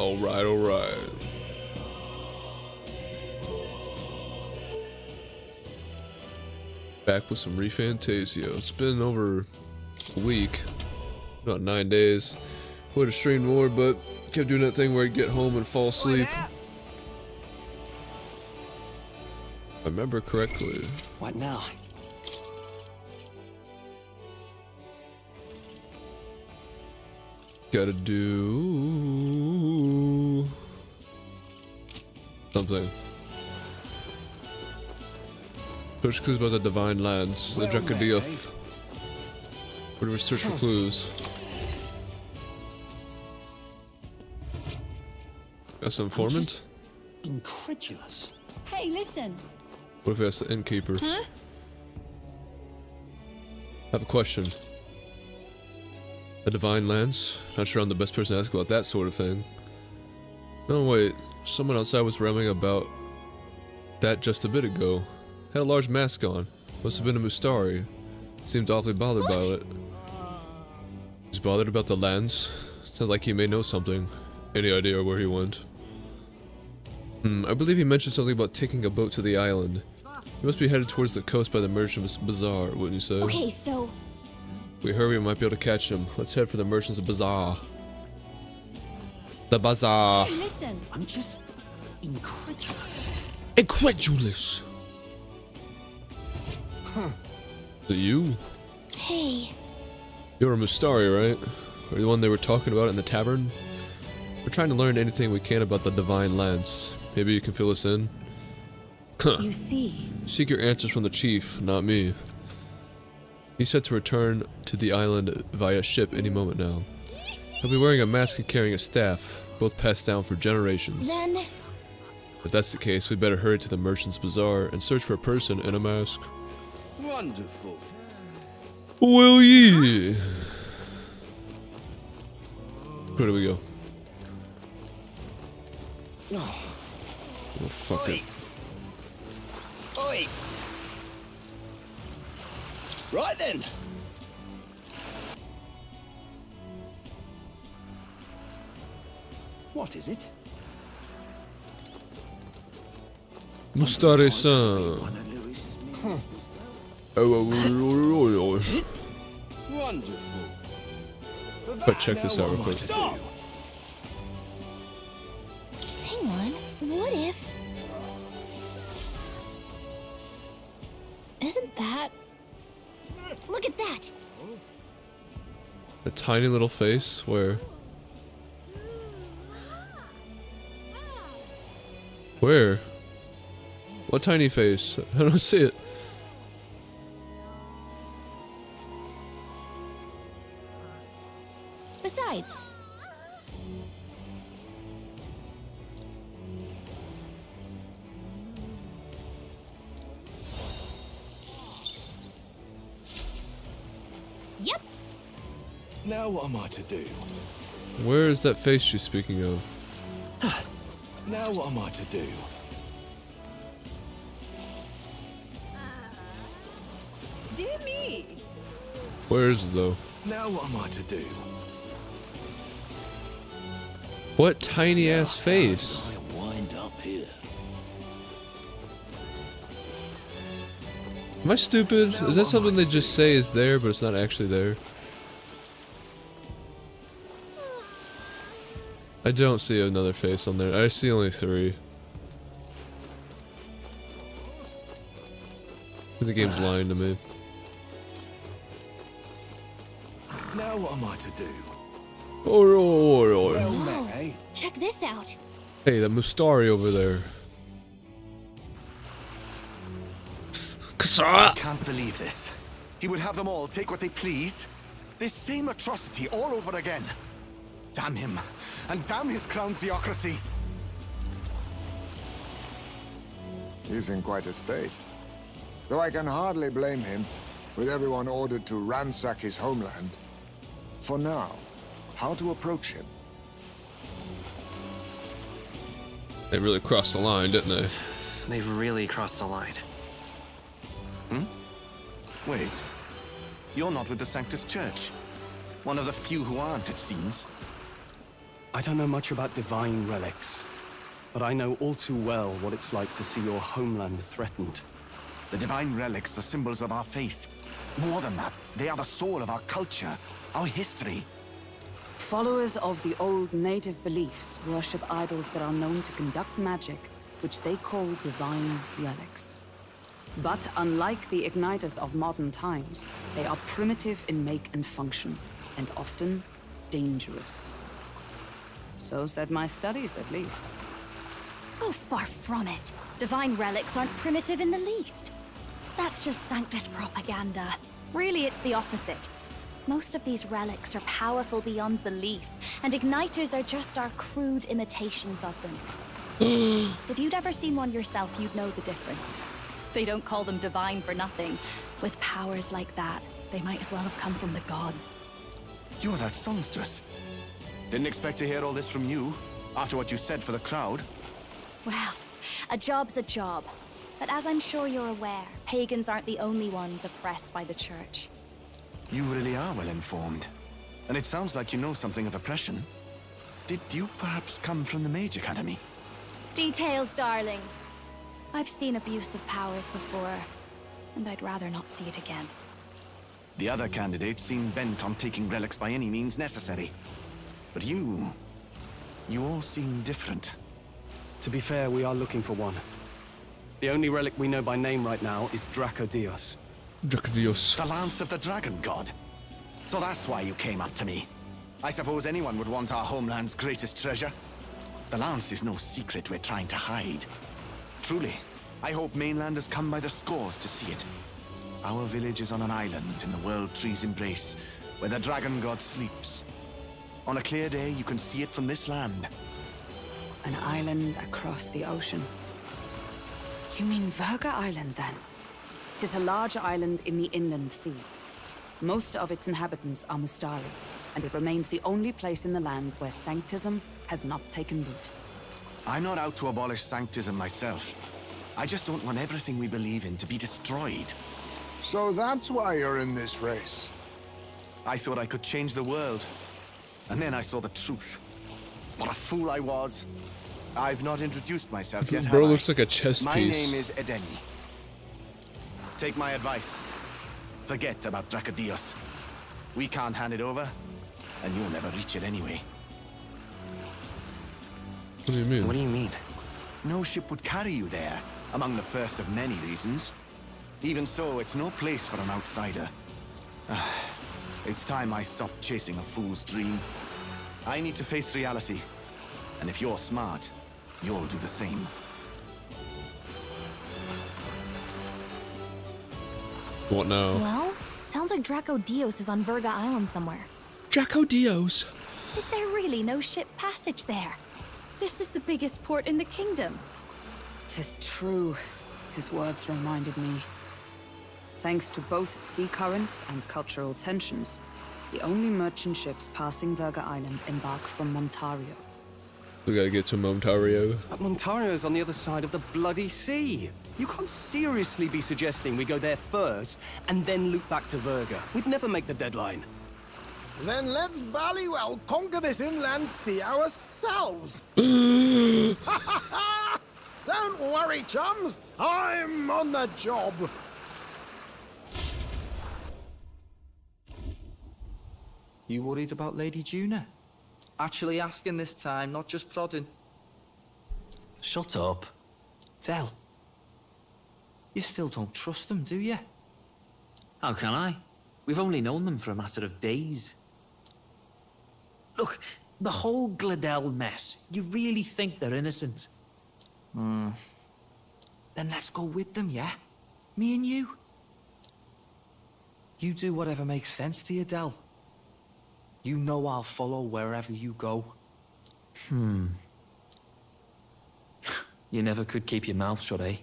Alright, alright. Back with some ReFantazio. It's been over a week, about 9 days. Would have streamed more, but kept doing that thing where I get home and fall asleep. If I remember correctly. What now? Gotta do something. Search clues about the divine lands, the DRAKODIOS. Where do we search for clues? That's an informant? Incredulous. Hey, listen. What if that's the innkeeper? Huh? I have a question. The divine lands? Not sure I'm the best person to ask about that sort of thing. No, wait. Someone outside was rambling about that just a bit ago. Had a large mask on. Must have been a Mustari. Seemed awfully bothered by it. He's bothered about the lands? Sounds like he may know something. Any idea where he went? I believe he mentioned something about taking a boat to the island. He must be headed towards the coast by the Merchant's Bazaar, wouldn't you say? Okay, so... If we hurry, we might be able to catch him. Let's head for the Merchant's Bazaar. The Bazaar. Hey, listen. I'm just incredulous. Incredulous. Is it you? Hey. You're a Mustari, right? Or the one they were talking about in the tavern? We're trying to learn anything we can about the divine lands. Maybe you can fill us in? You see. Seek your answers from the chief, not me. He's set to return to the island via ship any moment now. He'll be wearing a mask and carrying a staff, both passed down for generations. Then... If that's the case, we'd better hurry to the Merchant's Bazaar and search for a person in a mask. Wonderful. Well, yeah. Where do we go? Oh, fuck it. Oi! Right then. What is it? Mustari-san. Wonderful. But check this out real quick. Stop. Hang on. What if... Isn't that... Look at that! A tiny little face where... Where? What tiny face? I don't see it. Besides... Yep. Now what am I to do? Where is that face she's speaking of? Now what am I to do? Dear me! Where is it though? Now what am I to do? What tiny ass face? I wind up here. Am I stupid? Is that something they just say is there, but it's not actually there? I don't see another face on there. I see only 3. I think the game's lying to me. Now what am I to do? Well met, eh? Check this out! Hey, that Mustari over there. I can't believe this. He would have them all take what they please. This same atrocity all over again. Damn him, and damn his crown theocracy. He's in quite a state. Though I can hardly blame him, with everyone ordered to ransack his homeland. For now, how to approach him? They really crossed the line, didn't they? They've really crossed the line. Wait, you're not with the Sanctus Church. One of the few who aren't, it seems. I don't know much about divine relics, but I know all too well what it's like to see your homeland threatened. The divine relics are symbols of our faith. More than that, they are the soul of our culture, our history. Followers of the old native beliefs worship idols that are known to conduct magic, which they call divine relics. But unlike the igniters of modern times, they are primitive in make and function, and often dangerous. So said my studies, at least. Oh, far from it. Divine relics aren't primitive in the least. That's just Sanctus propaganda. Really, it's the opposite. Most of these relics are powerful beyond belief, and igniters are just our crude imitations of them. If you'd ever seen one yourself, you'd know the difference. They don't call them divine for nothing. With powers like that, they might as well have come from the gods. You're that songstress. Didn't expect to hear all this from you, after what you said for the crowd. Well, a job's a job. But as I'm sure you're aware, pagans aren't the only ones oppressed by the church. You really are well informed. And it sounds like you know something of oppression. Did you perhaps come from the Mage Academy? Details, darling. I've seen abuse of powers before, and I'd rather not see it again. The other candidates seem bent on taking relics by any means necessary. But you all seem different. To be fair, we are looking for one. The only relic we know by name right now is DRAKODIOS. DRAKODIOS. The Lance of the Dragon God. So that's why you came up to me. I suppose anyone would want our homeland's greatest treasure. The Lance is no secret we're trying to hide. Truly, I hope mainlanders come by the scores to see it. Our village is on an island in the World Tree's embrace, where the Dragon God sleeps. On a clear day, you can see it from this land. An island across the ocean. You mean Verga Island, then? It is a large island in the inland sea. Most of its inhabitants are Mustari, and it remains the only place in the land where sanctism has not taken root. I'm not out to abolish sanctism myself. I just don't want everything we believe in to be destroyed. So that's why you're in this race. I thought I could change the world. And then I saw the truth. What a fool I was. I've not introduced myself yet, Bro have looks I? like a chess My piece. name is Edeni. Take my advice. Forget about DRAKODIOS. We can't hand it over, and you'll never reach it anyway. What do you mean? What do you mean? No ship would carry you there, among the first of many reasons. Even so, it's no place for an outsider. It's time I stopped chasing a fool's dream. I need to face reality. And if you're smart, you'll do the same. What now? Well, sounds like DRAKODIOS is on Verga Island somewhere. DRAKODIOS. Is there really no ship passage there? This is the biggest port in the kingdom. 'Tis true. His words reminded me. Thanks to both sea currents and cultural tensions, the only merchant ships passing Verga Island embark from Montario. We gotta get to Montario. But Montario's on the other side of the bloody sea. You can't seriously be suggesting we go there first and then loop back to Verga. We'd never make the deadline. Then let's ballywell conquer this inland sea ourselves. Don't worry, chums. I'm on the job. You worried about Lady Juna? Actually asking this time, not just prodding. Shut up. Tell. You still don't trust them, do you? How can I? We've only known them for a matter of days. Look, the whole Gladell mess, you really think they're innocent? Then let's go with them, yeah? Me and you. You do whatever makes sense to you, Del. You know I'll follow wherever you go. You never could keep your mouth shut, eh?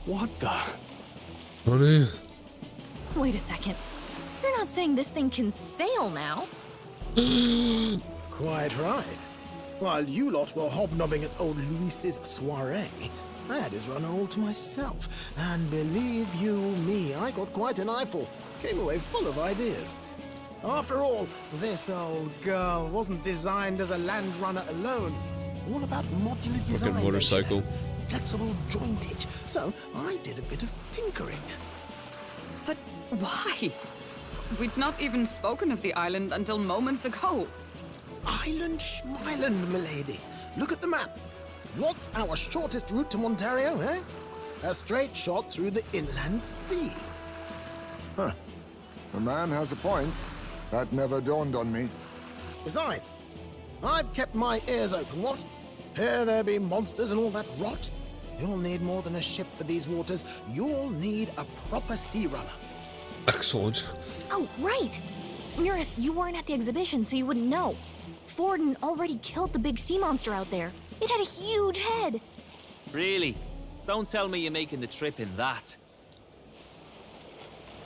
What the? Honey. Wait a second. You're not saying this thing can sail now? Quite right. While you lot were hobnobbing at old Luis's soiree, I had his runner all to myself. And believe you me, I got quite an eyeful. Came away full of ideas. After all, this old girl wasn't designed as a land runner alone. All about modular design. Fucking motorcycle. Flexible jointage. So I did a bit of tinkering. But why? We'd not even spoken of the island until moments ago. Island Schmeiland, milady. Look at the map. What's our shortest route to Ontario, eh? A straight shot through the inland sea. Huh. The man has a point. That never dawned on me. Besides, I've kept my ears open, what? Here there be monsters and all that rot. You'll need more than a ship for these waters. You'll need a proper sea runner. Excellent. Oh, right! Nearest, you weren't at the exhibition, so you wouldn't know. Forden already killed the big sea monster out there. It had a huge head. Really? Don't tell me you're making the trip in that.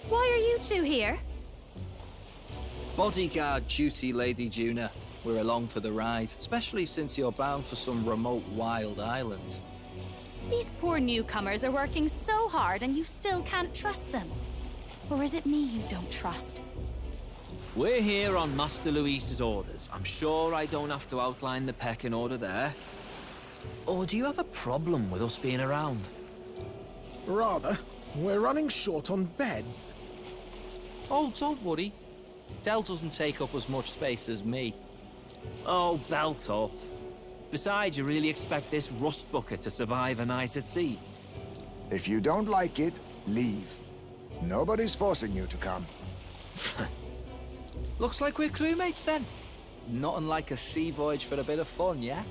Why are you two here? Bodyguard duty, Lady Juna. We're along for the ride, especially since you're bound for some remote wild island. These poor newcomers are working so hard and you still can't trust them. Or is it me you don't trust? We're here on Master Luis's orders. I'm sure I don't have to outline the pecking order there. Or do you have a problem with us being around? Rather, we're running short on beds. Oh, don't worry. Del doesn't take up as much space as me. Oh, belt up. Besides, you really expect this rust bucket to survive a night at sea? If you don't like it, leave. Nobody's forcing you to come. Looks like we're crewmates then. Nothing like a sea voyage for a bit of fun, yeah?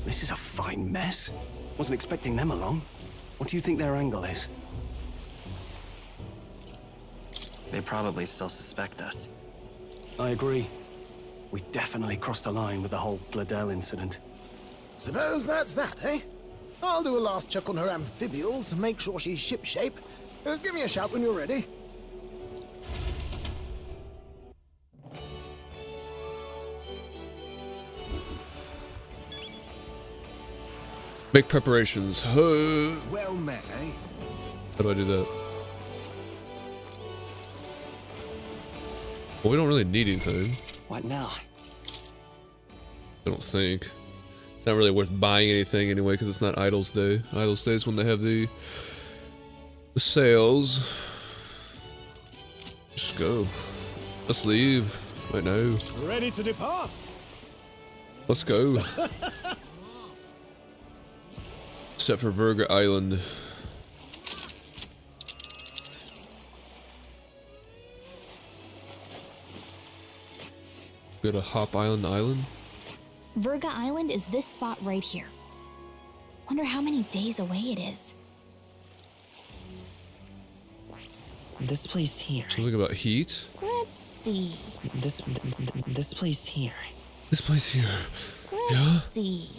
This is a fine mess. Wasn't expecting them along. What do you think their angle is? They probably still suspect us. I agree. We definitely crossed a line with the whole Gladel incident. Suppose that's that, eh? I'll do a last check on her amphibials and make sure she's shipshape. Give me a shout when you're ready. Make preparations. Well met, eh? How do I do that? Well, we don't really need anything. What now? I don't think. It's not really worth buying anything anyway because it's not Idle's Day. Idle's Day is when they have the sales. Just go. Let's leave right now. Ready to depart? Let's go. Except for Verga Island. Go to Hop Island. Verga Island is this spot right here. Wonder how many days away it is. This place here. Something about heat? Let's see. This place here. This place here. Let's Yeah? see.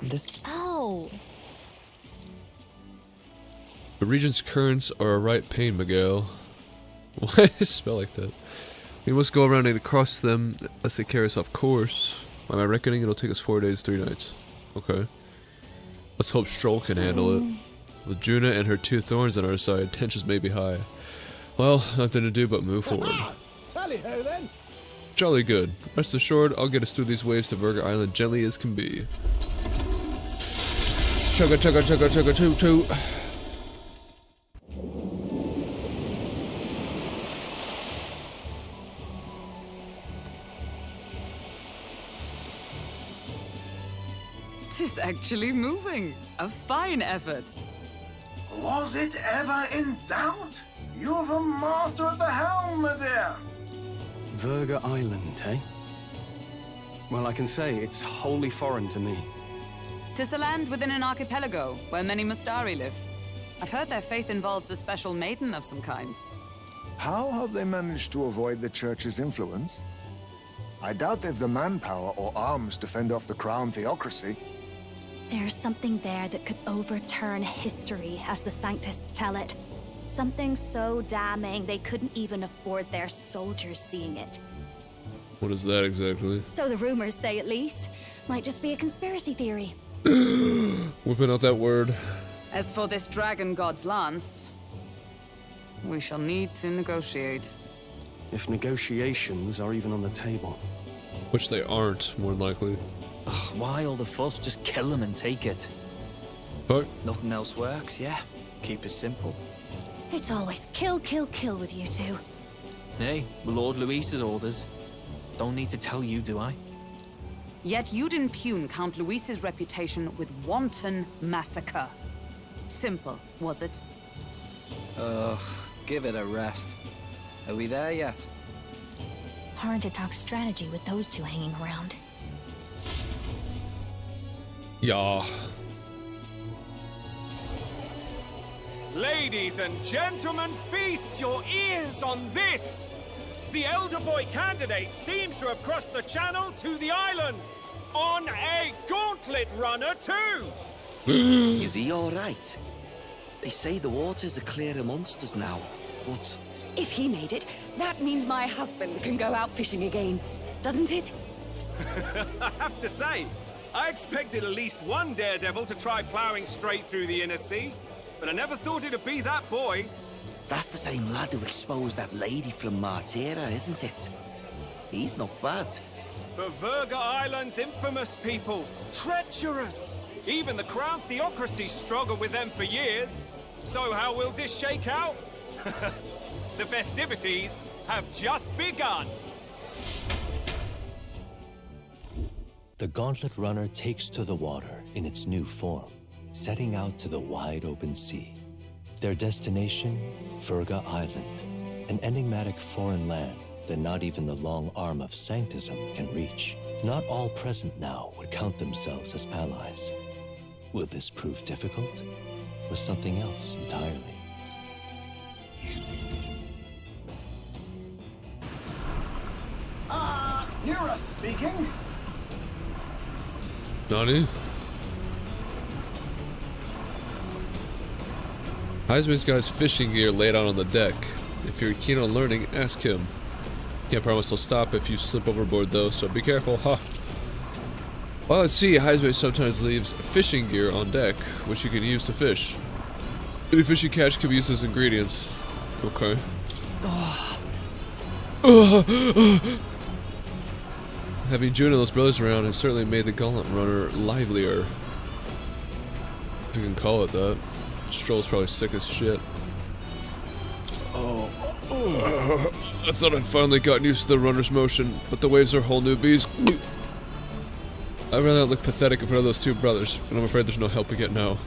This. Oh, The region's currents are a right pain, Miguel. Why does it spell like that? We must go around and across them as they carry us off course. By my reckoning, it'll take us 4 days, 3 nights. Okay. Let's hope Stroll can handle it. With Juna and her 2 thorns on our side, tensions may be high. Well, nothing to do but move forward. Tally-ho then. Jolly good. Rest assured, I'll get us through these waves to Verga Island gently as can be. Chugga chugga chugga chugga choo choo. Tis actually moving. A fine effort. Was it ever in doubt? You're the master of the helm, my dear. Verga Island, eh? Well, I can say it's wholly foreign to me. 'Tis a land within an archipelago where many Mustari live. I've heard their faith involves a special maiden of some kind. How have they managed to avoid the church's influence? I doubt they've the manpower or arms to fend off the crown theocracy. there's something there that could overturn history, as the Sanctists tell it. Something so damning they couldn't even afford their soldiers seeing it. What is that exactly? So the rumors say, at least. Might just be a conspiracy theory. Whipping out that word. As for this dragon god's lance, we shall need to negotiate. If negotiations are even on the table. Which they aren't, more than likely. Ugh, why all the fuss? Just kill them and take it. Fuck. Nothing else works, yeah. Keep it simple. It's always kill, kill, kill with you two. Hey, Lord Luis's orders. Don't need to tell you, do I? Yet you'd impugn Count Luis's reputation with wanton massacre. Simple, was it? Ugh, give it a rest. Are we there yet? Hard to talk strategy with those two hanging around. Yeah. Ladies and gentlemen, feast your ears on this! The elder boy candidate seems to have crossed the channel to the island! On a gauntlet runner, too! Is he alright? They say the waters are clear amongst us now, but... If he made it, that means my husband can go out fishing again, doesn't it? I have to say, I expected at least one daredevil to try plowing straight through the inner sea, but I never thought it'd be that boy. That's the same lad who exposed that lady from Martira, isn't it? He's not bad. But Verga Island's infamous people. Treacherous! Even the Crown Theocracy struggled with them for years. So how will this shake out? The festivities have just begun. The Gauntlet Runner takes to the water in its new form, setting out to the wide open sea. Their destination, Verga Island, an enigmatic foreign land that not even the long arm of Sanctism can reach. Not all present now would count themselves as allies. Will this prove difficult, or something else entirely? Nira speaking. Nani? Heisman's got his fishing gear laid out on the deck. If you're keen on learning, ask him. Can't promise he'll stop if you slip overboard though, so be careful, huh? While at sea, Heisman sometimes leaves fishing gear on deck, which you can use to fish. Any fish you catch can be used as ingredients. Okay. Having June and those brothers around has certainly made the Gauntlet Runner livelier. If you can call it that. Stroll's probably sick as shit. I thought I'd finally gotten used to the runner's motion, but the waves are whole newbies. I'd rather not look pathetic in front of those two brothers, and I'm afraid there's no help we get now.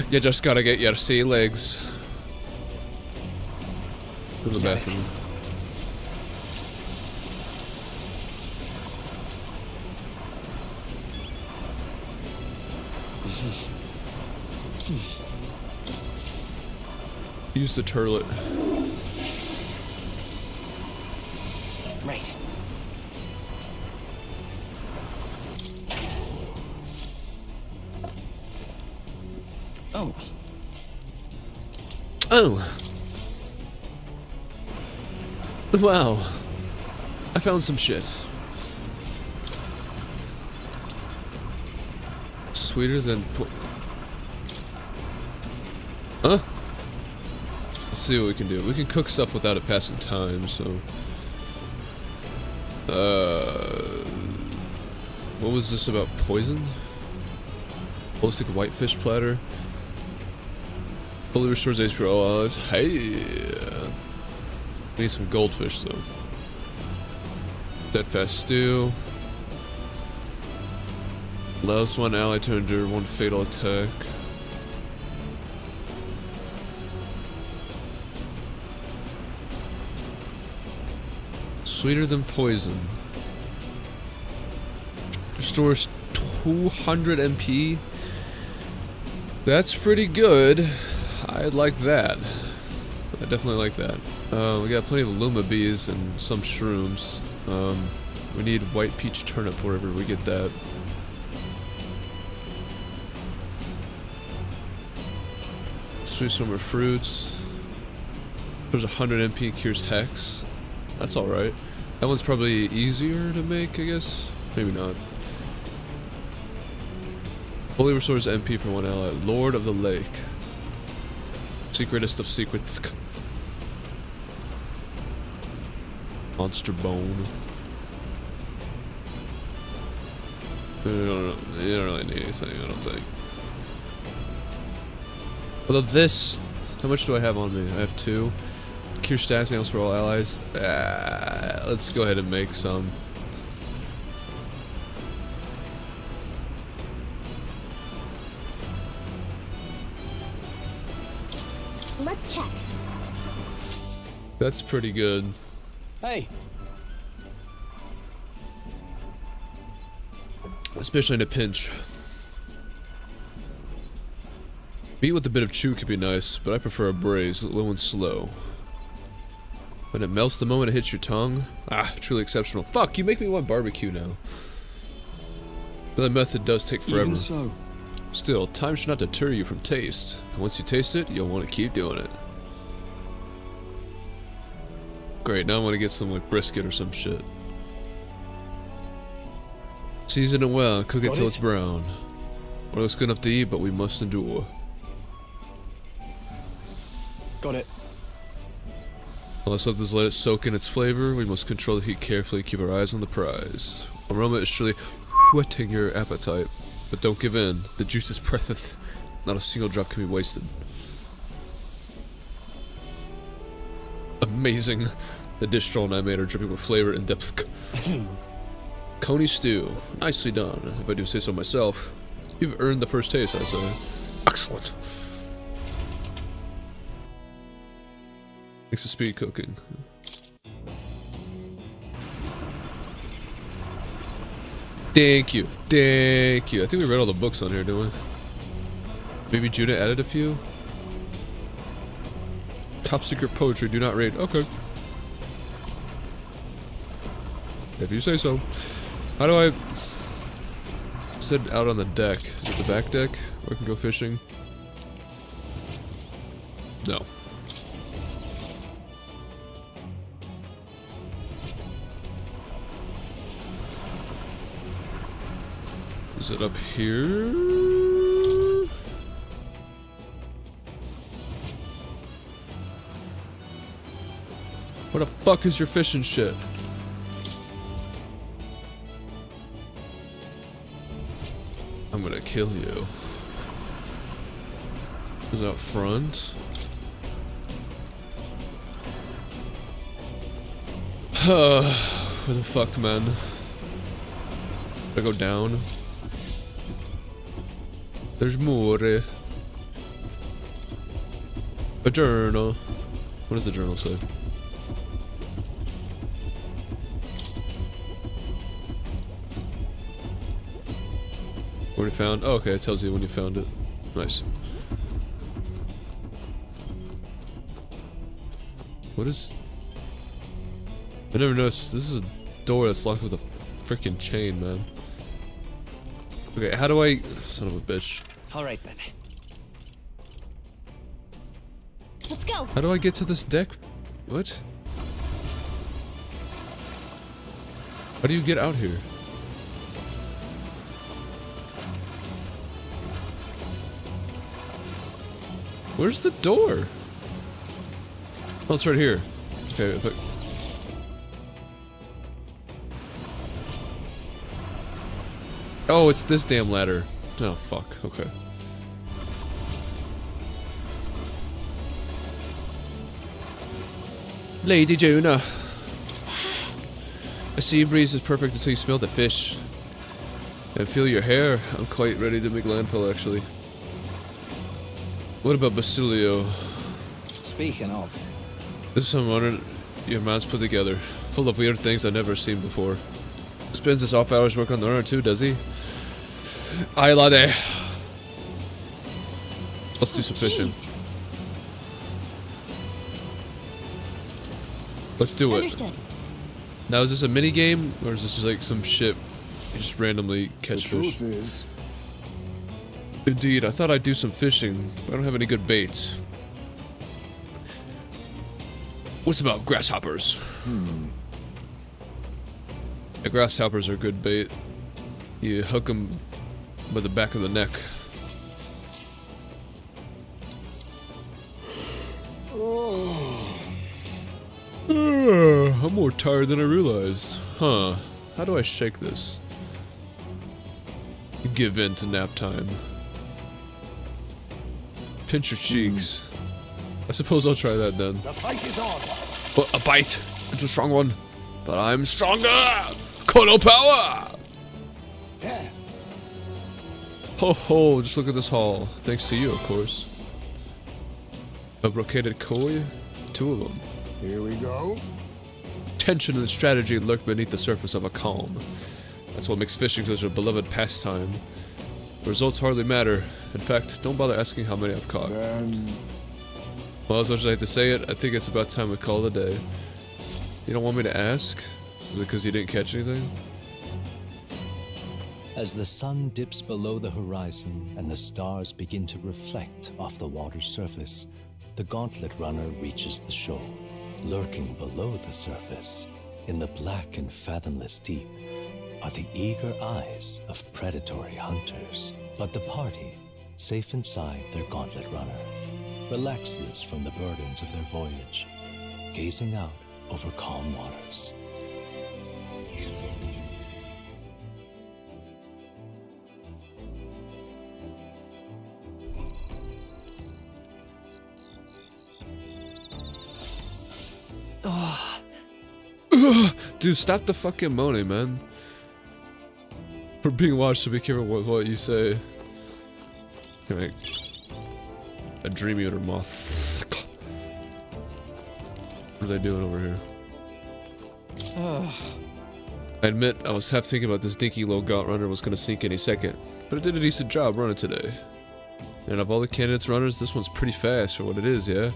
You just gotta get your sea legs. Go to the bathroom. Use the turlet. Right. Oh. Oh. Wow. I found some shit. Sweeter than huh? Let's see what we can do. We can cook stuff without it passing time, so what was this about poison? Holistic whitefish platter. Fully restores HP for all allies. Hey, we need some goldfish though. Steadfast stew. Allows one ally to endure one fatal attack. Sweeter than poison. Restores 200 MP. That's pretty good. I'd like that. I definitely like that. We got plenty of Luma bees and some shrooms. We need white peach turnip wherever we get that. Sweet summer fruits. There's 100 MP cures hex. That's alright. That one's probably easier to make, I guess. Maybe not. Holy restores MP for one ally. Lord of the Lake. Secretest of secrets. Monster bone. You don't really need anything, I don't think. Although this, how much do I have on me? I have 2. Cure stats nails for all allies. Let's go ahead and make some. Let's check. That's pretty good. Hey. Especially in a pinch. Meat with a bit of chew could be nice, but I prefer a braise, low and slow. When it melts the moment it hits your tongue. Ah, truly exceptional. Fuck, you make me want barbecue now. But that method does take forever. Even so. Still, time should not deter you from taste. And once you taste it, you'll want to keep doing it. Great, now I want to get some like brisket or some shit. Season it well, cook it till it's brown. Or it looks good enough to eat, but we must endure. Got it. Let's let it soak in its flavor. We must control the heat carefully, keep our eyes on the prize. Aroma is surely whetting your appetite, but don't give in. The juice is presseth. Not a single drop can be wasted. Amazing. The dish Stroll and I made are dripping with flavor and depth. Coney stew. Nicely done, if I do say so myself. You've earned the first taste, I say. Excellent. Thanks to speed cooking. Thank you. Thank you. I think we read all the books on here, didn't we? Maybe Judah added a few? Top secret poetry, do not read. Okay. If you say so. How do I... Said out on the deck. Is it the back deck where I can go fishing? No. Is it up here? What the fuck is your fishing shit? I'm gonna kill you. Is it out front? Where the fuck, man? I go down. There's more. A journal. What does the journal say? When you found? Oh, okay, it tells you when you found it. Nice. What is... I never noticed. This is a door that's locked with a freaking chain, man. Okay, how do I... Son of a bitch. Alright then. Let's go. How do I get to this deck? What? How do you get out here? Where's the door? Oh, it's right here. Okay, if I... Oh, it's this damn ladder. Oh, fuck. Okay. Lady Juna. A sea breeze is perfect until you smell the fish. And feel your hair. I'm quite ready to make landfall, actually. What about Basilio? Speaking of. This is some modern your man's put together. Full of weird things I've never seen before. Spends his off hours work on the runner too, does he? Aye, laddie. Let's do some fishing. Let's do it. Understood. Now, is this a mini game or is this just like some shit you just randomly catch fish? The truth is, Indeed, I thought I'd do some fishing, but I don't have any good baits. What's about grasshoppers? The grasshoppers are good bait. You hook them by the back of the neck. I'm more tired than I realized. Huh. How do I shake this? Give in to nap time. Pinch your cheeks. I suppose I'll try that then. The fight is on. But a bite. It's a strong one. But I'm stronger! Kono power! There. Ho ho, just look at this haul. Thanks to you, of course. A brocaded koi? 2 of them. Here we go. Tension and strategy lurk beneath the surface of a calm. That's what makes fishing such a beloved pastime. The results hardly matter. In fact, don't bother asking how many I've caught. Then... Well, as much as I hate to say it, I think it's about time we call it a day. You don't want me to ask? Is it because you didn't catch anything? As the sun dips below the horizon and the stars begin to reflect off the water's surface, the gauntlet runner reaches the shore. Lurking below the surface, in the black and fathomless deep, are the eager eyes of predatory hunters. But the party, safe inside their gauntlet runner, relaxes from the burdens of their voyage, gazing out over calm waters. Dude, stop the fucking moaning, man. We're being watched, so be careful with what you say. Like a dream eater moth. What are they doing over here? I admit, I was half thinking about this dinky little gaunt runner was gonna sink any second, but it did a decent job running today. And of all the candidates runners, this one's pretty fast for what it is, yeah?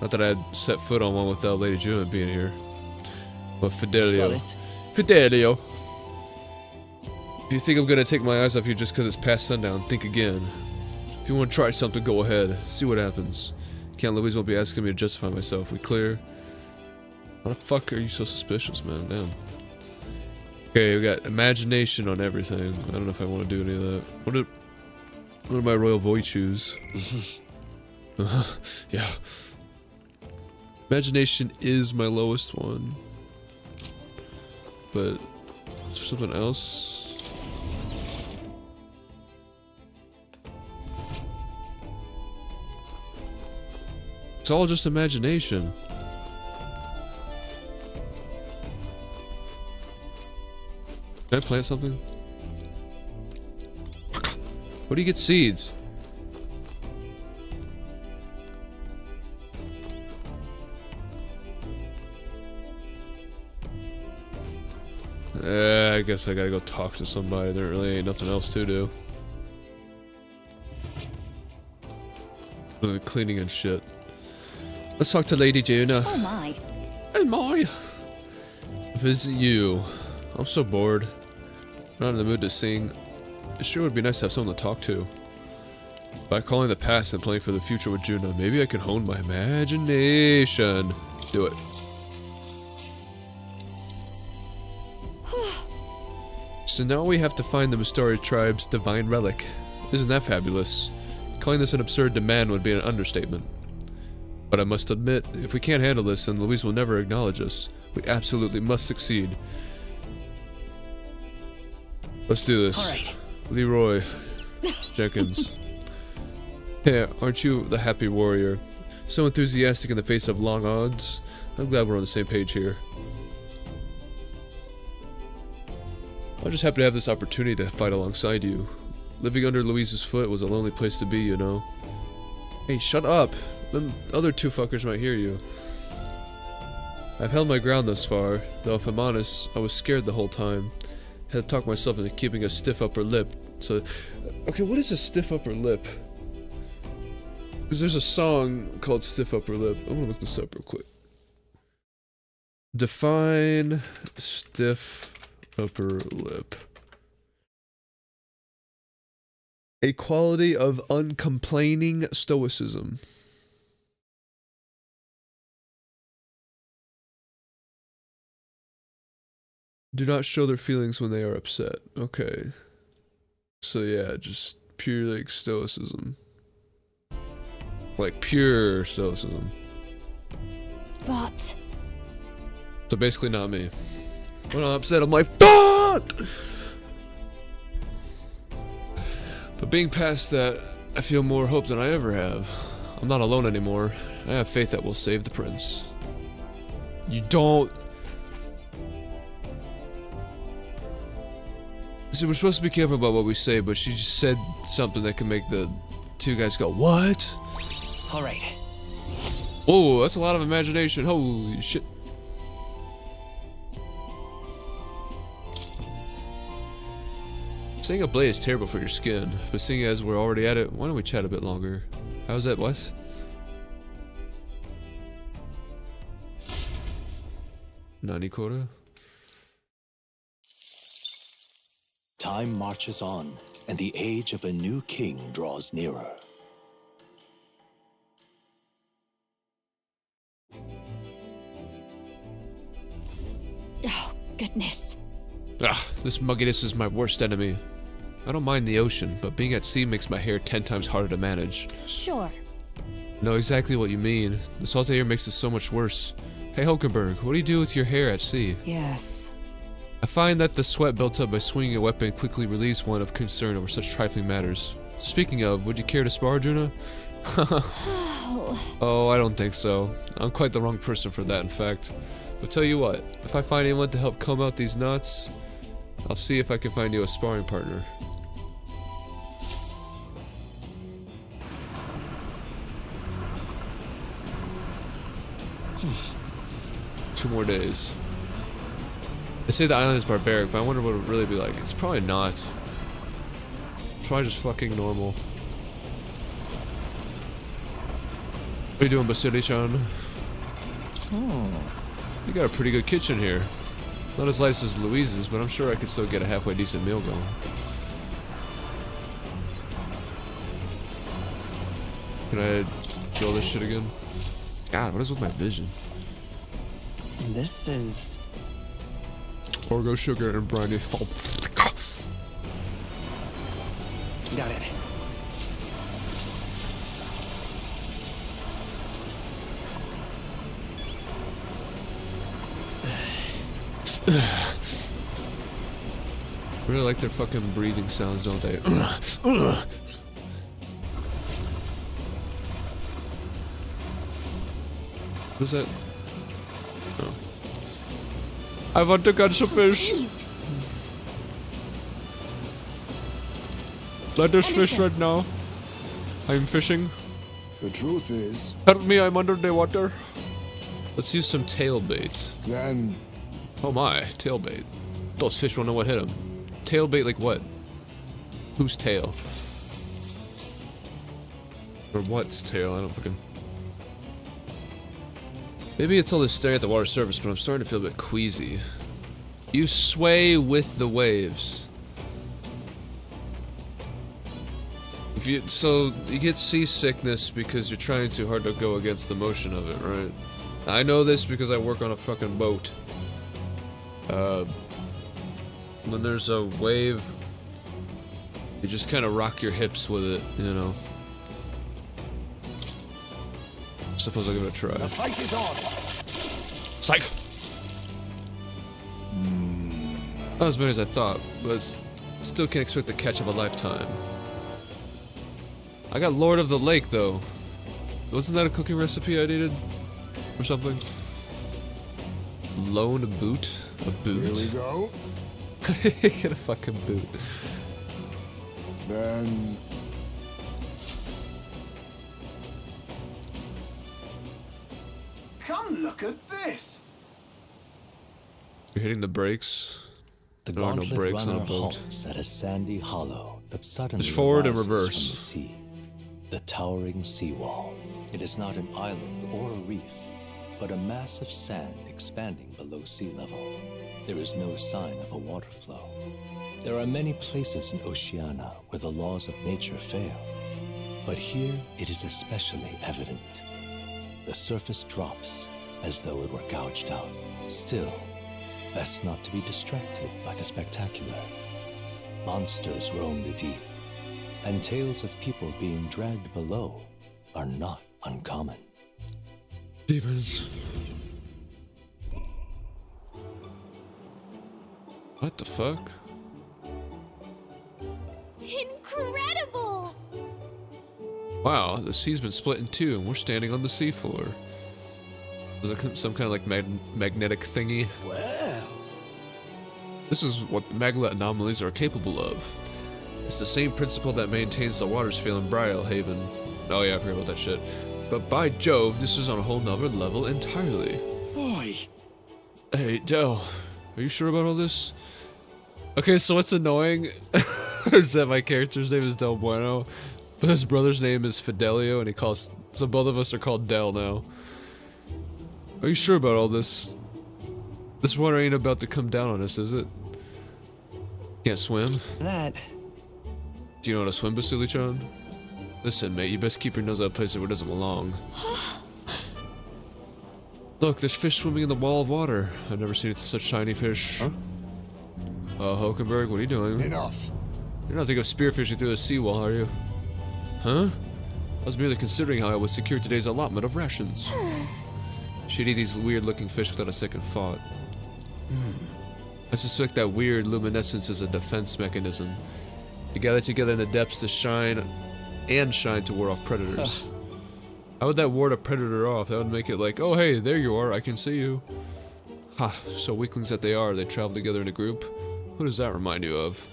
Not that I had set foot on one without Lady Juna being here. But Fidelio. Fidelio! If you think I'm gonna take my eyes off you just because it's past sundown, think again. If you want to try something, go ahead. See what happens. Count Louise won't be asking me to justify myself. We clear? Why the fuck are you so suspicious, man? Damn. Okay, we got imagination on everything. I don't know if I want to do any of that. What are my royal virtues? Yeah. Imagination is my lowest one. But, is there something else? It's all just imagination. Can I plant something? Where do you get seeds? I guess I gotta go talk to somebody. There really ain't nothing else to do. Cleaning and shit. Let's talk to Lady Juna. Oh my. Oh my. Visit you. I'm so bored. Not in the mood to sing. It sure would be nice to have someone to talk to. By calling the past and playing for the future with Juna, maybe I can hone my imagination. Do it. So now we have to find the Mistori tribe's divine relic. Isn't that fabulous? Calling this an absurd demand would be an understatement. But I must admit, if we can't handle this, then Louise will never acknowledge us. We absolutely must succeed. Let's do this. Alright. Leroy Jenkins. Hey, aren't you the happy warrior? So enthusiastic in the face of long odds. I'm glad we're on the same page here. I'm just happy to have this opportunity to fight alongside you. Living under Louise's foot was a lonely place to be, you know. Hey, shut up! Them other two fuckers might hear you. I've held my ground thus far, though if I'm honest, I was scared the whole time. Had to talk myself into keeping a stiff upper lip, so... Okay, what is a stiff upper lip? Because there's a song called Stiff Upper Lip. I'm gonna look this up real quick. Define stiff upper lip. A quality of uncomplaining stoicism. Do not show their feelings when they are upset. Okay. So yeah, just pure like stoicism. Like pure stoicism. But... So basically not me. When I'm upset, I'm like, fuck! But being past that, I feel more hope than I ever have. I'm not alone anymore. I have faith that we'll save the prince. You don't... So we're supposed to be careful about what we say, but she just said something that can make the two guys go, what? Alright. Oh, that's a lot of imagination. Holy shit. Staying up late is terrible for your skin, but seeing as we're already at it, why don't we chat a bit longer? How's that, what? Nani quota? Time marches on, and the age of a new king draws nearer. Oh, goodness. Ah, this mugginess is my worst enemy. I don't mind the ocean, but being at sea makes my hair 10 times harder to manage. Sure. I know exactly what you mean. The salty air makes it so much worse. Hey Hulkenberg, what do you do with your hair at sea? Yes. I find that the sweat built up by swinging a weapon quickly relieves one of concern over such trifling matters. Speaking of, would you care to spar, Juna? Oh, I don't think so. I'm quite the wrong person for that, in fact. But tell you what, if I find anyone to help comb out these knots, I'll see if I can find you a sparring partner. Two more days. They say the island is barbaric, but I wonder what it would really be like. It's probably not. It's probably just fucking normal. What are you doing, Basili-chan? You got a pretty good kitchen here. Not as nice as Louise's, but I'm sure I could still get a halfway decent meal going. Can I do all this shit again? God, what is with my vision? This is... Orgo sugar and briny. Got it. Really like their fucking breathing sounds, don't they? What is that? Oh. I want to catch a fish. Let us fish right now. I'm fishing. The truth is... Help me, I'm under the water. Let's use some tail bait. Then... Oh my, tail bait. Those fish won't know what hit them. Tail bait like what? Whose tail? Or what's tail? I don't fucking... Maybe it's all this staring at the water surface, but I'm starting to feel a bit queasy. You sway with the waves. So you get seasickness because you're trying too hard to go against the motion of it, right? I know this because I work on a fucking boat. When there's a wave, you just kind of rock your hips with it, you know. Suppose I'll give it a try. The fight is on. Psych! Not as many as I thought, but still can't expect the catch of a lifetime. I got Lord of the Lake, though. Wasn't that a cooking recipe I needed? Or something? Loan a boot? A boot? Here we go. Get a fucking boot. Then... Come look at this. You're hitting the brakes. The There are no gauntlet brakes on a runner boat. halts at a sandy hollow that suddenly Just forward and arises reverse. from the sea. The towering seawall. It is not an island or a reef, but a mass of sand expanding below sea level. There is no sign of a water flow. There are many places in Oceania where the laws of nature fail, but here it is especially evident. The surface drops as though it were gouged out. Still, best not to be distracted by the spectacular. Monsters roam the deep, and tales of people being dragged below are not uncommon. Demons. What the fuck? Incredible! Wow, the sea's been split in two and we're standing on the seafloor. Is it some kind of like magnetic thingy? Well, this is what magma anomalies are capable of. It's the same principle that maintains the waters feel in Briarhaven. Oh yeah, I forgot about that shit. But by Jove, this is on a whole nother level entirely. boy. Hey, Del, are you sure about all this? Okay, so what's annoying is that my character's name is Del Bueno, but his brother's name is Fidelio, and he calls, so both of us are called Del now. Are you sure about all this? This water ain't about to come down on us, is it? Can't swim? That. Do you know how to swim, Basili-chan? Listen, mate, you best keep your nose out of places where it doesn't belong. Look, there's fish swimming in the wall of water. I've never seen such shiny fish. Huh? Hulkenberg, what are you doing? Enough. You're not thinking of spearfishing through the seawall, are you? Huh? I was merely considering how I would secure today's allotment of rations. She'd eat these weird-looking fish without a second thought. I suspect that weird luminescence is a defense mechanism. They gather together in the depths to shine to ward off predators. How would that ward a predator off? That would make it like, oh hey, there you are, I can see you. Ha, so weaklings that they are, they travel together in a group? Who does that remind you of?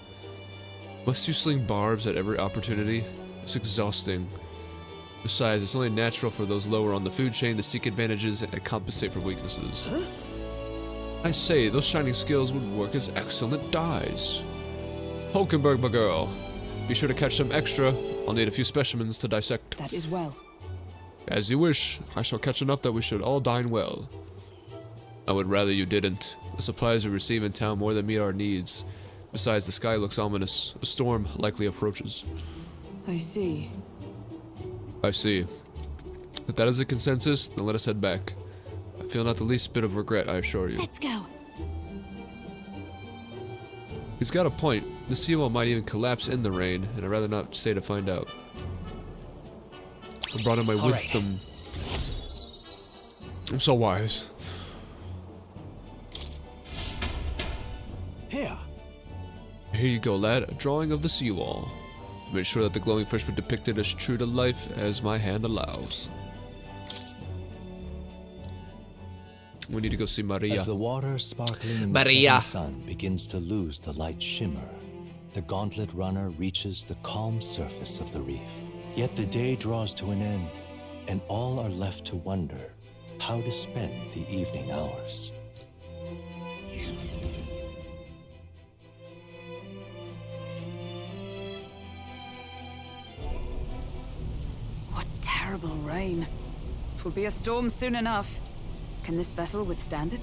Must you sling barbs at every opportunity? It's exhausting. Besides, it's only natural for those lower on the food chain to seek advantages and compensate for weaknesses. Huh? I say, those shining skills would work as excellent dyes. Hulkenberg, my girl. Be sure to catch some extra. I'll need a few specimens to dissect. That is well. As you wish. I shall catch enough that we should all dine well. I would rather you didn't. The supplies we receive in town more than meet our needs. Besides, the sky looks ominous. A storm likely approaches. I see. I see. If that is a consensus, then let us head back. I feel not the least bit of regret, I assure you. Let's go. He's got a point. The seawall might even collapse in the rain, and I'd rather not stay to find out. I brought in my wisdom. I'm so wise. Here. Here you go, lad. A drawing of the seawall. Make sure that the glowing fish were depicted as true to life as my hand allows. We need to go see Maria. As the water sparkling in the setting sun begins to lose the light shimmer, the gauntlet runner reaches the calm surface of the reef. Yet the day draws to an end, and all are left to wonder how to spend the evening hours. What terrible rain. 'Twill be a storm soon enough. Can this vessel withstand it?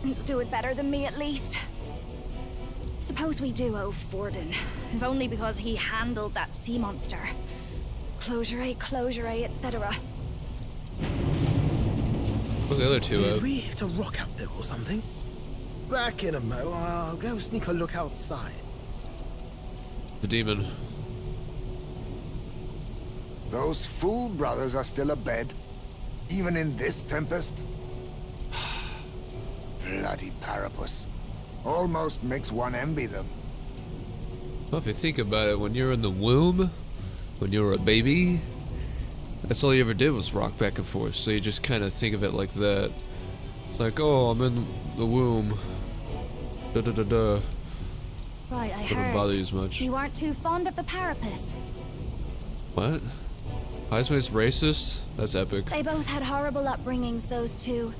It's doing better than me, at least. Suppose we do owe Forden, if only because he handled that sea monster. Closure, etc. What are the other two Did we hit a rock out there or something? Back in a mo. I'll go sneak a look outside. The demon. Those fool brothers are still abed, even in this tempest. Bloody Parapus. Almost makes one envy them. Well, if you think about it, when you're in the womb, when you were a baby, that's all you ever did was rock back and forth. So you just kind of think of it like that. It's like, oh, I'm in the womb. Da da da da. Right, I Wouldn't heard. bother you as much. You aren't too fond of the Parapus. What? Highsmith's racist? That's epic. They both had horrible upbringings, those two.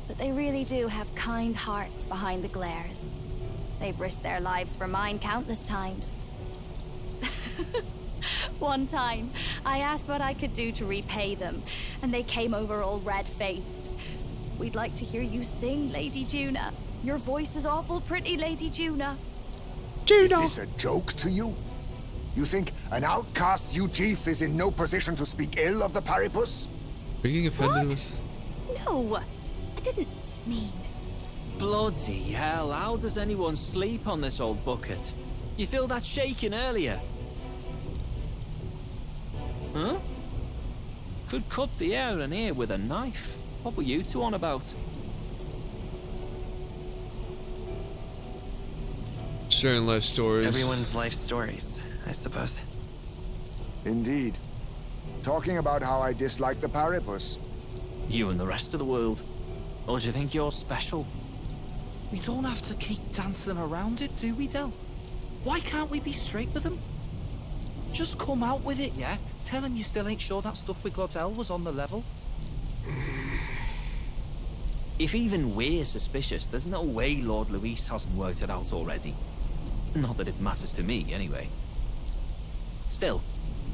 But they really do have kind hearts behind the glares. They've risked their lives for mine countless times. One time, I asked what I could do to repay them, and they came over all red-faced. We'd like to hear you sing, Lady Juna. Your voice is awful pretty, Lady Juna. Is this a joke to you? You think an outcast Chief is in no position to speak ill of the Parapus? Being offended with... No, I didn't mean... Bloody hell, how does anyone sleep on this old bucket? You feel that shaking earlier? Huh? Could cut the air in here with a knife. What were you two on about? Sharing life stories. Everyone's life stories, I suppose. Indeed. Talking about how I dislike the Paripus. You and the rest of the world. Or do you think you're special? We don't have to keep dancing around it, do we, Del? Why can't we be straight with him? Just come out with it, yeah? Tell him you still ain't sure that stuff with Glodell was on the level. If even we're suspicious, there's no way Lord Luis hasn't worked it out already. Not that it matters to me, anyway. Still,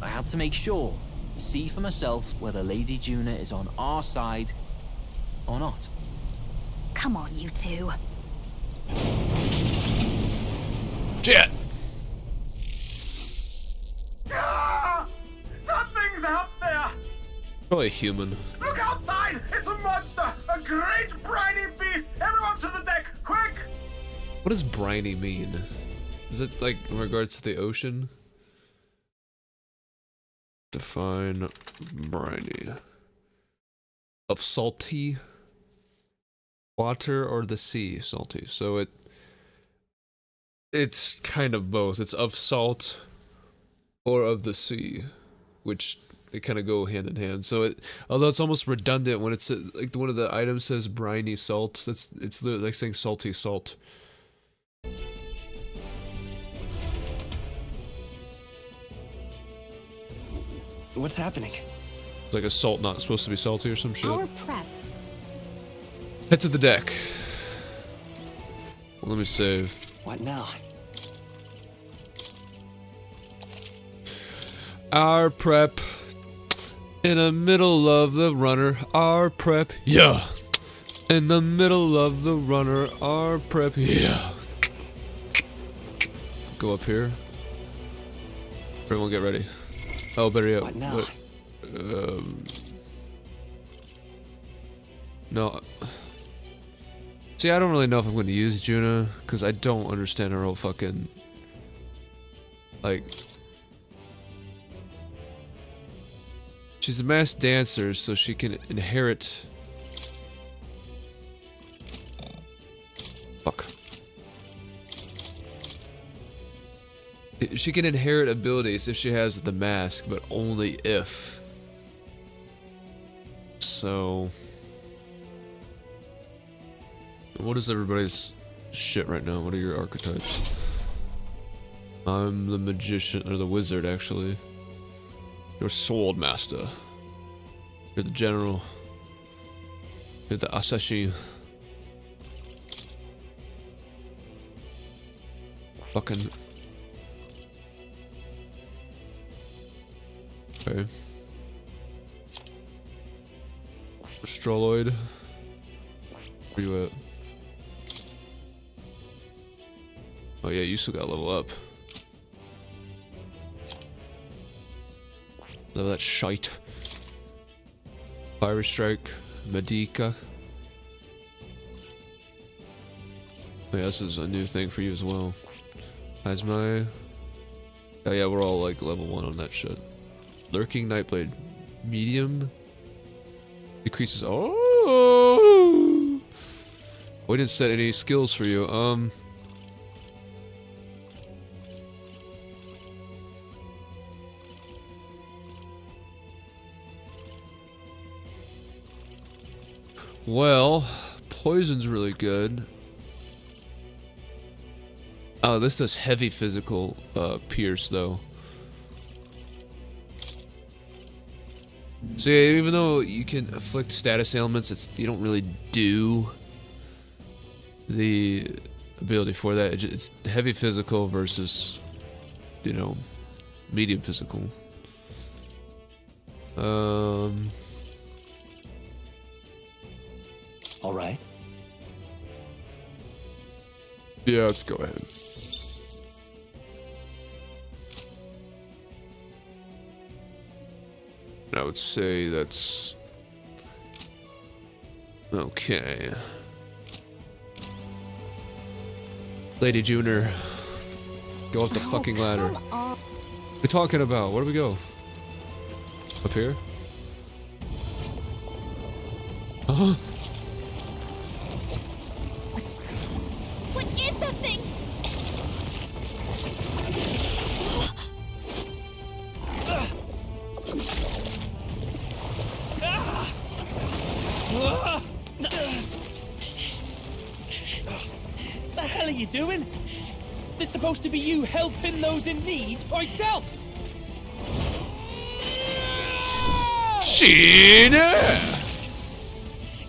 I had to make sure, see for myself whether Lady Juna is on our side or not. Come on, you two. Shit! Ah! Something's out there! Probably a human. Look outside! It's a monster! A great briny beast! Everyone to the deck, quick! What does briny mean? Is it like in regards to the ocean? Define briny. Of salty water or the sea salty. So it's kind of both. It's of salt or of the sea, which they kind of go hand in hand. So although it's almost redundant when it's like one of the items says briny salt, it's like saying salty salt. What's happening? It's like a salt not supposed to be salty or some shit. Our prep. Head to the deck. Well, let me save. What now? Our prep. In the middle of the runner, our prep. Yeah. In the middle of the runner, our prep. Yeah. Go up here. Everyone get ready. Oh, better yet. What now? No. See, I don't really know if I'm going to use Juna, because I don't understand her whole fucking... Like... She's a masked dancer, so she can inherit... Fuck. She can inherit abilities if she has the mask, but only if. So... What is everybody's shit right now? What are your archetypes? I'm the magician, or the wizard, actually. You're sword master. You're the general. You're the assassin. Fucking... Okay. Astroloid. Where you at? Oh yeah, you still gotta level up. Level that shite. Fire Strike. Medica. Oh yeah, this is a new thing for you as well. As my... Oh yeah, we're all like level 1 on that shit. Lurking Nightblade. Medium. Decreases... Oh! We didn't set any skills for you. Well, poison's really good. Oh, this does heavy physical pierce though. So yeah, even though you can afflict status ailments, you don't really do the ability for that. It's heavy physical versus, you know, medium physical. All right. Yeah, let's go ahead. I would say that's... Okay. Lady Junior. Go up the fucking ladder. Come on. What are you talking about? Where do we go? Up here? Huh? What is that thing? The hell are you doing? This is supposed to be you helping those in need, or tell? Sheena!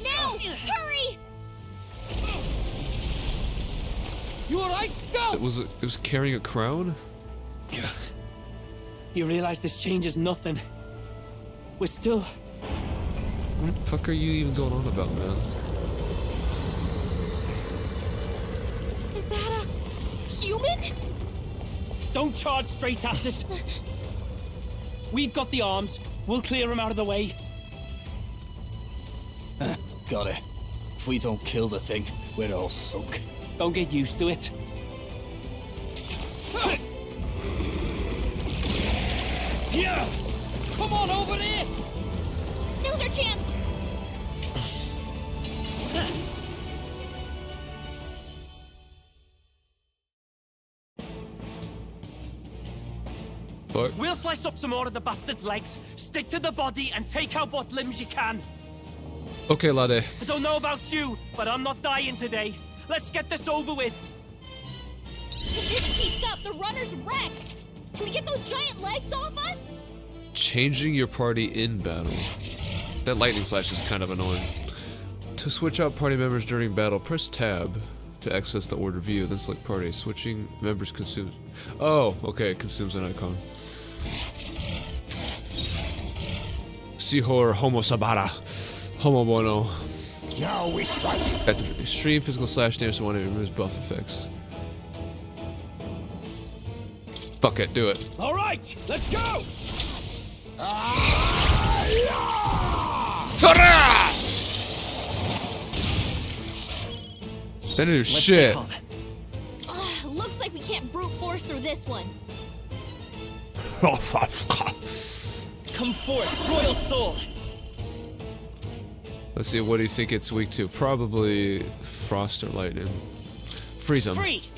Now! Hurry! You alright, still? It was carrying a crown? You realize this changes nothing. We're still... What the fuck are you even going on about, man? Is that a human? Don't charge straight at it. We've got the arms. We'll clear him out of the way. Got it. If we don't kill the thing, we're all sunk. Don't get used to it. Yeah! Come on over there! Now's our chance! Fuck. We'll slice up some more of the bastard's legs, stick to the body, and take out what limbs you can. Okay, Lade. I don't know about you, but I'm not dying today. Let's get this over with. If this keeps up, the runner's wrecked! Can we get those giant legs off us? Changing your party in battle. That lightning flash is kind of annoying. To switch out party members during battle, press tab to access the order view, then select party. Switching members consumes... Oh, okay, it consumes an icon. Sihor Homo Sabara. Homo Bono. Now we strike. At the extreme physical slash damage to one enemy removes buff effects. Fuck it, do it. All right, let's go! Tora! That is shit. Looks like we can't brute force through this one. Oh, fuck. Come forth, royal soul. Let's see, what do you think it's weak to? Probably frost or lightning. Freeze him. Freeze!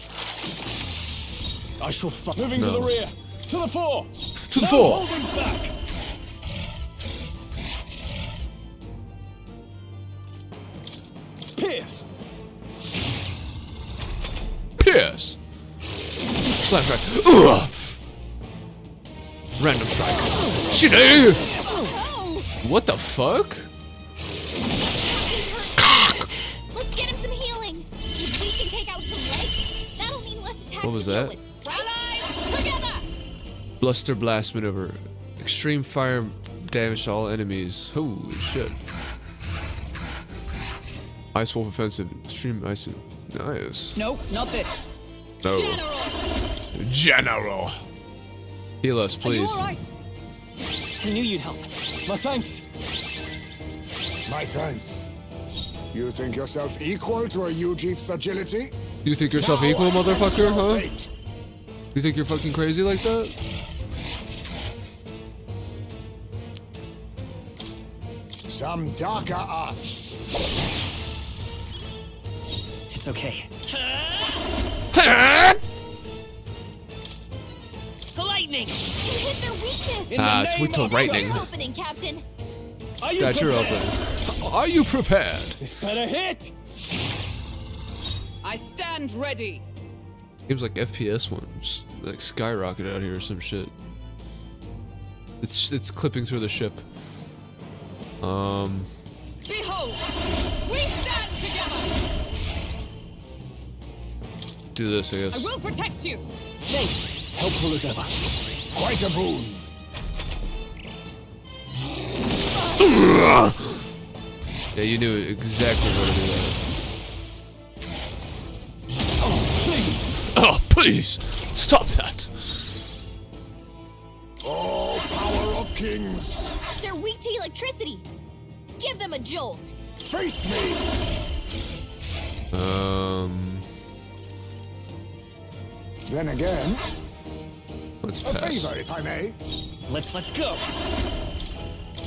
I shall fuck. Moving to the rear. To the fore. To the fore. Holding back. Pierce. Pierce. Slap strike. Ugh. Random strike. Shit. What the fuck? Let's get him some healing. If we can take out some legs, that'll mean less attacks. What was to deal that? with. Allies, together! Bluster blast maneuver. Extreme fire damage to all enemies. Holy shit. Ice Wolf offensive. Extreme ice. Nice. Nope, not this. No. General. Heal us, please. Are you all right? I knew you'd help. My thanks. My thanks. You think yourself equal to a Ujief's agility? You think yourself Now equal, I sense motherfucker, your huh? fate. You think you're fucking crazy like that? Some darker arts. It's okay. Lightning! You hit their weakness! Ah, sweet to lightning. Your opening, Captain. Got your opening. Are you prepared? This better hit. I stand ready. Seems like FPS ones like skyrocketed out here or some shit. It's clipping through the ship. Behold, we stand together. Do this, I I guess. will protect you. Thanks. Helpful as ever. Quite a boon. Yeah, you knew exactly how to do that. Oh, please. Oh, please! Stop that! Oh, power of kings. They're weak to electricity. Give them a jolt. Face me. Then again, Let's a pass. favor, if I may. Let's go.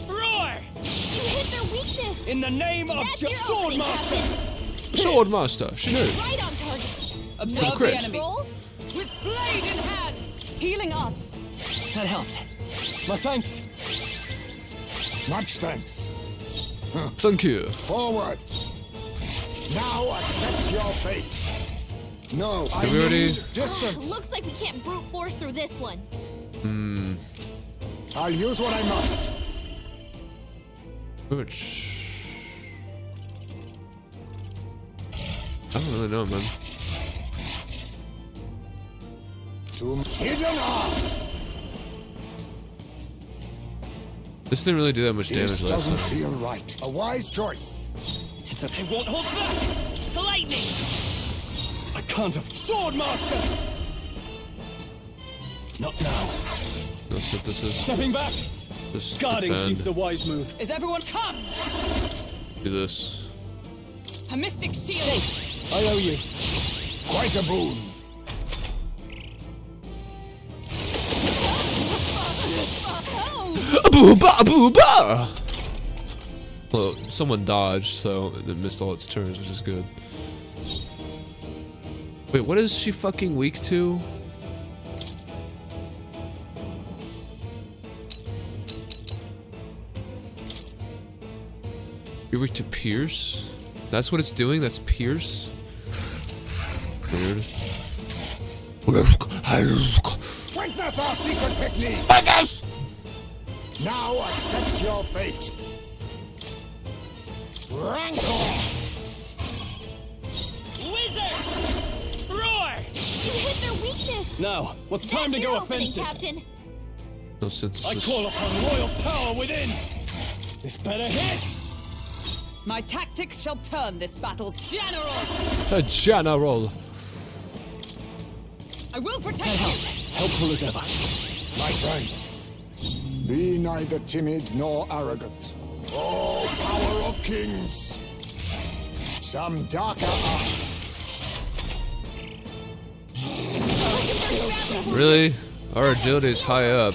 Roar! You hit their weakness! In the name of That's your Sword opening, Master! Swordmaster, she knew. Right on target. Observe crit. the enemy. Roll. With blade in hand. Healing odds. That helped. My thanks. Much thanks. Thank you. Forward. Now accept your fate. No, I Did we already- need distance. Looks like we can't brute force through this one. I'll use what I must. Which... I don't really know, man. To hidden arm. This didn't really do that much damage This last doesn't time. feel right. A wise choice. It's a... I won't hold back! Lightning! I can't have... Sword Master! Not now. No synthesis. Stepping back. Just Guarding seems the defend. wise move. Is everyone come? Do this. A mystic shield. I owe you. Quite a boon. Booba booba! Well, someone dodged, so it missed all its turns, which is good. Wait, what is she fucking weak to? You're weak to Pierce? That's what it's doing? That's Pierce? Weird. Witness our secret technique. Now accept your fate. Rancor. Wizard! Roar! You hit their weakness. Now, what's time to That's go your opening, offensive? Captain. No I synthesis. call upon royal power within. This better hit. My tactics shall turn this battle's general. A general. I will protect you. Helpful as ever. My friends, be neither timid nor arrogant. Oh, power of kings. Some darker arts. Really? Our agility is high up.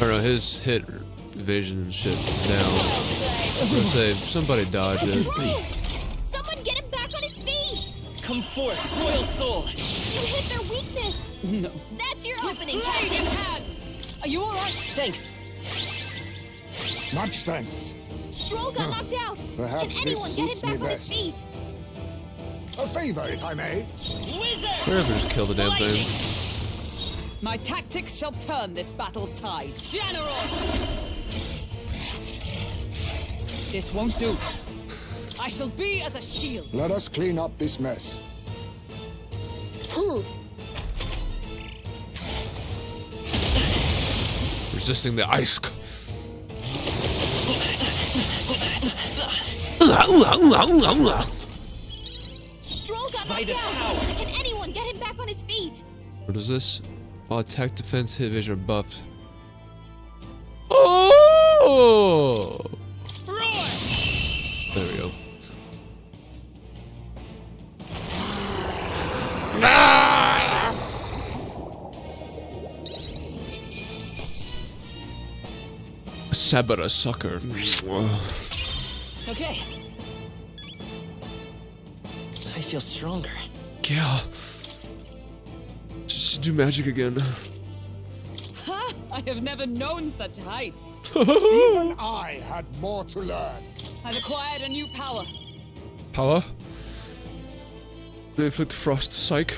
Or no, his hit evasion and shit is down. I'm gonna say, somebody dodge it. Someone get him back on his feet. Come forth, Royal Soul! You hit their weakness. No. That's your opening, Blade in Captain. hand. Are you all right? Thanks. Much thanks. Stroll got knocked out. Perhaps Can this anyone get suits him me back on his best. feet? A favor, if I may. Wizard! Whatever, just kill the damn thing. My tactics shall turn this battle's tide. General! This won't do. I shall be as a shield. Let us clean up this mess. Resisting the ice. Stroll got knocked Vitus out. power. Can anyone get him back on his feet? What is this? While attack, defense, hit, vision are buffed. Oh! Roar! There we go. Sabara sucker. Okay. I feel stronger. Yeah. Just do magic again. Ha! I have never known such heights. Even I had more to learn. I've acquired a new power. Power. They inflict frost psych.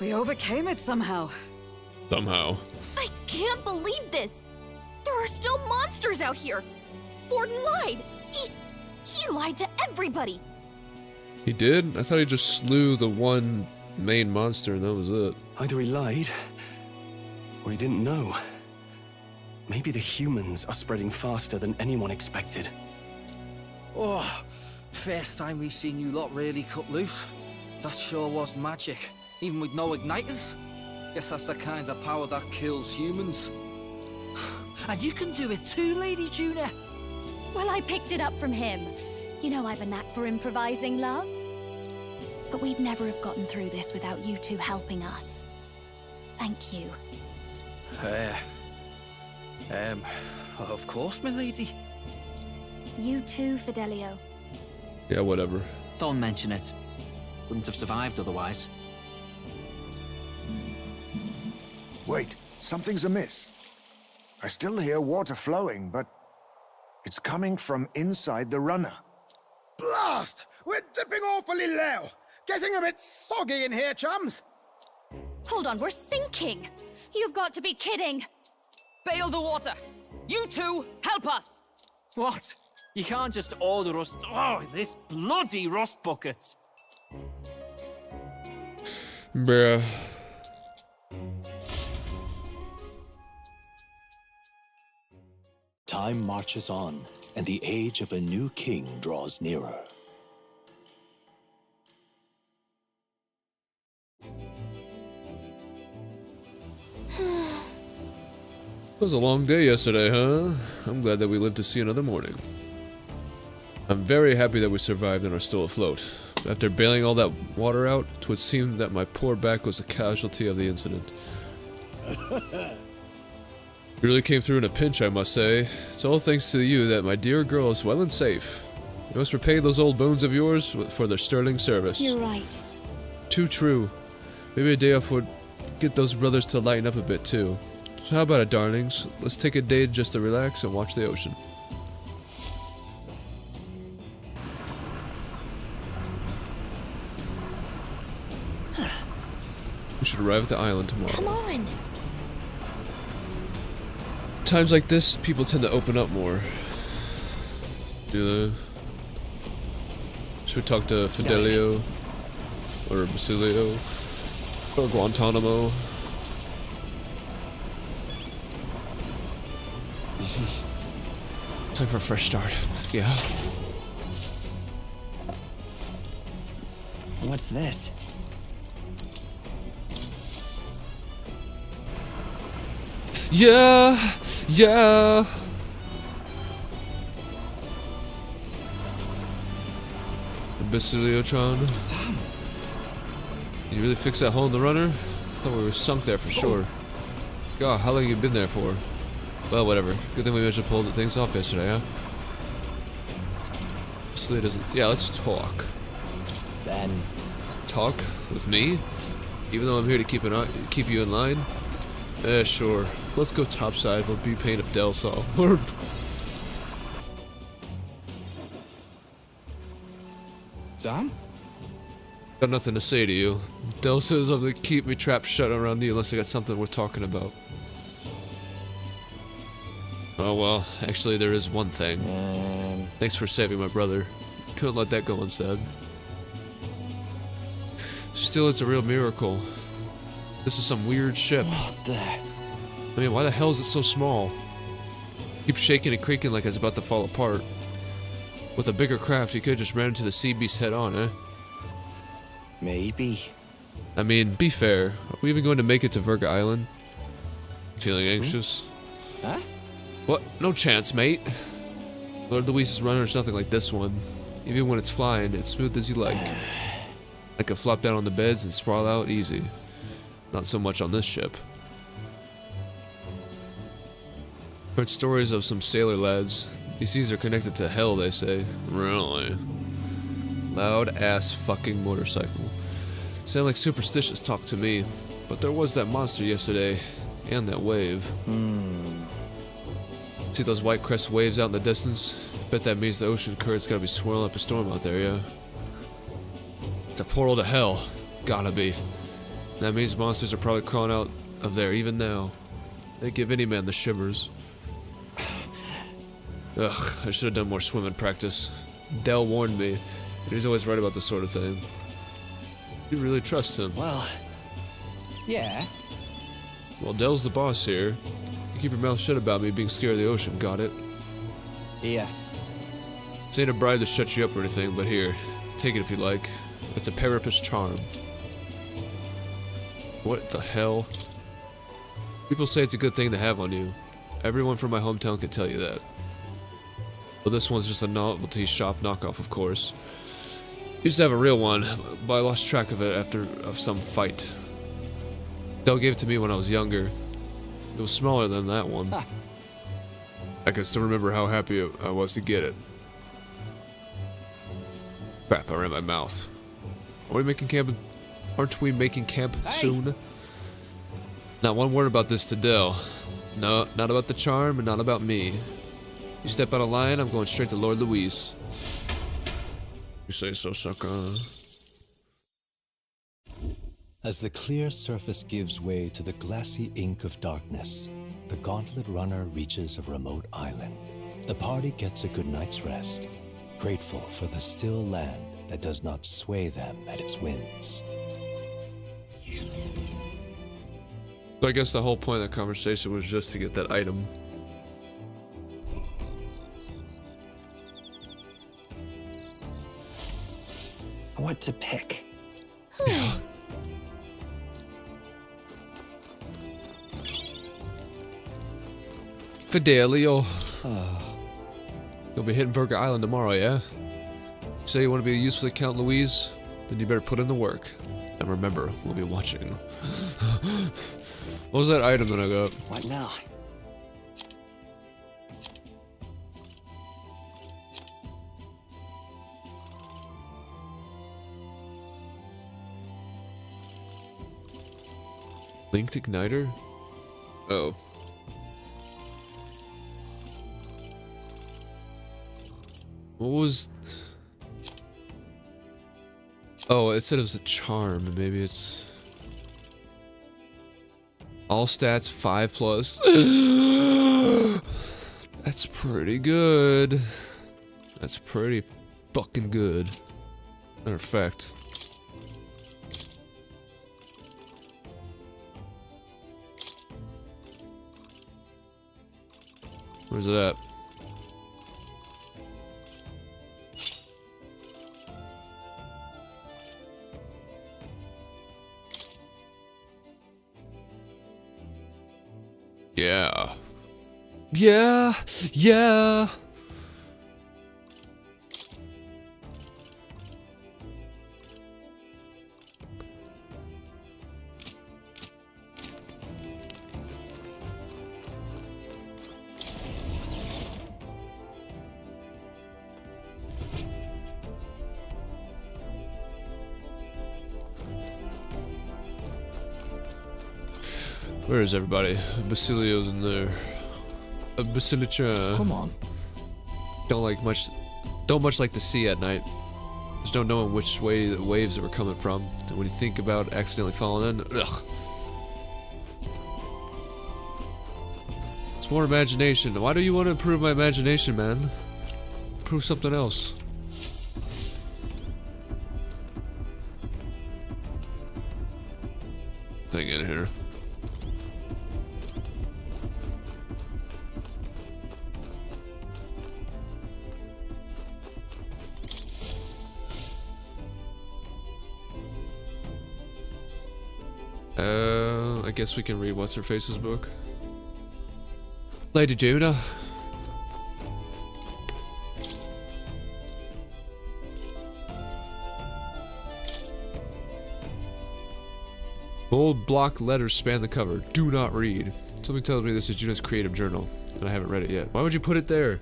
We overcame it somehow. Somehow. I can't believe this. There are still monsters out here. Forden lied. He lied to everybody. He did? I thought he just slew the one main monster and that was it. Either he lied, or he didn't know. Maybe the humans are spreading faster than anyone expected. Oh, first time we've seen you lot really cut loose. That sure was magic. Even with no igniters? Guess that's the kind of power that kills humans. And you can do it too, Lady Juna. Well, I picked it up from him. You know I've a knack for improvising, love. But we'd never have gotten through this without you two helping us. Thank you. Of course, my lady. You too, Fidelio. Yeah, whatever. Don't mention it. Wouldn't have survived otherwise. Wait, something's amiss. I still hear water flowing, but it's coming from inside the runner. Blast! We're dipping awfully low. Getting a bit soggy in here, chums. Hold on, we're sinking! You've got to be kidding! Bail the water! You two, help us! What? You can't just order us... Oh, this bloody rust bucket! Bruh. Time marches on, and the age of a new king draws nearer. It was a long day yesterday, huh? I'm glad that we lived to see another morning. I'm very happy that we survived and are still afloat. After bailing all that water out, it would seem that my poor back was a casualty of the incident. We really came through in a pinch, I must say. It's all thanks to you that my dear girl is well and safe. You must repay those old bones of yours for their sterling service. You're right. Too true. Maybe a day off would get those brothers to lighten up a bit too. So how about it, darlings? Let's take a day just to relax and watch the ocean. We should arrive at the island tomorrow. Come on! Times like this, people tend to open up more. Do they? Should we talk to Fidelio? Or Basilio? Or Guantanamo? Time for a fresh start. Yeah. What's this? Yeah! Yeah! Basilio-tron. Did you really fix that hole in the runner? I thought we were sunk there for sure. God, how long have you been there for? Well, whatever. Good thing we managed to pull the things off yesterday, huh? Basilio doesn't... Yeah, let's talk. Then... Talk? With me? Even though I'm here to keep you in line? Sure. Let's go topside. We'll be pain if Del saw. Sam? Got nothing to say to you. Del says I'm gonna keep me trapped shut around you unless I got something worth talking about. Oh well, actually there is one thing. Thanks for saving my brother. Couldn't let that go unsaid. Still, it's a real miracle. This is some weird ship. What the... I mean, why the hell is it so small? Keeps shaking and creaking like it's about to fall apart. With a bigger craft, you could have just ran into the sea beast head on, eh? Maybe. I mean, be fair. Are we even going to make it to Verga Island? Feeling anxious? Huh? What? No chance, mate. Lord Luis's runner is nothing like this one. Even when it's flying, it's smooth as you like. I can flop down on the beds and sprawl out easy. Not so much on this ship. Heard stories of some sailor lads. These seas are connected to hell, they say. Really? Loud ass fucking motorcycle. Sound like superstitious talk to me. But there was that monster yesterday. And that wave. See those white crest waves out in the distance? Bet that means the ocean current's gotta be swirling up a storm out there, yeah? It's a portal to hell. Gotta be. That means monsters are probably crawling out of there even now. They give any man the shivers. Ugh, I should have done more swimming practice. Del warned me, and he's always right about this sort of thing. You really trust him? Well, yeah. Well, Del's the boss here. You keep your mouth shut about me being scared of the ocean, got it? Yeah. This ain't a bribe to shut you up or anything, but here, take it if you like. It's a parapet's charm. What the hell? People say it's a good thing to have on you. Everyone from my hometown can tell you that. But this one's just a novelty shop knockoff, of course. Used to have a real one, but I lost track of it after some fight. Dell gave it to me when I was younger. It was smaller than that one. I can still remember how happy I was to get it. Crap, I ran my mouth. Are we making camp? Aren't we making camp soon? Not one word about this to Dell. No, not about the charm and not about me. You step out of line, I'm going straight to Lord Luis. You say so, sucker. As the clear surface gives way to the glassy ink of darkness, the Gauntlet Runner reaches a remote island. The party gets a good night's rest, grateful for the still land that does not sway them at its winds. So I guess the whole point of the conversation was just to get that item. What to pick? Fidelio. You'll be hitting Burger Island tomorrow, yeah? Say you want to be useful to Count Louise? Then you better put in the work. And remember, we'll be watching. What was that item that I got? What now? Linked igniter? Oh. What was... Oh, it said it was a charm. Maybe it's... All stats 5+. That's pretty good. That's pretty fucking good. Matter of fact. Where's it at? Yeah. Yeah. Yeah. Where is everybody? Basilio's in there. Basilica. Come on. Don't much like the sea at night. There's no knowing which way the waves were coming from. And when you think about accidentally falling in, ugh. It's more imagination. Why do you want to improve my imagination, man? Improve something else. Thing in here. I guess we can read What's-Her-Face's book. Lady Judah. Bold block letters span the cover. Do not read. Something tells me this is Juna's creative journal, and I haven't read it yet. Why would you put it there?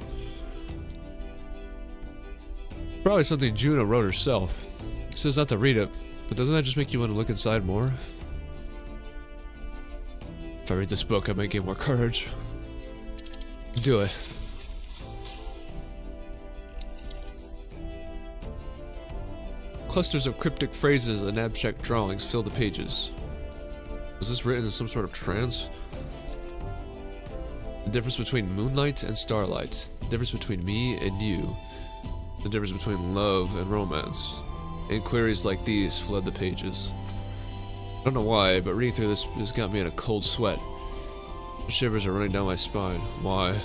Probably something Juna wrote herself. It says not to read it, but doesn't that just make you want to look inside more? If I read this book, I might gain more courage. Do it. Clusters of cryptic phrases and abstract drawings fill the pages. Was this written in some sort of trance? The difference between moonlight and starlight. The difference between me and you. The difference between love and romance. Inquiries like these flood the pages. I don't know why, but reading through this has got me in a cold sweat. The shivers are running down my spine. Why?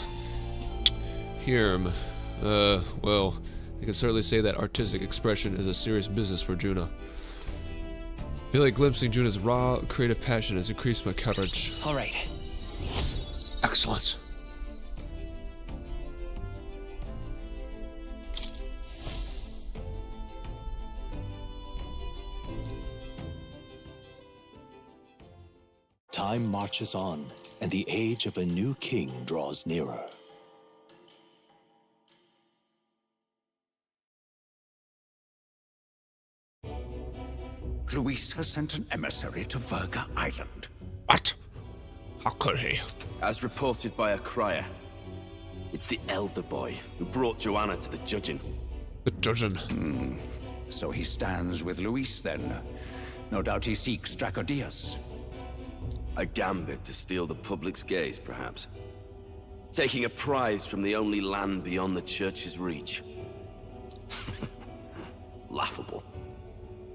Hirm. Well, I can certainly say that artistic expression is a serious business for Juna. feel like glimpsing Juna's raw, creative passion has increased my courage. All right. Excellent. Time marches on, and the age of a new king draws nearer. Luis has sent an emissary to Verga Island. What? How could he? As reported by a crier, it's the elder boy who brought Joanna to the judging. The judging? So he stands with Luis then. No doubt he seeks DRAKODIOS. A gambit to steal the public's gaze, perhaps. Taking a prize from the only land beyond the church's reach. Laughable.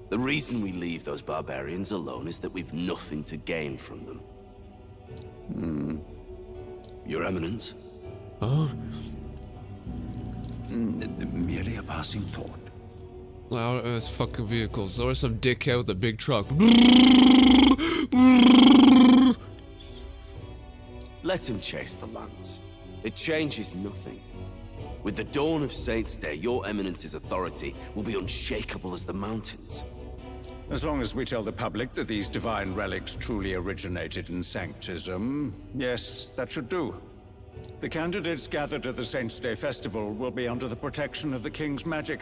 The reason we leave those barbarians alone is that we've nothing to gain from them. Your Eminence? Huh? Merely a passing thought. Loud ass fucking vehicles. Or some dickhead with a big truck. Let him chase the lance. It changes nothing. With the dawn of Saints' Day, your Eminence's authority will be unshakable as the mountains. As long as we tell the public that these divine relics truly originated in Sanctism, yes, that should do. The candidates gathered at the Saints' Day festival will be under the protection of the King's magic.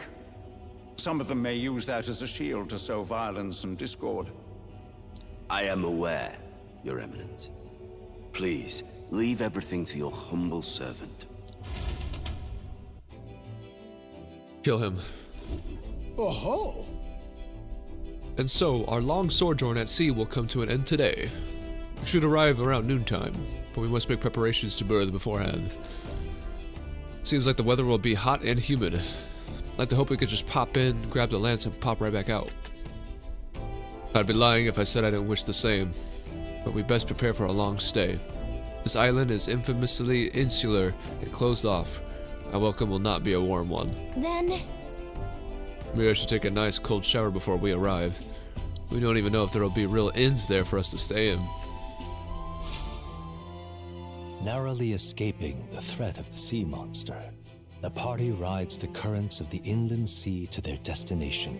Some of them may use that as a shield to sow violence and discord. I am aware, Your Eminence. Please, leave everything to your humble servant. Kill him. Oh-ho! And so, our long sojourn at sea will come to an end today. We should arrive around noontime, but we must make preparations to berth beforehand. Seems like the weather will be hot and humid. I'd like to hope we could just pop in, grab the lance, and pop right back out. I'd be lying if I said I didn't wish the same, but we best prepare for a long stay. This island is infamously insular and closed off. Our welcome will not be a warm one. Then... Maybe I should take a nice cold shower before we arrive. We don't even know if there will be real inns there for us to stay in. Narrowly escaping the threat of the sea monster, the party rides the currents of the inland sea to their destination,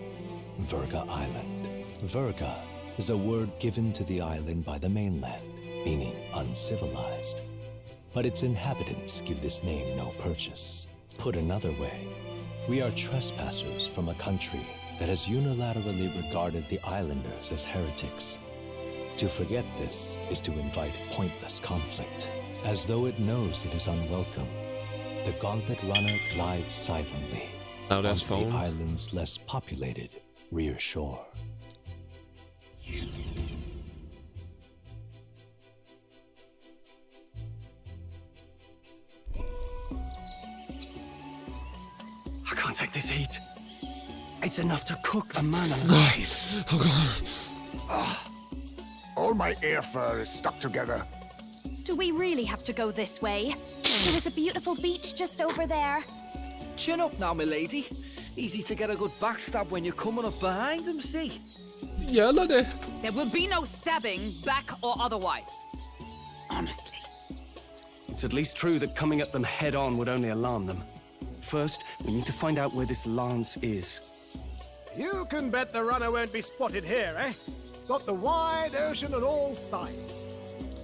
Verga Island. Verga is a word given to the island by the mainland, meaning uncivilized. But its inhabitants give this name no purchase. Put another way, we are trespassers from a country that has unilaterally regarded the islanders as heretics. To forget this is to invite pointless conflict. As though it knows it is unwelcome, the Gauntlet Runner glides silently onto the island's less populated rear shore. I can't take this heat. It's enough to cook a man alive. All my ear fur is stuck together. Do we really have to go this way? There is a beautiful beach just over there. Chin up now, milady. Easy to get a good backstab when you're coming up behind him, see? Yeah, lady. There will be no stabbing, back or otherwise. Honestly. It's at least true that coming at them head-on would only alarm them. First, we need to find out where this lance is. You can bet the runner won't be spotted here, eh? Got the wide ocean on all sides.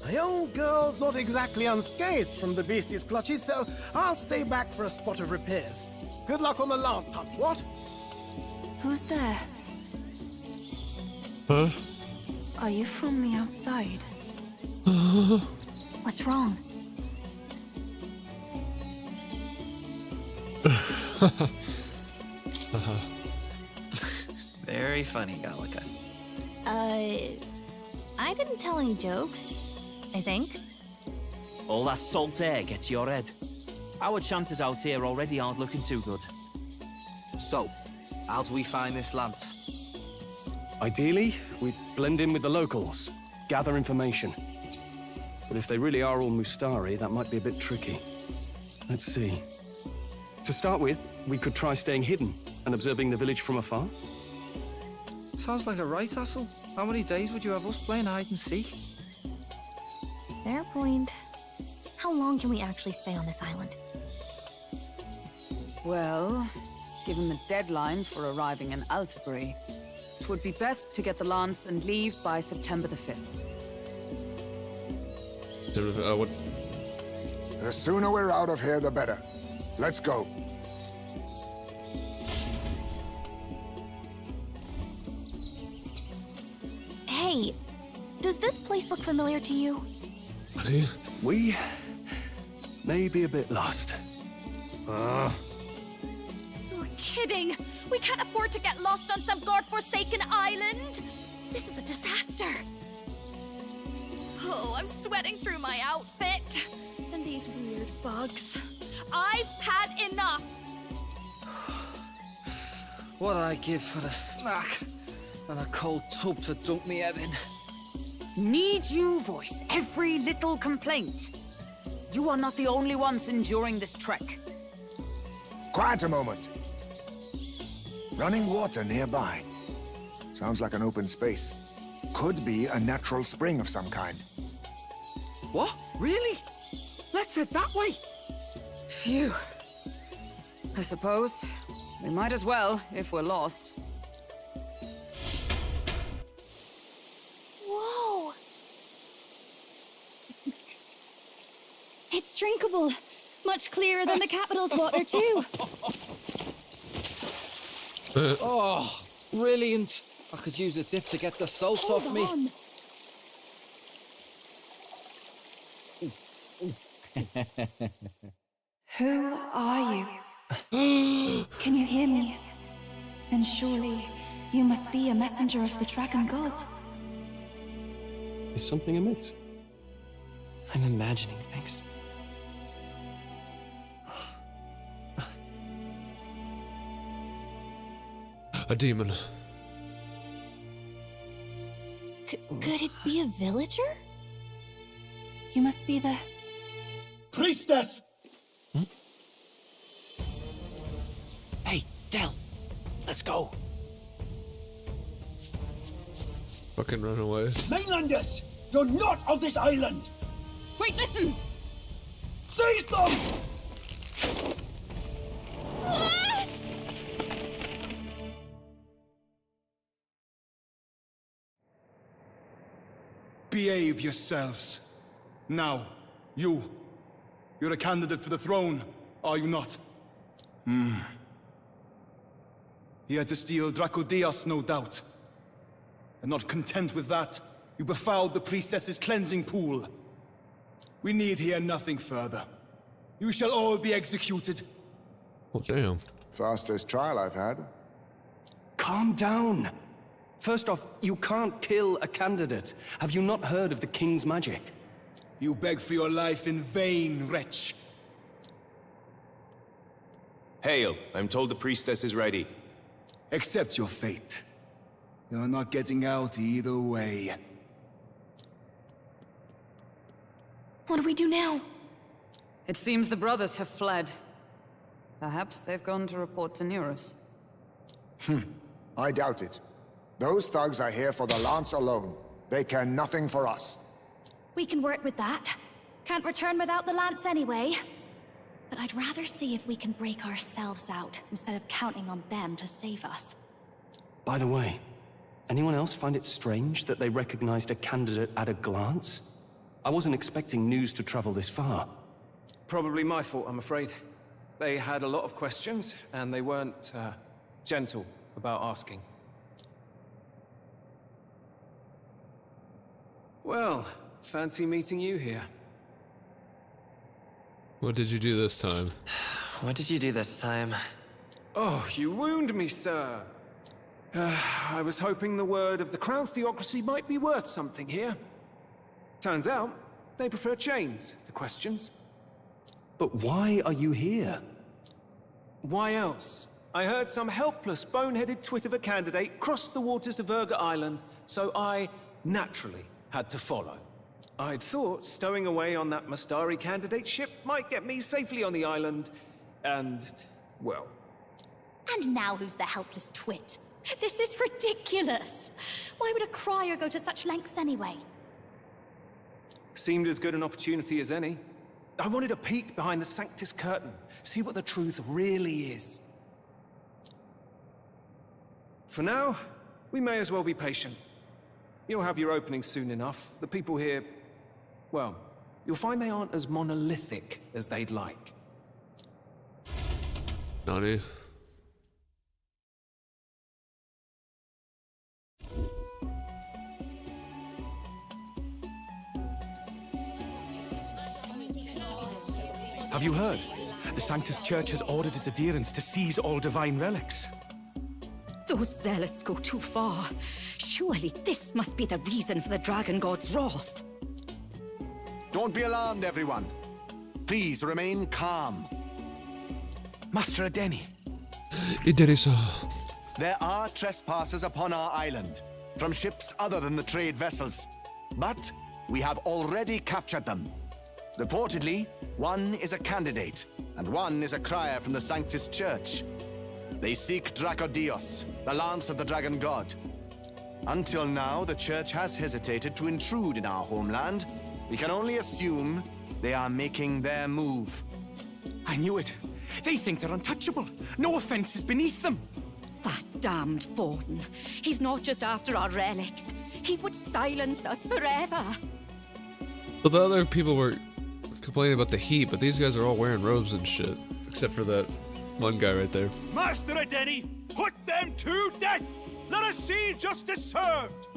The old girl's not exactly unscathed from the beastie's clutches, so I'll stay back for a spot of repairs. Good luck on the lance hunt, what? Who's there? Huh? Are you from the outside? What's wrong? Very funny, Gallica. I didn't tell any jokes, I think. All that salt air gets your head. Our chances out here already aren't looking too good. So, how do we find this lance? Ideally, we'd blend in with the locals, gather information. But if they really are all Mustari, that might be a bit tricky. Let's see. To start with, we could try staying hidden and observing the village from afar. Sounds like a right hassle. How many days would you have us playing hide and seek? Fair point. How long can we actually stay on this island? Well, given the deadline for arriving in Altabury, it would be best to get the lance and leave by September the 5th. What? The sooner we're out of here, the better. Let's go. Hey, does this place look familiar to you? Buddy? We may be a bit lost. You're kidding! We can't afford to get lost on some godforsaken island! This is a disaster! Oh, I'm sweating through my outfit! And these weird bugs. I've had enough! What I give for a snack and a cold tub to dunk me head in. Need you voice every little complaint? You are not the only ones enduring this trek. Quiet a moment. Running water nearby. Sounds like an open space. Could be a natural spring of some kind. What? Really? Let's head that way. Phew. I suppose we might as well if we're lost. Whoa! It's drinkable. Much clearer than the capital's water, too. Oh, brilliant. I could use a dip to get the salt off me. On. Who are you? Can you hear me? Then surely you must be a messenger of the Dragon God. Is something amiss? I'm imagining things. A demon. Could it be a villager? You must be the... Priestess! Hey, Del, let's go. Fucking run away. Mainlanders! You're not of this island! Wait, listen! Seize them! Behave yourselves. Now, you're a candidate for the throne, are you not? Here to steal DRAKODIOS, no doubt. And not content with that, you befouled the priestess's cleansing pool. We need hear nothing further. You shall all be executed. Oh, damn. Fastest trial I've had. Calm down. First off, you can't kill a candidate. Have you not heard of the king's magic? You beg for your life in vain, wretch. Hail, I'm told the priestess is ready. Accept your fate. You're not getting out either way. What do we do now? It seems the brothers have fled. Perhaps they've gone to report to Neros. I doubt it. Those thugs are here for the lance alone. They care nothing for us. We can work with that. Can't return without the lance anyway. But I'd rather see if we can break ourselves out, instead of counting on them to save us. By the way, anyone else find it strange that they recognized a candidate at a glance? I wasn't expecting news to travel this far. Probably my fault, I'm afraid. They had a lot of questions, and they weren't, gentle about asking. Well, fancy meeting you here. What did you do this time? What did you do this time? Oh, you wound me, sir. I was hoping the word of the Crown Theocracy might be worth something here. Turns out, they prefer chains to questions. But why are you here? Why else? I heard some helpless, boneheaded twit of a candidate crossed the waters to Verga Island, so I, naturally, had to follow. I'd thought stowing away on that Mastari candidate ship might get me safely on the island, and, well... And now who's the helpless twit? This is ridiculous. Why would a crier go to such lengths anyway? Seemed as good an opportunity as any. I wanted a peek behind the Sanctus curtain, see what the truth really is. For now, we may as well be patient. You'll have your opening soon enough. The people here, well, you'll find they aren't as monolithic as they'd like. Nani? Have you heard? The Sanctus Church has ordered its adherents to seize all divine relics. Those zealots go too far. Surely this must be the reason for the Dragon God's wrath. Don't be alarmed, everyone. Please remain calm. Master Adeni. There are trespassers upon our island, from ships other than the trade vessels. But we have already captured them. Reportedly, one is a candidate, and one is a crier from the Sanctus Church. They seek DRAKODIOS, the lance of the Dragon God. Until now, the Church has hesitated to intrude in our homeland. We can only assume they are making their move. I knew it. They think they're untouchable. No offense is beneath them. That damned Borden. He's not just after our relics. He would silence us forever. Well, the other people were complaining about the heat, but these guys are all wearing robes and shit. Except for that one guy right there. Master Adeni, put them to death! Let us see justice served!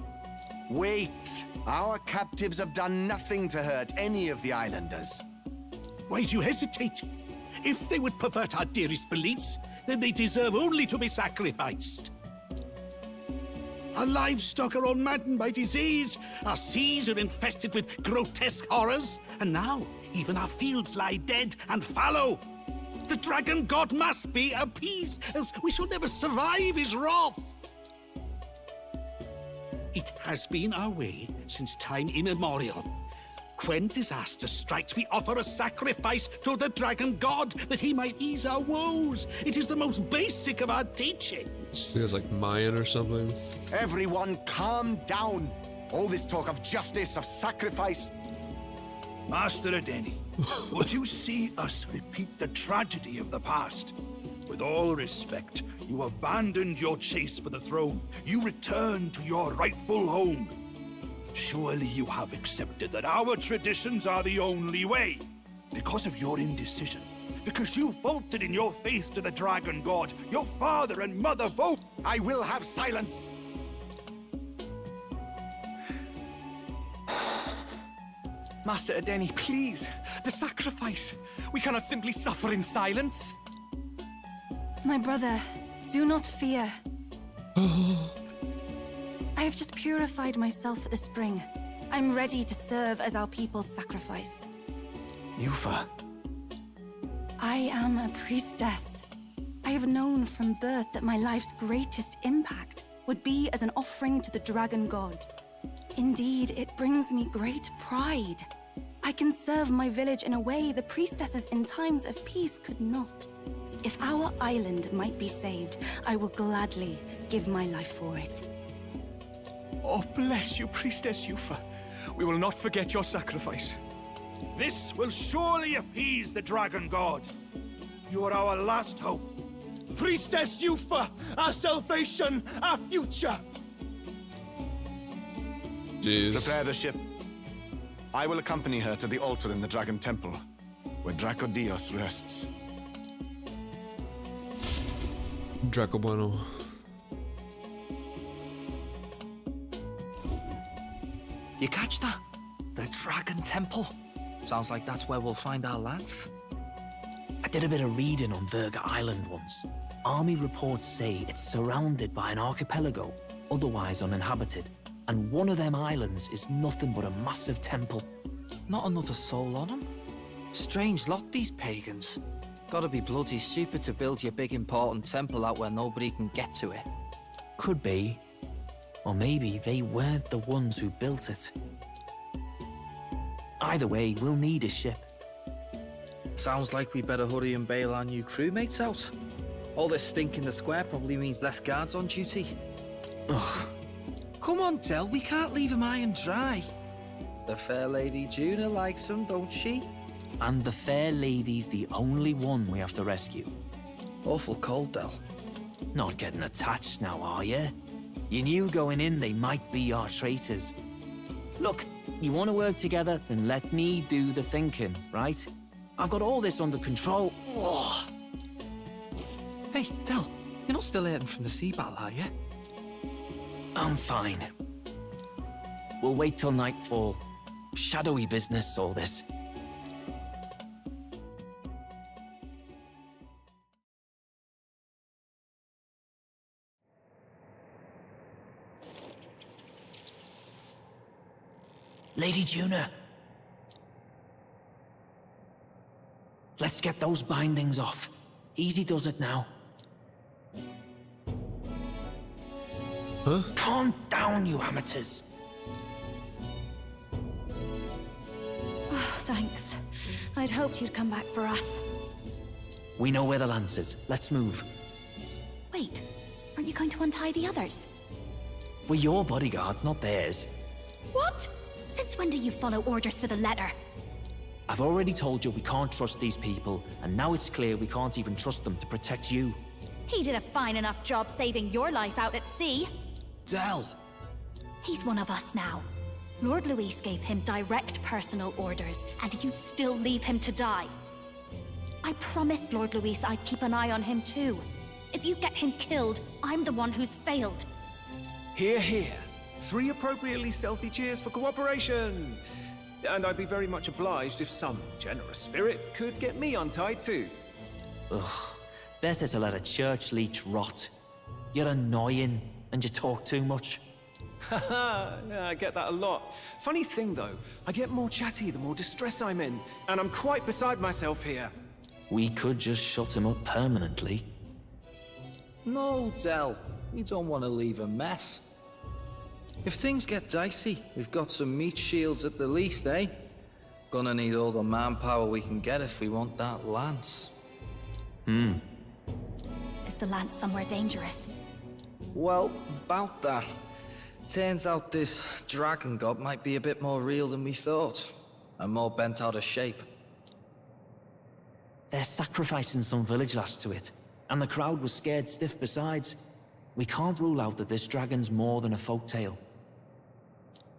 Wait! Our captives have done nothing to hurt any of the islanders. Why do you hesitate? If they would pervert our dearest beliefs, then they deserve only to be sacrificed. Our livestock are all maddened by disease, our seas are infested with grotesque horrors, and now even our fields lie dead and fallow. The Dragon God must be appeased, else we shall never survive his wrath. It has been our way since time immemorial. When disaster strikes, we offer a sacrifice to the Dragon God that he might ease our woes. It is the most basic of our teachings. I think it's like Mayan or something. Everyone calm down. All this talk of justice, of sacrifice. Master Adeni, would you see us repeat the tragedy of the past? With all respect, you abandoned your chase for the throne. You returned to your rightful home. Surely you have accepted that our traditions are the only way. Because of your indecision, because you faltered in your faith to the Dragon God, your father and mother both. I will have silence. Master Adeni, please. The sacrifice. We cannot simply suffer in silence. My brother, do not fear. I have just purified myself for the spring. I'm ready to serve as our people's sacrifice. Yufa. I am a priestess. I have known from birth that my life's greatest impact would be as an offering to the Dragon God. Indeed, it brings me great pride. I can serve my village in a way the priestesses in times of peace could not. If our island might be saved, I will gladly give my life for it. Oh, bless you, Priestess Yufa. We will not forget your sacrifice. This will surely appease the Dragon God. You are our last hope. Priestess Yufa, our salvation, our future. Jeez. Prepare the ship. I will accompany her to the altar in the Dragon Temple, where DRAKODIOS rests. Draco Bueno. You catch that? The Dragon Temple. Sounds like that's where we'll find our lads. I did a bit of reading on Virga Island once. Army reports say it's surrounded by an archipelago, otherwise uninhabited. And one of them islands is nothing but a massive temple. Not another soul on them? Strange lot, these pagans. Gotta be bloody stupid to build your big important temple out where nobody can get to it. Could be. Or maybe they weren't the ones who built it. Either way, we'll need a ship. Sounds like we better hurry and bail our new crewmates out. All this stink in the square probably means less guards on duty. Ugh. Come on, Del, we can't leave him high and dry. The fair lady Juna likes him, don't she? And the fair lady's the only one we have to rescue. Awful cold, Del. Not getting attached now, are you? You knew going in they might be our traitors. Look, you want to work together, then let me do the thinking, right? I've got all this under control. Ugh. Hey, Del, you're not still hurting from the sea battle, are you? I'm fine. We'll wait till nightfall. Shadowy business, all this. Lady Juna. Let's get those bindings off. Easy does it now. Huh? Calm down, you amateurs. Oh, thanks. I'd hoped you'd come back for us. We know where the lance is. Let's move. Wait, aren't you going to untie the others? We're your bodyguards, not theirs. What? Since when do you follow orders to the letter? I've already told you we can't trust these people, and now it's clear we can't even trust them to protect you. He did a fine enough job saving your life out at sea. Del! He's one of us now. Lord Luis gave him direct personal orders, and you'd still leave him to die. I promised Lord Luis I'd keep an eye on him too. If you get him killed, I'm the one who's failed. Hear, hear. 3 appropriately stealthy cheers for cooperation. And I'd be very much obliged if some generous spirit could get me untied too. Ugh. Better to let a church leech rot. You're annoying, and you talk too much. Haha, yeah, I get that a lot. Funny thing though, I get more chatty the more distress I'm in, and I'm quite beside myself here. We could just shut him up permanently. No, Del. We don't want to leave a mess. If things get dicey, we've got some meat shields at the least, eh? Gonna need all the manpower we can get if we want that lance. Is the lance somewhere dangerous? Well, about that. Turns out this dragon god might be a bit more real than we thought. And more bent out of shape. They're sacrificing some village lass to it, and the crowd was scared stiff besides. We can't rule out that this dragon's more than a folktale.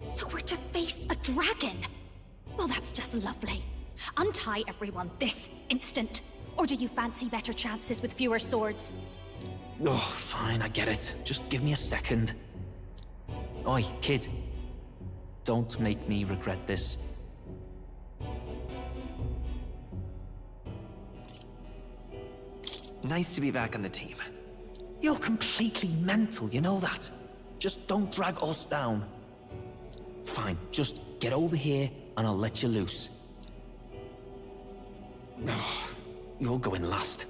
So we're to face a dragon? Well, that's just lovely. Untie everyone this instant. Or do you fancy better chances with fewer swords? Oh, fine, I get it. Just give me a second. Oi, kid. Don't make me regret this. Nice to be back on the team. You're completely mental, you know that? Just don't drag us down. Fine, just get over here and I'll let you loose. Oh, you're going last.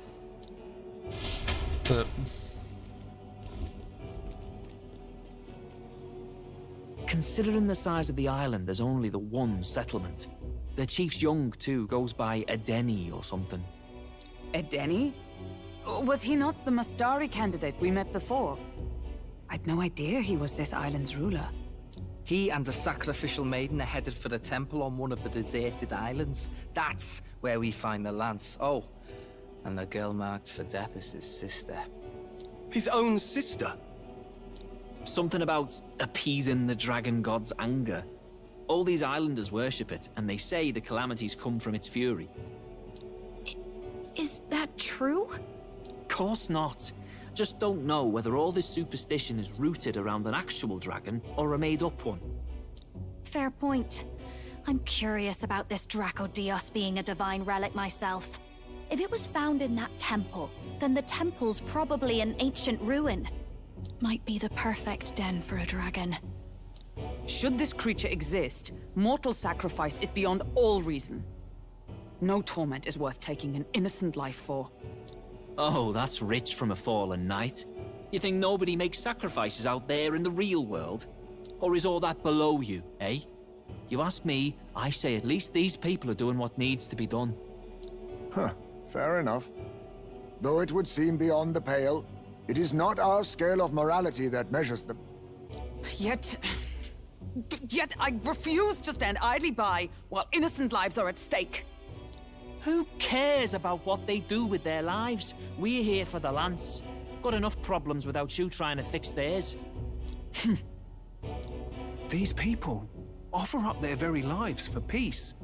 Considering the size of the island, there's only the one settlement. The chief's young, too, goes by Edeni or something. Edeni? Was he not the Mustari candidate we met before? I'd no idea he was this island's ruler. He and the sacrificial maiden are headed for the temple on one of the deserted islands. That's where we find the lance. Oh, and the girl marked for death is his sister. His own sister? Something about appeasing the dragon god's anger. All these islanders worship it, and they say the calamities come from its fury. Is that true? Course not. Just don't know whether all this superstition is rooted around an actual dragon or a made-up one. Fair point. I'm curious about this DRAKODIOS being a divine relic myself. If it was found in that temple, then the temple's probably an ancient ruin. Might be the perfect den for a dragon. Should this creature exist, mortal sacrifice is beyond all reason. No torment is worth taking an innocent life for. Oh, that's rich from a fallen knight. You think nobody makes sacrifices out there in the real world? Or is all that below you, eh? You ask me, I say at least these people are doing what needs to be done. Huh, fair enough. Though it would seem beyond the pale, it is not our scale of morality that measures them. Yet I refuse to stand idly by while innocent lives are at stake. Who cares about what they do with their lives? We're here for the Lance. Got enough problems without you trying to fix theirs. These people offer up their very lives for peace.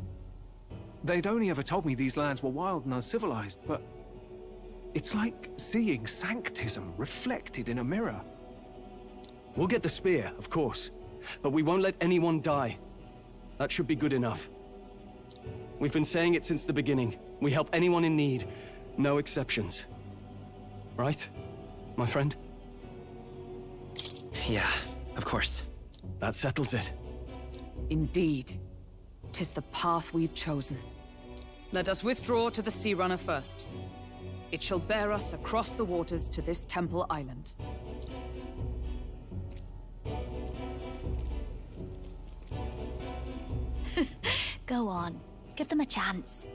They'd only ever told me these lands were wild and uncivilized, but it's like seeing sanctism reflected in a mirror. We'll get the spear, of course, but we won't let anyone die. That should be good enough. We've been saying it since the beginning. We help anyone in need, no exceptions. Right, my friend? Yeah, of course. That settles it. Indeed. 'Tis the path we've chosen. Let us withdraw to the Sea Runner first. It shall bear us across the waters to this temple island. Go on. Give them a chance.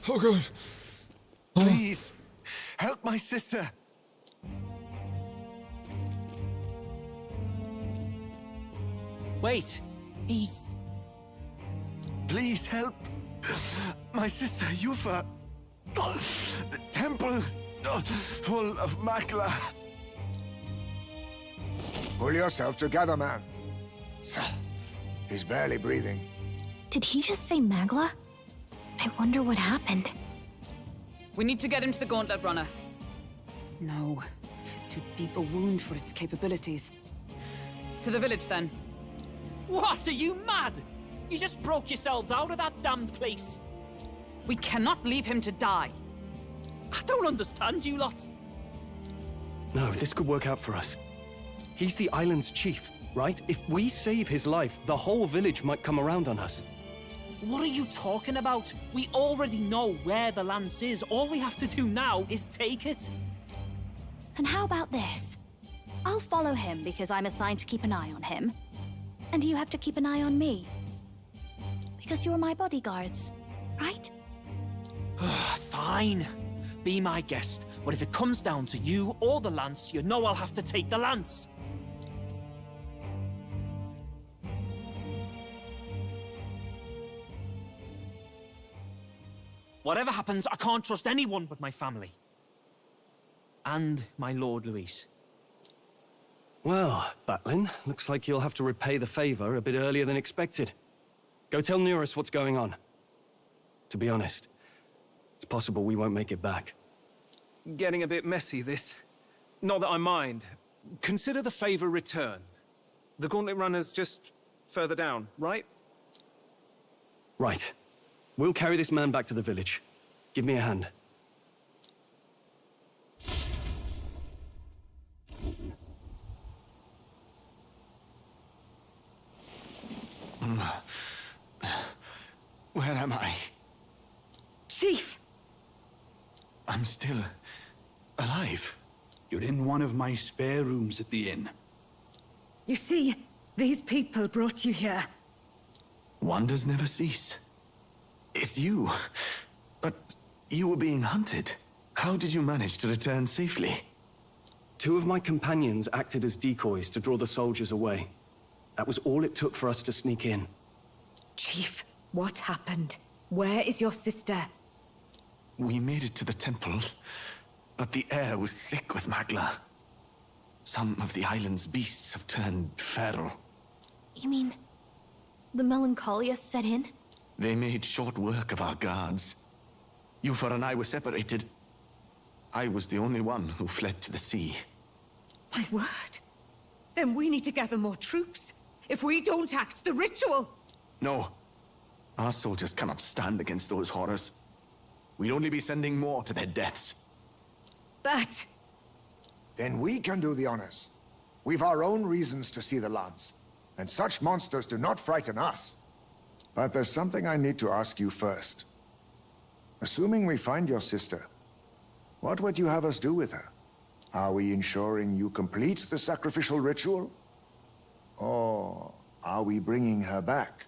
Oh god. Please, help my sister. Wait, he's... Please help my sister Yufa. The temple full of Makla. Pull yourself together, man. He's barely breathing. Did he just say Magla? I wonder what happened. We need to get him to the Gauntlet Runner. No, 'tis too deep a wound for its capabilities. To the village, then. What, are you mad? You just broke yourselves out of that damned place. We cannot leave him to die. I don't understand you lot. No, this could work out for us. He's the island's chief, right? If we save his life, the whole village might come around on us. What are you talking about? We already know where the lance is. All we have to do now is take it. And how about this? I'll follow him because I'm assigned to keep an eye on him. And you have to keep an eye on me. Because you're my bodyguards, right? Fine. Be my guest. But if it comes down to you or the lance, you know I'll have to take the lance. Whatever happens, I can't trust anyone but my family. And my Lord Luis. Well, Batlin, looks like you'll have to repay the favor a bit earlier than expected. Go tell Neurus what's going on. To be honest, it's possible we won't make it back. Getting a bit messy, this. Not that I mind. Consider the favor returned. The Gauntlet Runner's just further down, right? Right. We'll carry this man back to the village. Give me a hand. Where am I? Chief! I'm still alive. You're in one of my spare rooms at the inn. You see, these people brought you here. Wonders never cease. It's you. But you were being hunted. How did you manage to return safely? 2 of my companions acted as decoys to draw the soldiers away. That was all it took for us to sneak in. Chief, what happened? Where is your sister? We made it to the temple, but the air was thick with Magla. Some of the island's beasts have turned feral. You mean... the melancholia set in? They made short work of our guards. Yufa and I were separated. I was the only one who fled to the sea. My word. Then we need to gather more troops. If we don't act, the ritual... No. Our soldiers cannot stand against those horrors. We'd only be sending more to their deaths. But... Then we can do the honors. We've our own reasons to see the lance, and such monsters do not frighten us. But there's something I need to ask you first. Assuming we find your sister, what would you have us do with her? Are we ensuring you complete the sacrificial ritual? Or are we bringing her back?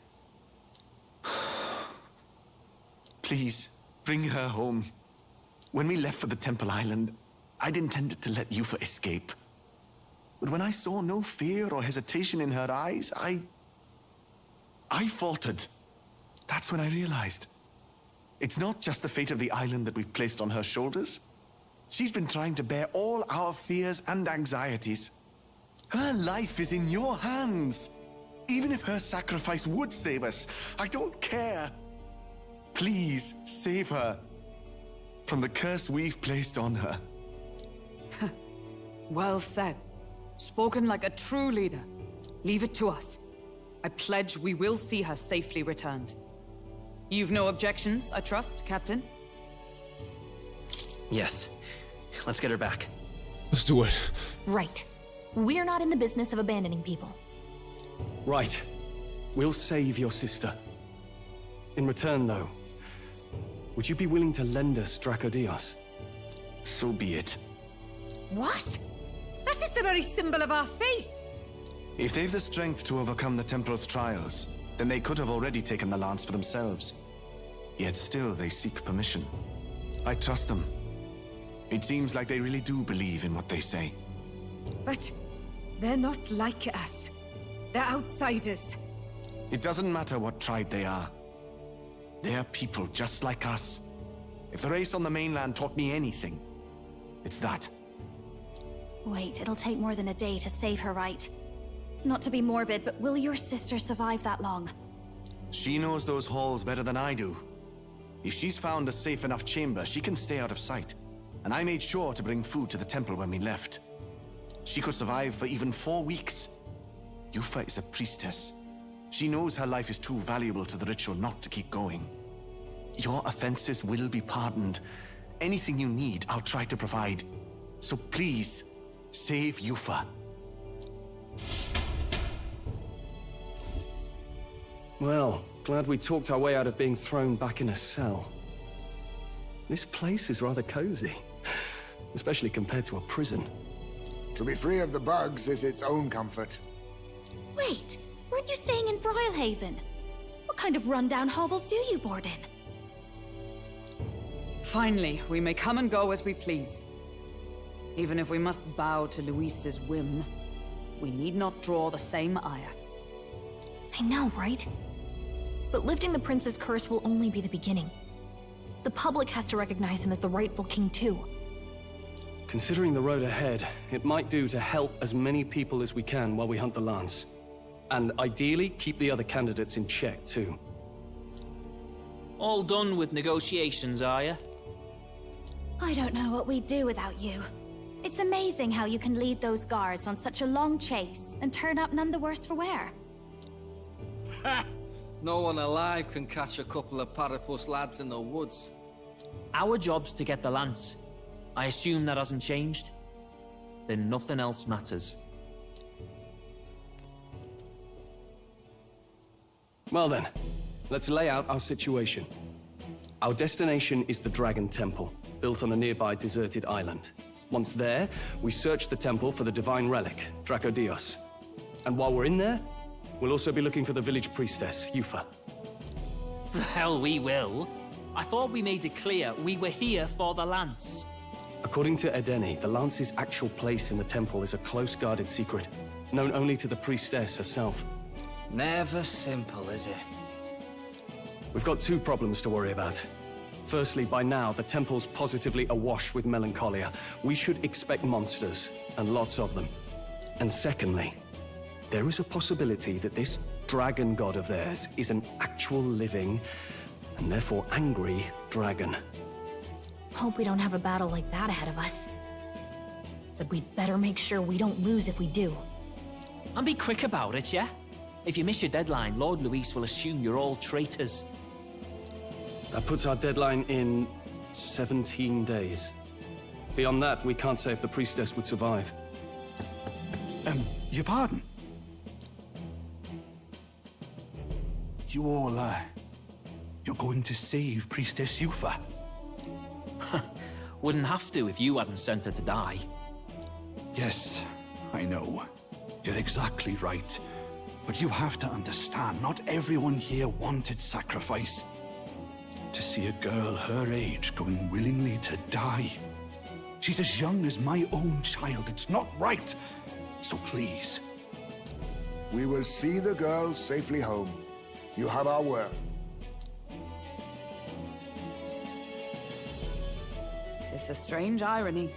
Please, bring her home. When we left for the Temple Island, I'd intended to let Yufa escape. But when I saw no fear or hesitation in her eyes, I faltered. That's when I realized. It's not just the fate of the island that we've placed on her shoulders. She's been trying to bear all our fears and anxieties. Her life is in your hands. Even if her sacrifice would save us, I don't care. Please, save her from the curse we've placed on her. Well said. Spoken like a true leader. Leave it to us. I pledge we will see her safely returned. You've no objections, I trust, Captain? Yes. Let's get her back. Let's do it. Right. We're not in the business of abandoning people. Right. We'll save your sister. In return, though, would you be willing to lend us DRAKODIOS? So be it. What? That is the very symbol of our faith. If they've the strength to overcome the Templars' trials, then they could have already taken the lance for themselves. Yet still they seek permission. I trust them. It seems like they really do believe in what they say. But they're not like us. They're outsiders. It doesn't matter what tribe they are. They're people just like us. If the race on the mainland taught me anything, it's that. Wait, it'll take more than a day to save her, right? Not to be morbid, but will your sister survive that long? She knows those halls better than I do. If she's found a safe enough chamber, she can stay out of sight. And I made sure to bring food to the temple when we left. She could survive for even 4 weeks. Yufa is a priestess. She knows her life is too valuable to the ritual not to keep going. Your offenses will be pardoned. Anything you need, I'll try to provide. So please, save Yufa. Well, glad we talked our way out of being thrown back in a cell. This place is rather cozy, especially compared to a prison. To be free of the bugs is its own comfort. Wait, weren't you staying in Brilhaven? What kind of rundown hovels do you board in? Finally, we may come and go as we please. Even if we must bow to Luis's whim, we need not draw the same ire. I know, right? But lifting the prince's curse will only be the beginning. The public has to recognize him as the rightful king too. Considering the road ahead, it might do to help as many people as we can while we hunt the lance. And ideally, keep the other candidates in check too. All done with negotiations, are you? I don't know what we'd do without you. It's amazing how you can lead those guards on such a long chase and turn up none the worse for wear. Ha! No one alive can catch a couple of platypus lads in the woods. Our job's to get the lance. I assume that hasn't changed? Then nothing else matters. Well then, let's lay out our situation. Our destination is the Dragon Temple, built on a nearby deserted island. Once there, we search the temple for the divine relic, DRAKODIOS. And while we're in there, we'll also be looking for the village priestess, Yufa. The hell we will. I thought we made it clear we were here for the lance. According to Edeni, the lance's actual place in the temple is a close-guarded secret, known only to the priestess herself. Never simple, is it? We've got 2 problems to worry about. Firstly, by now, the temple's positively awash with melancholia. We should expect monsters, and lots of them. And secondly, there is a possibility that this dragon god of theirs is an actual living, and therefore angry, dragon. Hope we don't have a battle like that ahead of us. But we'd better make sure we don't lose if we do. And be quick about it, yeah? If you miss your deadline, Lord Luis will assume you're all traitors. That puts our deadline in 17 days. Beyond that, we can't say if the priestess would survive. Your pardon? You all, you're going to save Priestess Yufa? Wouldn't have to if you hadn't sent her to die. Yes, I know. You're exactly right. But you have to understand, not everyone here wanted sacrifice. To see a girl her age going willingly to die. She's as young as my own child. It's not right. So please. We will see the girl safely home. You have our word. Tis a strange irony.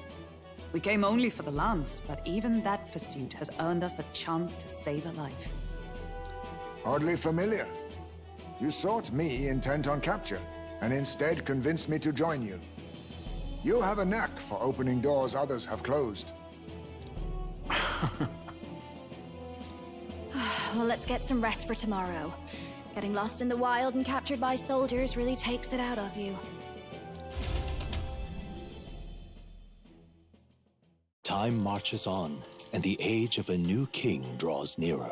We came only for the lance, but even that pursuit has earned us a chance to save a life. Oddly familiar. You sought me intent on capture, and instead convinced me to join you. You have a knack for opening doors others have closed. Well, let's get some rest for tomorrow. Getting lost in the wild and captured by soldiers really takes it out of you. Time marches on, and the age of a new king draws nearer.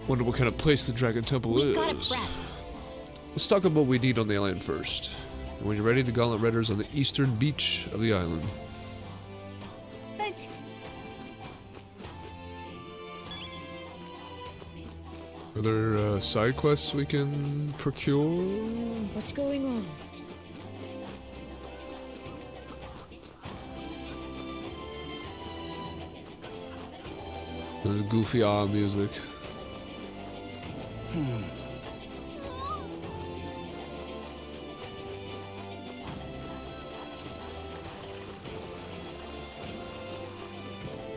Wonder what kind of place the Dragon Temple is. Let's talk about what we need on the island first. And when you're ready, the Gauntlet Raiders on the eastern beach of the island. Are there side quests we can procure? What's going on? There's goofy music.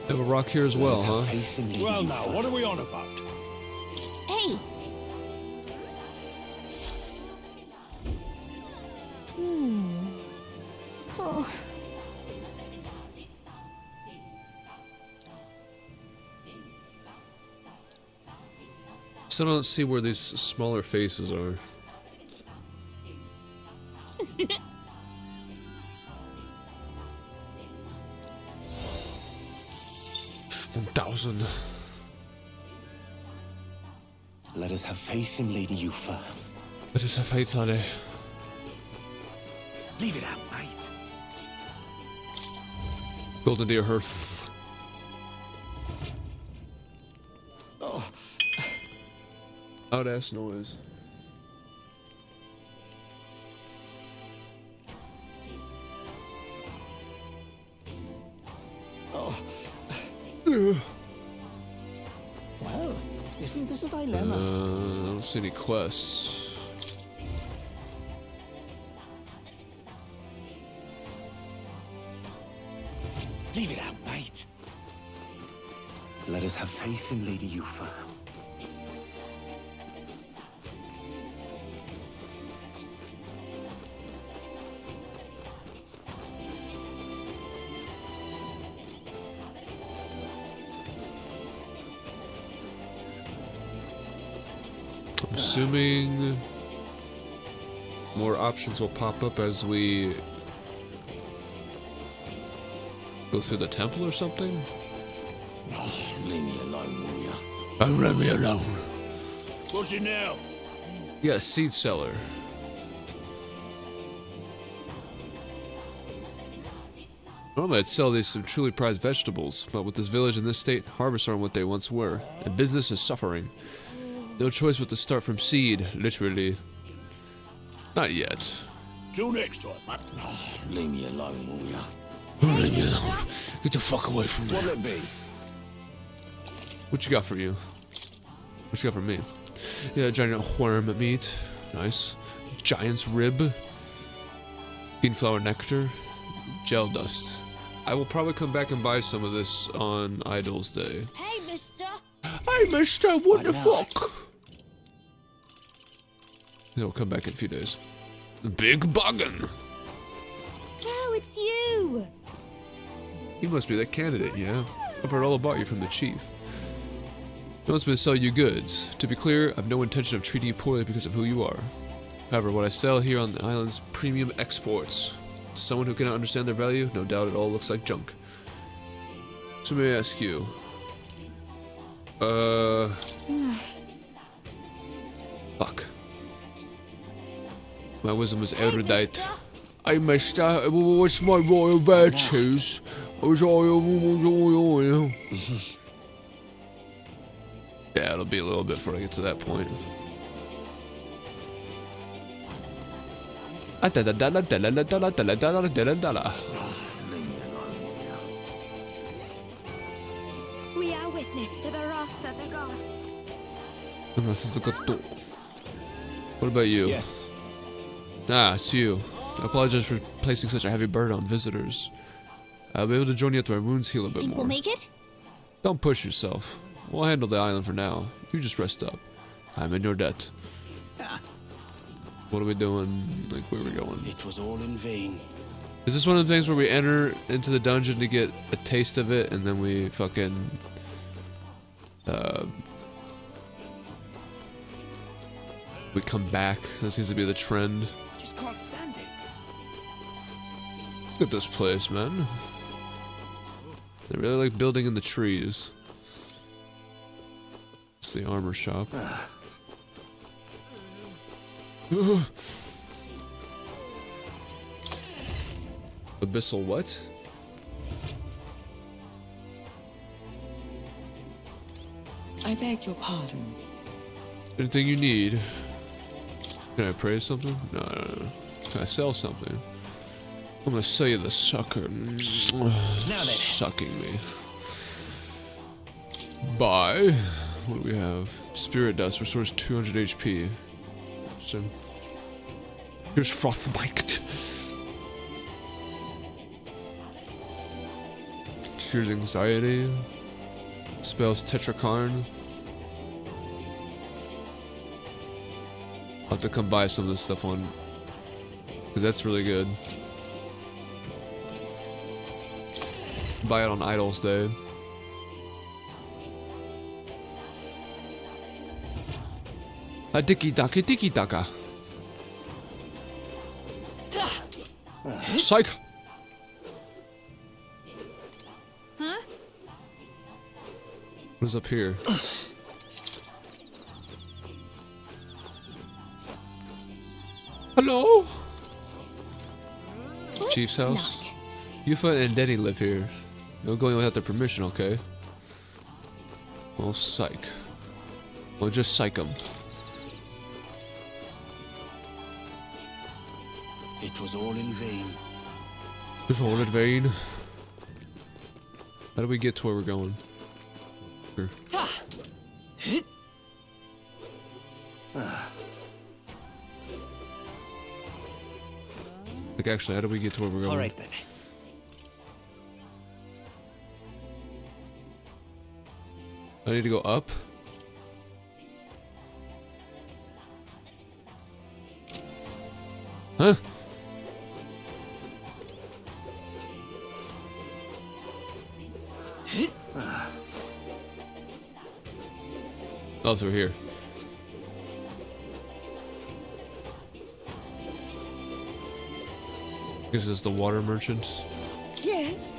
They have a rock here as well, huh? Well now, what are we on about? Hey! Oh. Still don't see where these smaller faces are. 1,000. Let us have faith in Lady Yufa. Let us have faith, Lady. Leave it out, mate. Golden Deer Hearth. Oh. Loud ass noise. Oh. Well, isn't this a dilemma? I don't see any quests. Leave it out, mate. Let us have faith in Lady Yufa. I'm assuming more options will pop up as we go through the temple or something? Oh, leave me alone, will ya? Oh, let me alone. What's it now? Yeah, seed seller. Normally I'd sell these some truly prized vegetables, but with this village and this state, harvests aren't what they once were, and business is suffering. No choice but to start from seed, literally. Not yet. Till next time, mate. Oh, leave me alone, will ya? Leave me alone. Get the fuck away from me. What'll it be? What you got for you? What you got for me? Yeah, giant worm meat. Nice. Giant's rib. Beanflower nectar. Gel dust. I will probably come back and buy some of this on Idol's Day. Hey, mister! Hey, mister, what the fuck? He'll come back in a few days. Big buggin'! Oh, it's you! You must be that candidate, yeah? I've heard all about you from the chief. He wants me to sell you goods. To be clear, I've no intention of treating you poorly because of who you are. However, what I sell here on the island's premium exports. To someone who cannot understand their value, no doubt it all looks like junk. So may I ask you... Fuck. My wisdom was erudite. Hey, mister, what's my royal virtues? Yeah, it'll be a little bit before I get to that point. We are witness to the wrath of the gods. What about you? Yes. Ah, it's you. I apologize for placing such a heavy burden on visitors. I'll be able to join you after my wounds heal a bit Think more. we'll make it? Don't push yourself. We'll handle the island for now. You just rest up. I'm in your debt. What are we doing? Like, where are we going? It was all in vain. Is this one of the things where we enter into the dungeon to get a taste of it, and then we fucking... we come back? That seems to be the trend. Just can't stand it. Look at this place, man. They really like building in the trees. It's the armor shop. Abyssal what? I beg your pardon. Anything you need? Can I praise something? No. Can I sell something? I'm gonna sell you the sucker. Sucking me. Buy. What do we have? Spirit dust restores 200 HP. Interesting. Here's frostbite. Cures anxiety. Spells Tetrakarn. I'll have to come buy some of this stuff on, because that's really good. Buy it on Idol's Day. A dicky daka. Psych! Huh? What is up here? Hello? Chief's house? Yufa and Denny live here. No going without their permission, okay? Well, psych. Well, just psych them. It was all in vain. Just hold it, vain. How do we get to where we're going? Here. Like, actually, how do we get to where we're going? Alright then. I need to go up? Huh? Oh, through here. This is the water merchant. Yes.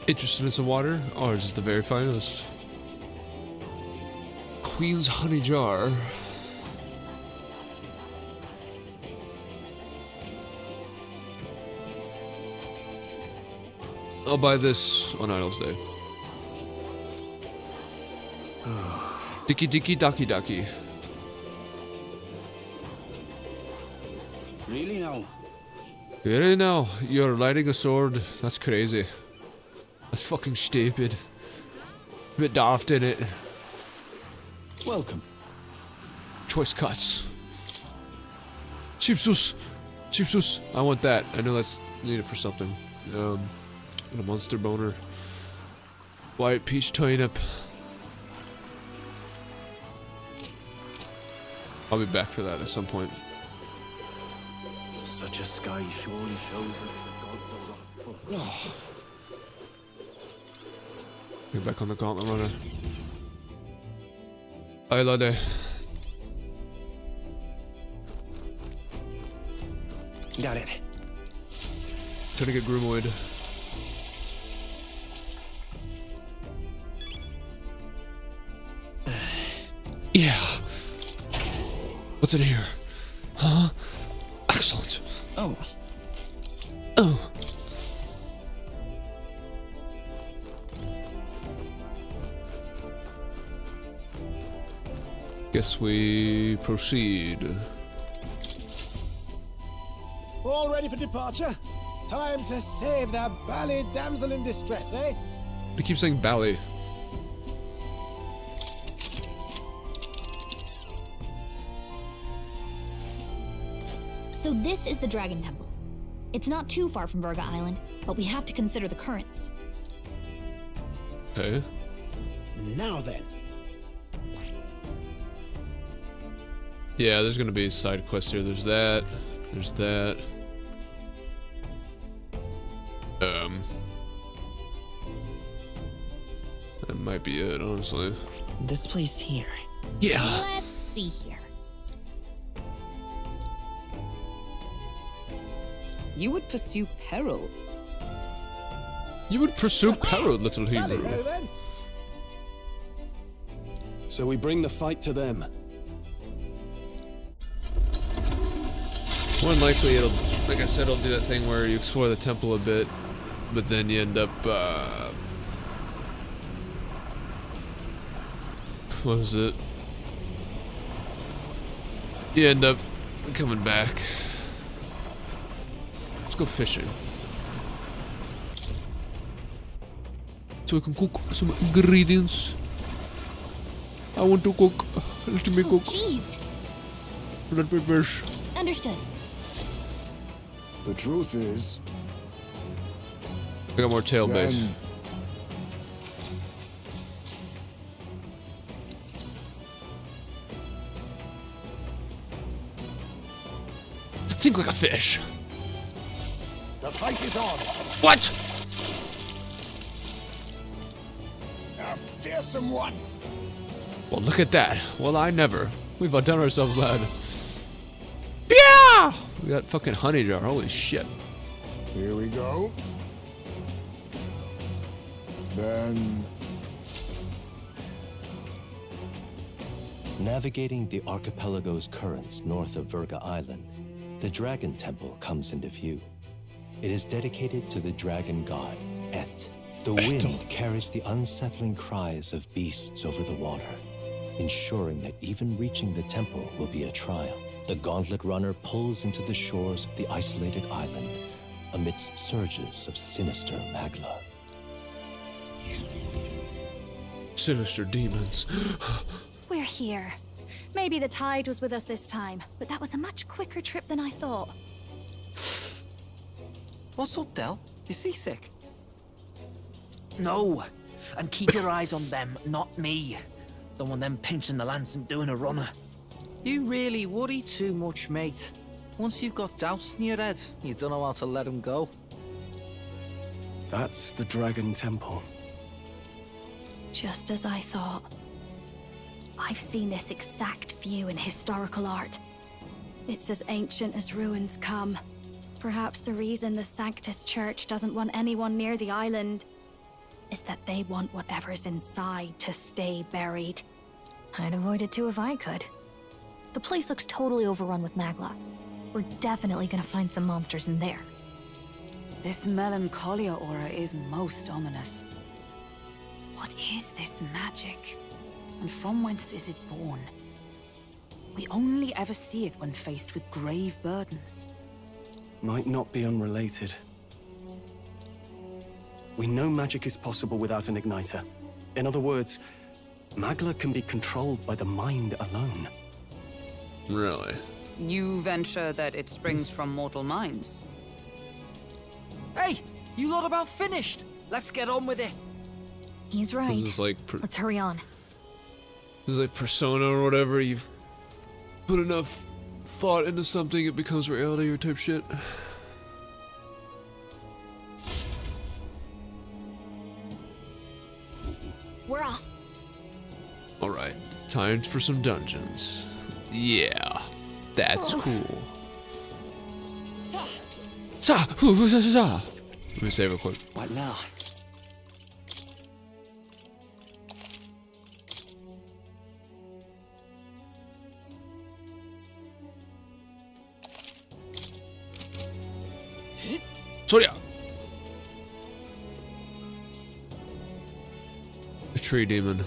Interested in some water? Ours is the very finest. Queen's honey jar. I'll buy this on Idol's Day. Dicky daki daki. Really now? Really now? You're lighting a sword? That's crazy. That's fucking stupid. Bit daft in it. Welcome. Choice cuts. Chipsus. Chipsus. I want that. I know that's needed for something. A monster boner. White peach turnip. I'll be back for that at some point. Such a sky surely shows us the gods are wrathful. Get back on the gauntlet runner. I love it. Got it. Trying to get Grimoid. Yeah. What's in here? Huh? Excellent. Oh. Oh. Guess we proceed. All ready for departure? Time to save the bally damsel in distress, eh? I keep saying Bally. So this is the Dragon Temple. It's not too far from Verga Island, but we have to consider the currents. Okay. Now then. Yeah, there's gonna be a side quest here. There's that. There's that. That might be it, honestly. This place here. Yeah. Let's see here. You would pursue peril. You would pursue peril, little healer. then. So we bring the fight to them. More than likely, it'll, like I said, it'll do that thing where you explore the temple a bit, but then you end up, what was it? You end up coming back. Let's go fishing. So we can cook some ingredients. I want to cook. Let me cook. Jeez. Let me fish. Understood. The truth is, I got more tail base. then Think like a fish. the fight is on. What? A fearsome one. Well, look at that. Well, I never. We've outdone ourselves, lad. Yeah! We got fucking honey jar. Holy shit. Here we go. Then Navigating the archipelago's currents north of Verga Island, the Dragon Temple comes into view. It is dedicated to the dragon god, Et. The wind carries the unsettling cries of beasts over the water, ensuring that even reaching the temple will be a trial. The gauntlet runner pulls into the shores of the isolated island amidst surges of sinister magla. Sinister demons. We're here. Maybe the tide was with us this time, but that was a much quicker trip than I thought. What's up, Del? You seasick? No. And keep your eyes on them, not me. Don't want them pinching the lance and doing a runner. You really worry too much, mate. Once you've got doubts in your head, you don't know how to let them go. That's the Dragon Temple. Just as I thought. I've seen this exact view in historical art. It's as ancient as ruins come. Perhaps the reason the Sanctus Church doesn't want anyone near the island is that they want whatever's inside to stay buried. I'd avoid it too if I could. The place looks totally overrun with magla. We're definitely gonna find some monsters in there. This melancholia aura is most ominous. What is this magic? And from whence is it born? We only ever see it when faced with grave burdens. Might not be unrelated. We know magic is possible without an igniter. In other words, magla can be controlled by the mind alone. Really? You venture that it springs from mortal minds? Hey, you lot about finished. Let's get on with it. He's right. This is like Let's hurry on. This is like Persona or whatever. You've put enough thought into something, it becomes reality or type shit. We're off. Alright, time for some dungeons. Yeah, that's cool. Let me save it quick. What now? Soria! A tree demon.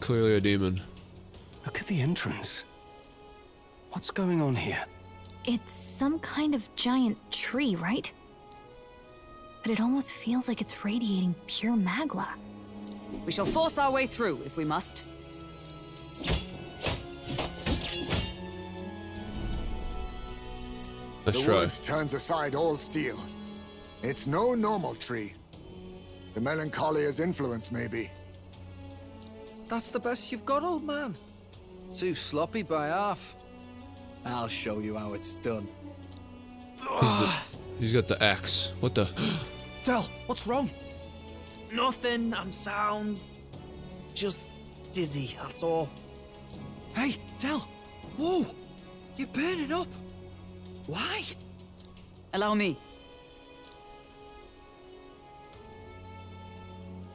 Clearly a demon. Look at the entrance. What's going on here? It's some kind of giant tree, right? But it almost feels like it's radiating pure magla. We shall force our way through if we must. Let's the try. woods turns aside all steel. It's no normal tree. The Melancholia's influence, maybe. That's the best you've got, old man. Too sloppy by half. I'll show you how it's done. He's got the axe. What the? Del, what's wrong? Nothing, I'm sound. Just dizzy, that's all. Hey, Del! Whoa! You're burning up! Why? Allow me.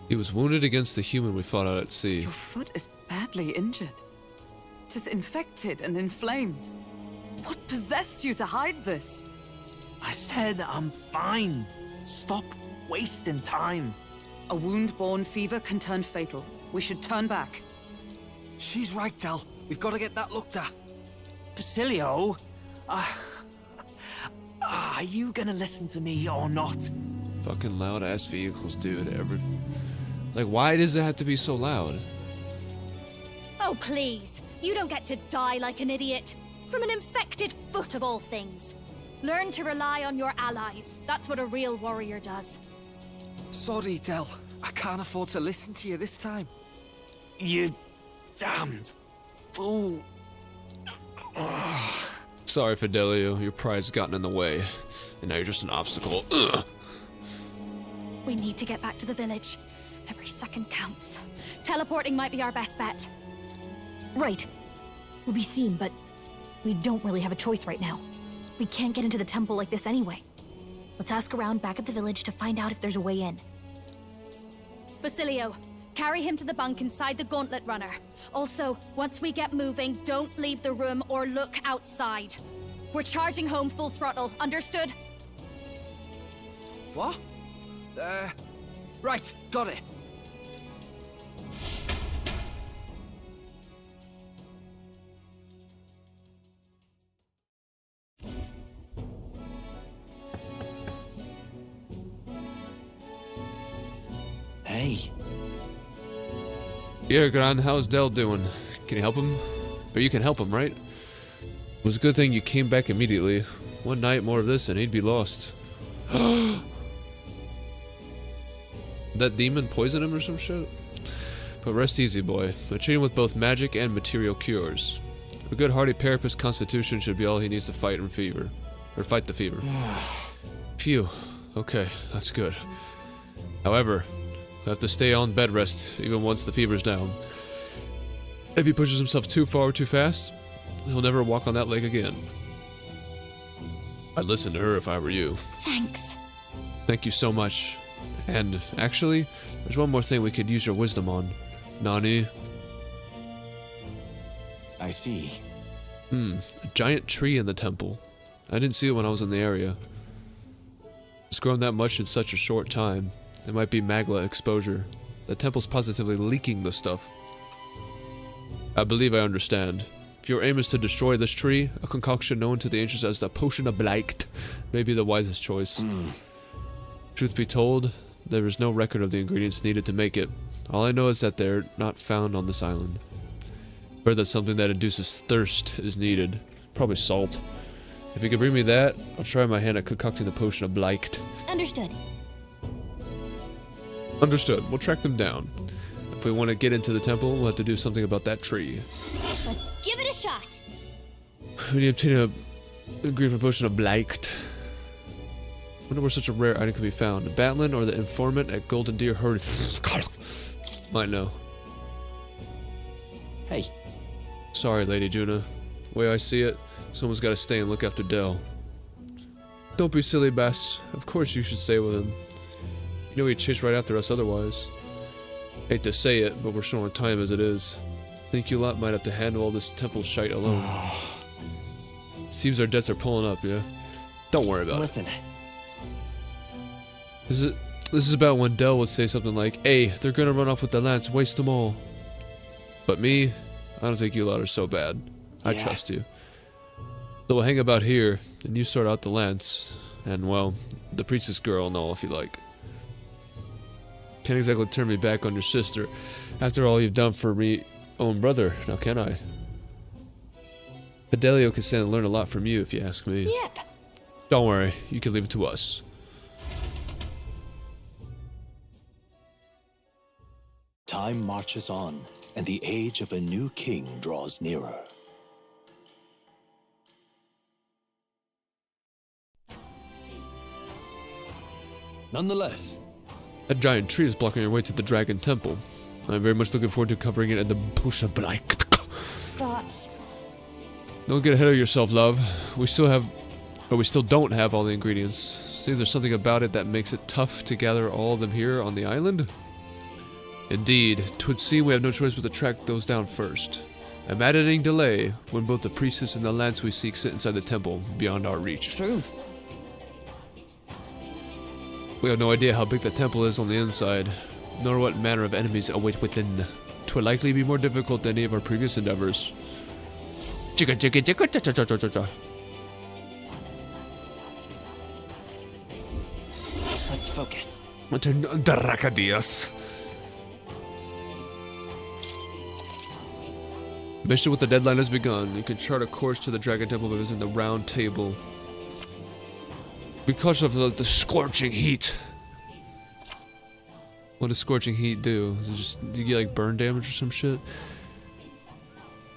He was wounded against the human we fought out at sea. Your foot is badly injured. It is infected and inflamed. What possessed you to hide this? I said I'm fine. Stop wasting time. A wound-borne fever can turn fatal. We should turn back. She's right, Del. We've got to get that looked at. Basilio, are you gonna listen to me or not? Fucking loud ass vehicles, dude. Like, why does it have to be so loud? Oh, please. You don't get to die like an idiot. From an infected foot of all things. Learn to rely on your allies. That's what a real warrior does. Sorry, Del. I can't afford to listen to you this time. You damned fool. Sorry, Fidelio. Your pride's gotten in the way. And now you're just an obstacle. Ugh. We need to get back to the village. Every second counts. Teleporting might be our best bet. Right. We'll be seen, but we don't really have a choice right now. We can't get into the temple like this anyway. Let's ask around back at the village to find out if there's a way in. Basilio, carry him to the bunk inside the gauntlet runner. Also, once we get moving, don't leave the room or look outside. We're charging home full throttle, understood? What? Right, got it. Hey. Yeah, Gran, how's Del doing? Can you help him? Or you can help him, right? It was a good thing you came back immediately. One night more of this and he'd be lost. That demon poisoned him or some shit? But rest easy, boy. I treat him with both magic and material cures. A good hardy Parapus constitution should be all he needs to fight and fever. Or fight the fever. Phew. Okay, that's good. However, I have to stay on bed rest even once the fever's down. If he pushes himself too far or too fast, he'll never walk on that lake again. I'd listen to her if I were you. Thanks. Thank you so much. And actually, there's one more thing we could use your wisdom on. Nani? I see. A giant tree in the temple. I didn't see it when I was in the area. It's grown that much in such a short time. It might be magla exposure. The temple's positively leaking the stuff. I believe I understand. If your aim is to destroy this tree, a concoction known to the ancients as the Potion of Blight may be the wisest choice. Truth be told, there is no record of the ingredients needed to make it. All I know is that they're not found on this island. Heard that something that induces thirst is needed. Probably salt. If you could bring me that, I'll try my hand at concocting the Potion of Blight. Understood. Understood. We'll track them down. If we want to get into the temple, we'll have to do something about that tree. Let's give it a shot. We need to obtain a green Potion of Blight. Wonder where such a rare item can be found. Batlin or the informant at Golden Deer Herd might know. Hey. Sorry, Lady Juna. The way I see it, someone's got to stay and look after Del. Don't be silly, Bess. Of course you should stay with him. You know he'd chase right after us otherwise. Hate to say it, but we're short on time as it is. Think you lot might have to handle all this temple shite alone. Seems our debts are pulling up, yeah? Don't worry about Listen. it. This is about when Del would say something like, "Hey, they're gonna run off with the lance, waste them all." But me, I don't think you lot are so bad. I Yeah. trust you. So we'll hang about here, and you sort out the lance, and well, the priestess girl and all if you like. Can't exactly turn me back on your sister after all you've done for me own brother, now can I? Fidelio can stand and learn a lot from you if you ask me. Yep. Don't worry, you can leave it to us. Time marches on, and the age of a new king draws nearer. Nonetheless, That giant tree is blocking our way to the Dragon Temple. I'm very much looking forward to covering it in the Pusha Black. But Don't get ahead of yourself, love. We still don't have all the ingredients. Seems there's something about it that makes it tough to gather all of them here on the island. Indeed, 'twould seem we have no choice but to track those down first. A maddening delay when both the priestess and the lance we seek sit inside the temple, beyond our reach. True. We have no idea how big the temple is on the inside, nor what manner of enemies await within. 'Twould likely be more difficult than any of our previous endeavors. Chicka chicka chicka cha cha cha cha cha cha. Let's focus. DRAKODIOS. Mission with the deadline has begun. You can chart a course to the Dragon Temple by visiting the round table. Because of the scorching heat. What does scorching heat do? Is it just you get like burn damage or some shit?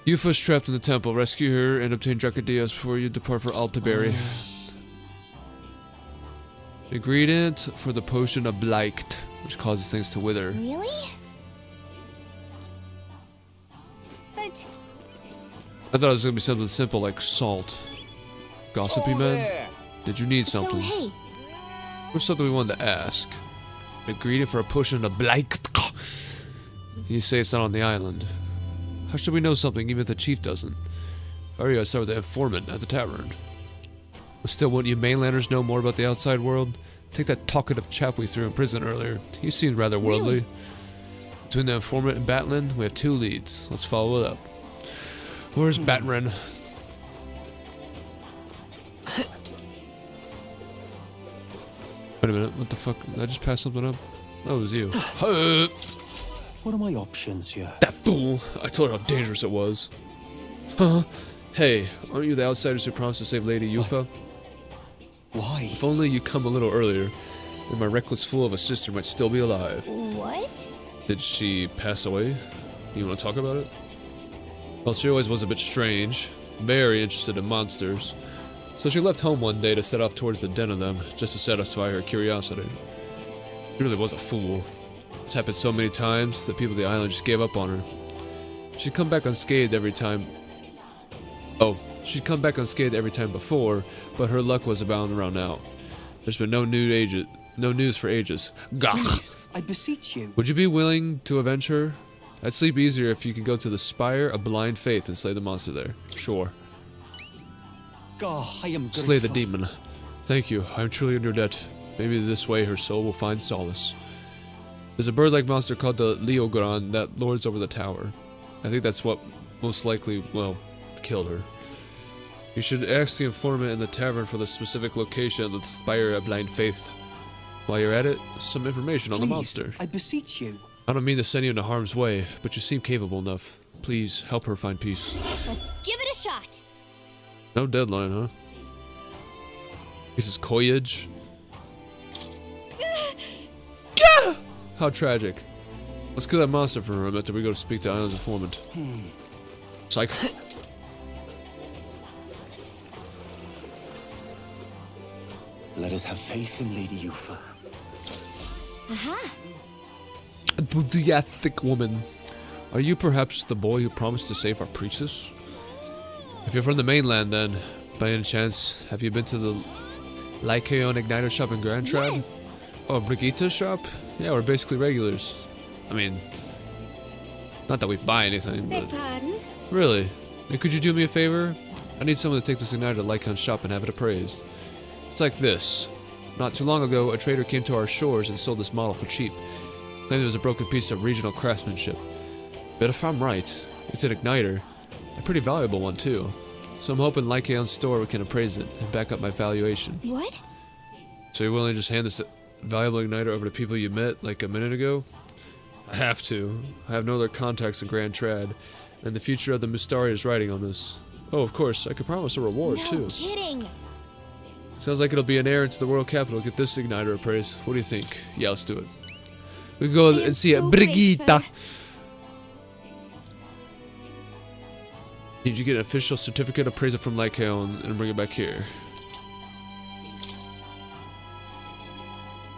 Yufa's trapped in the temple. Rescue her and obtain DRAKODIOS before you depart for Altaberry. Ingredient for the potion of Blight, which causes things to wither. Really? But I thought it was gonna be something simple like salt. Gossipy man? Did you need something? So, hey, What's something we wanted to ask? Ingredient for a potion of Blight. You say it's not on the island. How should we know something even if the chief doesn't? I already gotta start with the informant at the tavern. But still, wouldn't you mainlanders know more about the outside world? Take that talkative chap we threw in prison earlier. He seemed rather worldly. Between the informant and Batlin, we have 2 leads. Let's follow it up. Where's Batren? Wait a minute, what the fuck? Did I just pass something up? That was you. What are my options here? That fool! I told her how dangerous it was. Huh? Hey, aren't you the outsiders who promised to save Lady Yufa? Why? If only you come a little earlier, then my reckless fool of a sister might still be alive. what? Did she pass away? You want to talk about it? Well, she always was a bit strange, very interested in monsters. So she left home one day to set off towards the den of them, just to satisfy her curiosity. She really was a fool. It's happened so many times that people of the island just gave up on her. She'd come back unscathed every time. Oh, she'd come back unscathed every time before, but her luck was about to run out. There's been no news for ages. Gah! Please, I beseech you. Would you be willing to avenge her? I'd sleep easier if you could go to the Spire of Blind Faith and slay the monster there. Sure. God, I am grateful. Slay the demon. Thank you. I'm truly in your debt. Maybe this way her soul will find solace. There's a bird-like monster called the Leogran that lords over the tower. I think that's what most likely, well, killed her. You should ask the informant in the tavern for the specific location of the Spire of Blind Faith. While you're at it, some information on the monster. I beseech you. I don't mean to send you into harm's way, but you seem capable enough. Please, help her find peace. Let's give it a shot. No deadline, huh? This is Koyage. How tragic. Let's kill that monster for her after we go to speak to Island's informant. Psych. Let us have faith in Lady Yufa. Aha. Enthusiastic woman. Are you perhaps the boy who promised to save our priestess? If you're from the mainland, then, by any chance, have you been to the Lycaon Igniter shop in Grand Trad? Yes. Oh, Brigitte's shop? Yeah, we're basically regulars. I mean, not that we buy anything, Beg but... pardon? Really? Then could you do me a favor? I need someone to take this igniter to Lycon's shop and have it appraised. It's like this. Not too long ago, a trader came to our shores and sold this model for cheap. Claimed it was a broken piece of regional craftsmanship. But if I'm right, it's an igniter. A pretty valuable one, too. So I'm hoping Lycon's store can appraise it and back up my valuation. What? So you're willing to just hand this valuable igniter over to people you met like a minute ago? I have to. I have no other contacts in Grand Trad, and the future of the Mystari is riding on this. Oh, of course, I could promise a reward, too. No kidding. Sounds like it'll be an errand to the world capital to get this igniter appraised. What do you think? Yeah, let's do it. We can go and see Brigitta. Need you get an official certificate appraisal from Lycon and bring it back here.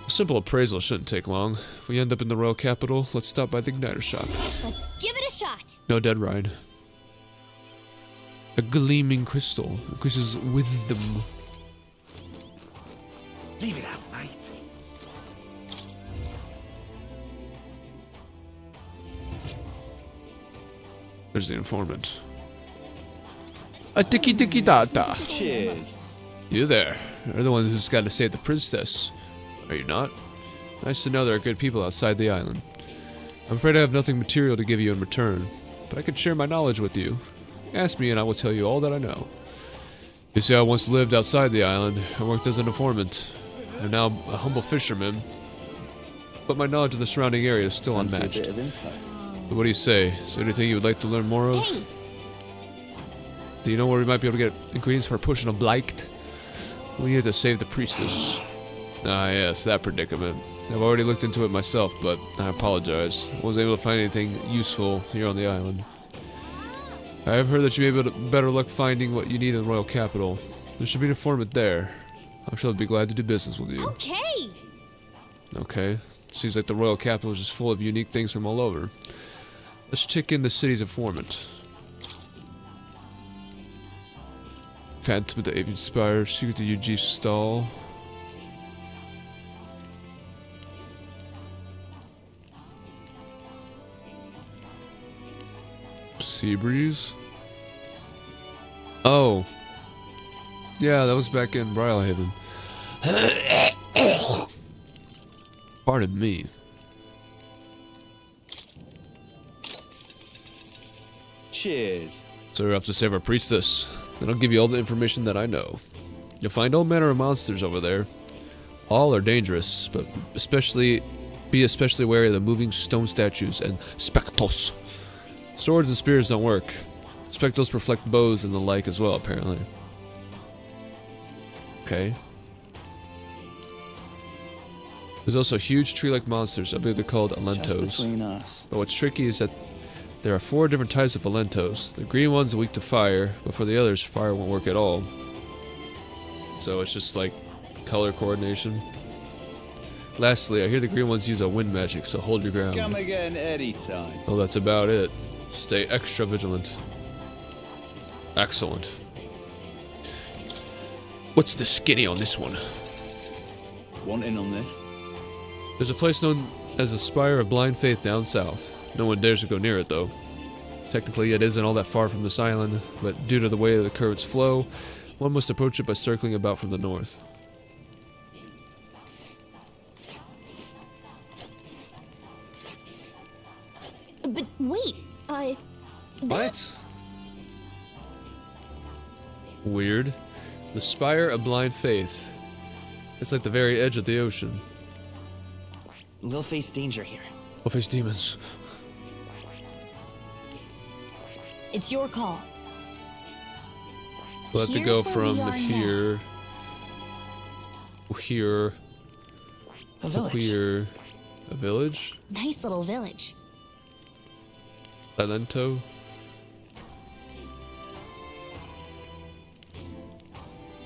A simple appraisal shouldn't take long. If we end up in the royal capital, let's stop by the igniter shop. Let's give it a shot. No dead ride. A gleaming crystal increases wisdom. Leave it out, mate. There's the informant. A tiki tiki data. Cheers. You there. You're the one who's got to save the princess. Are you not? Nice to know there are good people outside the island. I'm afraid I have nothing material to give you in return, but I could share my knowledge with you. Ask me and I will tell you all that I know. You see, I once lived outside the island and worked as an informant. I'm now a humble fisherman, but my knowledge of the surrounding area is still unmatched. What do you say? Is there anything you would like to learn more of? Hey. Do you know where we might be able to get ingredients for a potion of blight? We need to save the priestess. Ah, yes, that predicament. I've already looked into it myself, but I apologize. I wasn't able to find anything useful here on the island. I have heard that you may be able to better luck finding what you need in the royal capital. There should be an informant there. I'm sure they'll be glad to do business with you. Okay. Okay. Seems like the royal capital is just full of unique things from all over. Let's check in the city's informant. Phantom of the Avian Spire, secret to UG stall. Sea breeze. Oh. Yeah, that was back in Brylehaven. Pardon me. Cheers. So we're off to save our priestess. Then I'll give you all the information that I know. You'll find all manner of monsters over there. All are dangerous, but be especially wary of the moving stone statues and spectros. Swords and spears don't work. Spectros reflect bows and the like as well, apparently. Okay. There's also huge tree-like monsters. I believe they're called Alentos. But what's tricky is that there are 4 different types of Alentos. The green ones are weak to fire, but for the others, fire won't work at all. So it's just like color coordination. Lastly, I hear the green ones use a wind magic, so hold your ground. Come again anytime. Well, that's about it. Stay extra vigilant. Excellent. What's the skinny on this one? Want in on this? There's a place known as the Spire of Blind Faith down south. No one dares to go near it, though. Technically, it isn't all that far from this island, but due to the way the currents flow, one must approach it by circling about from the north. But wait, What? Weird. The Spire of Blind Faith. It's like the very edge of the ocean. We'll face danger here. We'll face demons. It's your call. We'll have to go from here. Here. A village. Here. A village? Nice little village. Alento.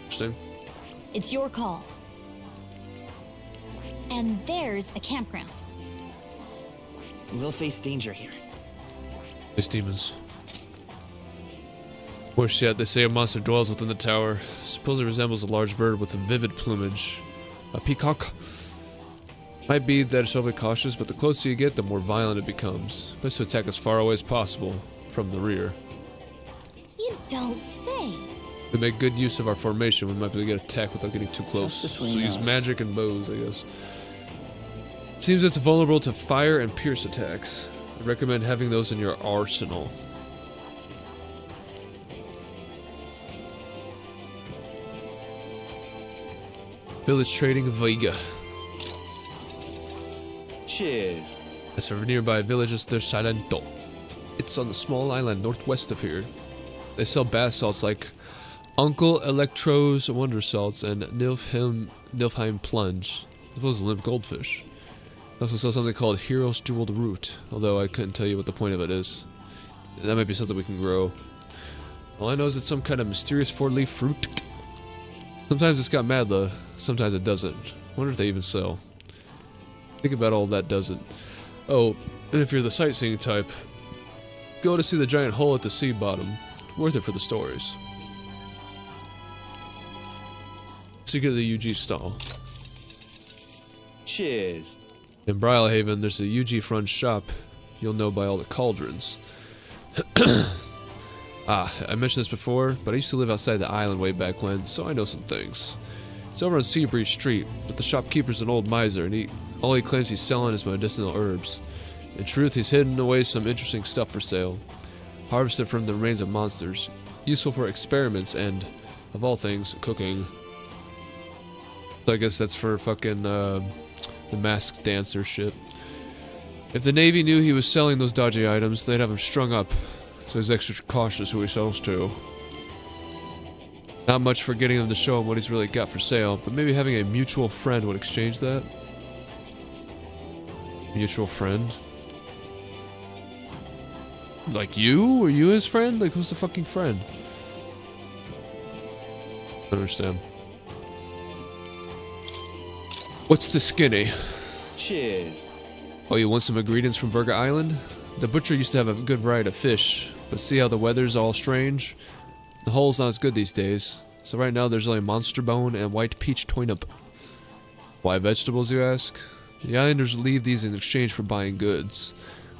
Interesting. It's your call. And there's a campground. We'll face danger here. Face demons. Worse yet, they say a monster dwells within the tower. Suppose it resembles a large bird with a vivid plumage. A peacock? Might be that it's overly cautious, but the closer you get, the more violent it becomes. Best to attack as far away as possible, from the rear. You don't say. We make good use of our formation. We might be able to get attacked without getting too close. Just So between use us. magic and bows, I guess. Seems it's vulnerable to fire and pierce attacks. I recommend having those in your arsenal. Village trading Vega. Cheers. As for nearby villages, there's Silento. It's on the small island northwest of here. They sell bath salts like Uncle Electro's Wonder Salts and Nilfheim Plunge, as well as limp goldfish. They also sell something called Hero's Jeweled Root, although I couldn't tell you what the point of it is. That might be something we can grow. All I know is it's some kind of mysterious four-leaf fruit. Sometimes it's got madla, sometimes it doesn't. Wonder if they even sell. Think about all that doesn't. Oh, and if you're the sightseeing type, go to see the giant hole at the sea bottom. Worth it for the stories. Secret of the UG stall. Cheers. In Brylehaven, there's a UG front shop. You'll know by all the cauldrons. I mentioned this before, but I used to live outside the island way back when, so I know some things. It's over on Seabreeze Street, but the shopkeeper's an old miser, and all he claims he's selling is medicinal herbs. In truth, he's hidden away some interesting stuff for sale. Harvested from the remains of monsters. Useful for experiments and, of all things, cooking. So I guess that's for fucking, the masked dancer shit. If the Navy knew he was selling those dodgy items, they'd have him strung up. So he's extra cautious who he sells to. Not much for getting him to show him what he's really got for sale, but maybe having a mutual friend would exchange that. Mutual friend? Like you? Are you his friend? Like, who's the fucking friend? I don't understand. What's the skinny? Cheers. Oh, you want some ingredients from Virga Island? The butcher used to have a good variety of fish, but see how the weather's all strange? The hull's not as good these days, so right now there's only monster bone and white peach toinup. Why vegetables, you ask? The islanders leave these in exchange for buying goods.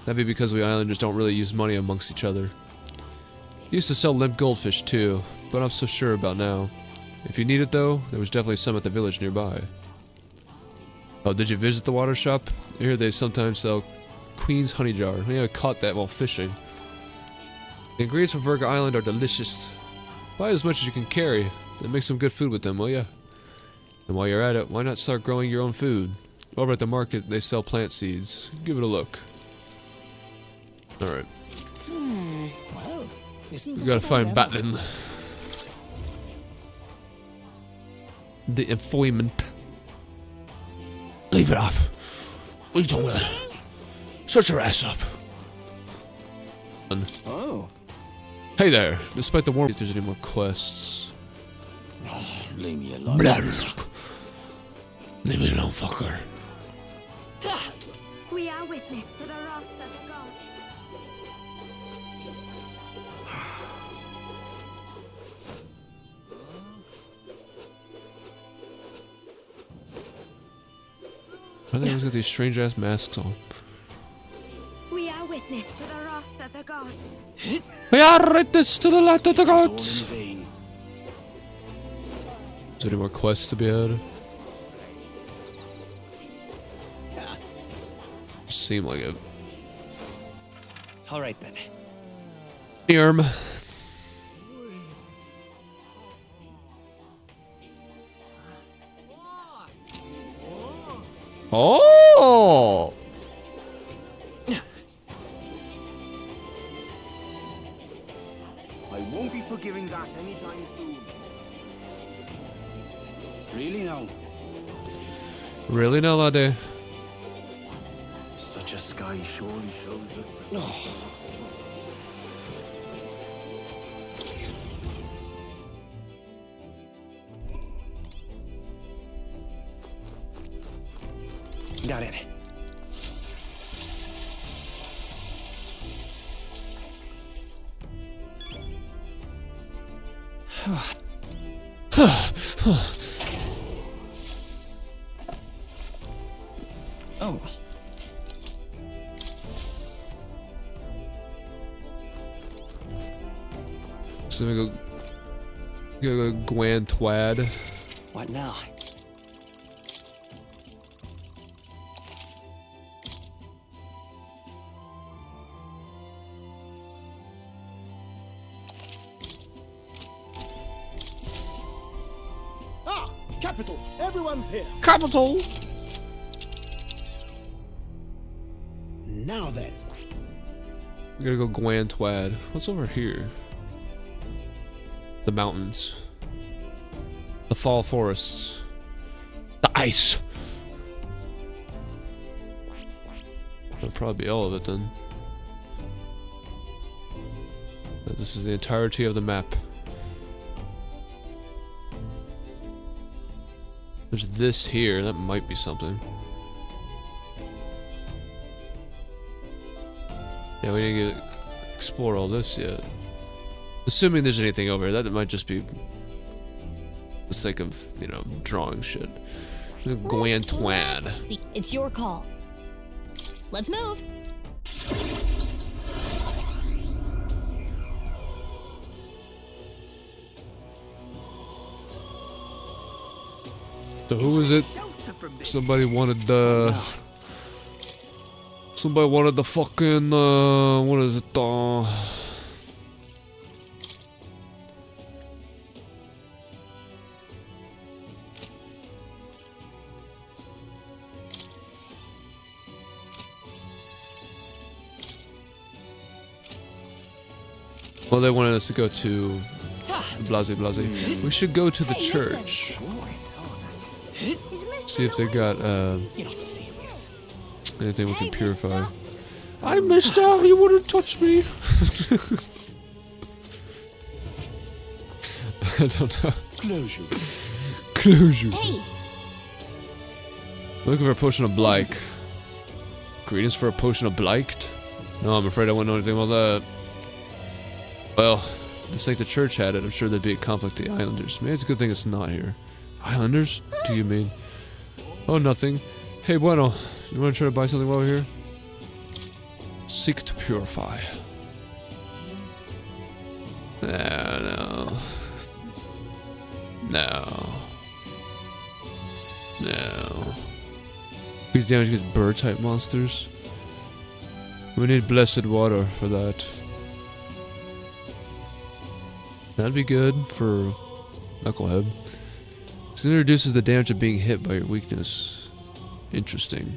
That'd be because we islanders don't really use money amongst each other. Used to sell limp goldfish too, but I'm so sure about now. If you need it though, there was definitely some at the village nearby. Oh, did you visit the water shop? I hear they sometimes sell Queen's honey jar. Maybe I caught that while fishing. The ingredients from Virga Island are delicious. Buy as much as you can carry, then make some good food with them, will ya? And while you're at it, why not start growing your own food? Over at the market, they sell plant seeds. Give it a look. Alright. Well, We gotta find Batlin. The employment. Leave it up. What are you doing with it? Shut your ass up. Oh. Hey there. Despite the warmth, if there's any more quests. Leave me alone. Leave me alone, fucker. We are witness to the wrath of the gods. Why do they always got these strange ass masks on? We are witness to the wrath of the gods. We are witness to the wrath of the gods. Is there any more quests to be had? Seem like it. All right then. Irm. Oh! I won't be forgiving that anytime soon. Really now? Really now, laddie? Such a sky surely shows us that. Got it. Oh. So let me go Gwan Twad. What now? Ah, capital. Everyone's here. Capital. Now then. We gotta go Gwan Twad. What's over here? The mountains. The fall forests. The ice. That'll probably be all of it then. But this is the entirety of the map. There's this here. That might be something. Yeah, we didn't get explore all this yet. Assuming there's anything over here, that might just be the sake of, you know, drawing shit. Gwan Twad. It's your call. Let's move. So who was it? Somebody wanted somebody wanted the fucking what is it? Well, they wanted us to go to Blase. We should go to the church. See if they got anything we can purify. I missed out. You wouldn't touch me. I don't know. Closure. Hey. Looking for a potion of Blike. Greetings for a potion of Bliked? No, I'm afraid I wouldn't know anything about that. Well, it's like the church had it. I'm sure there'd be a conflict with the Islanders. Maybe it's a good thing it's not here. Islanders? Do you mean? Oh, nothing. Hey, bueno. You want to try to buy something while we're here? Seek to purify. No. Increase damage against bird-type monsters. We need blessed water for that. That'd be good for Knucklehead. So it reduces the damage of being hit by your weakness. Interesting.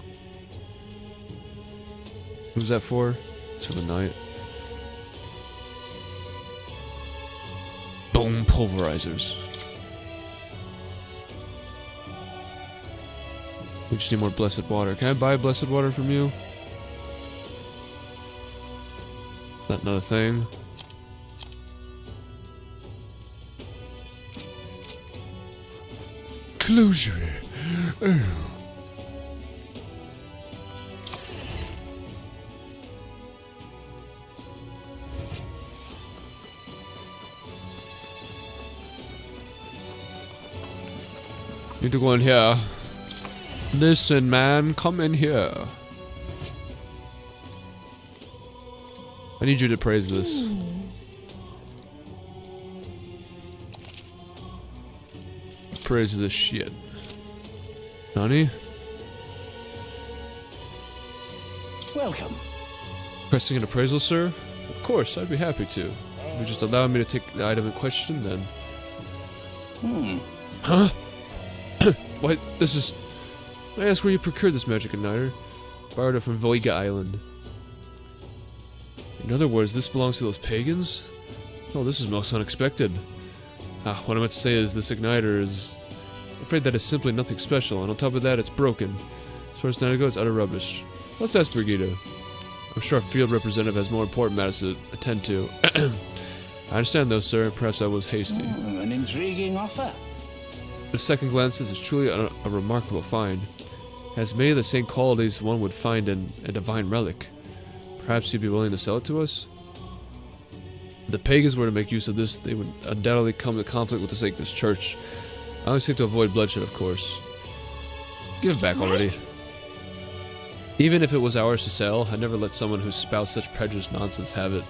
Who's that for? It's for the knight. Bone pulverizers. We just need more blessed water. Can I buy blessed water from you? Is that not a thing? Closure. Oh. Need to go in here. Listen, man, come in here. I need you to praise this. Praise this shit. Nani? Welcome. Pressing an appraisal, sir? Of course, I'd be happy to. If you just allow me to take the item in question, then. Huh? What? This is... I ask where you procured this magic igniter. Borrowed it from Voiga Island. In other words, this belongs to those pagans? Oh, this is most unexpected. What I meant to say is this igniter is... I'm afraid that is simply nothing special, and on top of that, it's broken. As far as now goes, it's utter rubbish. Let's ask Brigida. I'm sure our field representative has more important matters to attend to. I understand though, sir. Perhaps I was hasty. An intriguing offer. At a second glance, this is truly a remarkable find. It has many of the same qualities one would find in a divine relic. Perhaps you'd be willing to sell it to us? If the pagans were to make use of this, they would undoubtedly come into conflict with the sake of this church. I always seek to avoid bloodshed, of course. Give it back already. Even if it was ours to sell, I'd never let someone who spouts such prejudiced nonsense have it.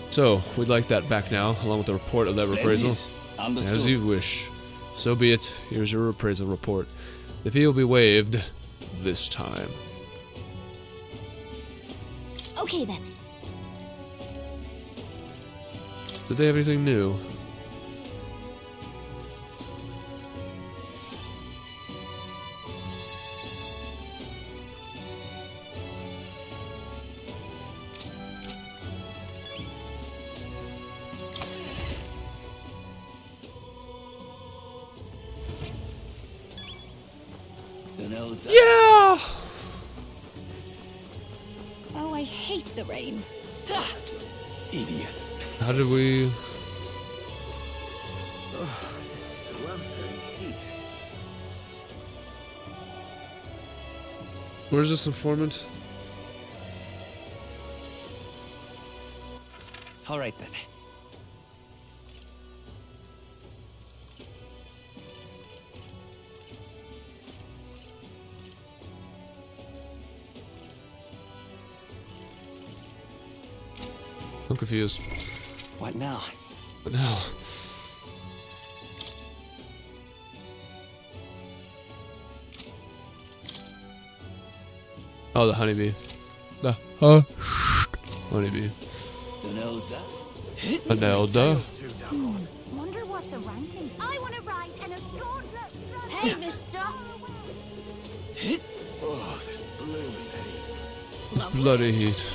So, we'd like that back now, along with the report of that appraisal. Understood. As you wish. So be it. Here's your appraisal report. The fee will be waived this time. Okay then. Did they have anything new? Yeah! Oh, I hate the rain. Idiot. How did we... Where's this informant? All right then. I'm confused. What now? But now... Oh, the honeybee. The honeybee. Anelda. Wonder what the rankings. I want to ride in a gauntlet. Hey, mister. Oh, this blooming heat. This bloody heat.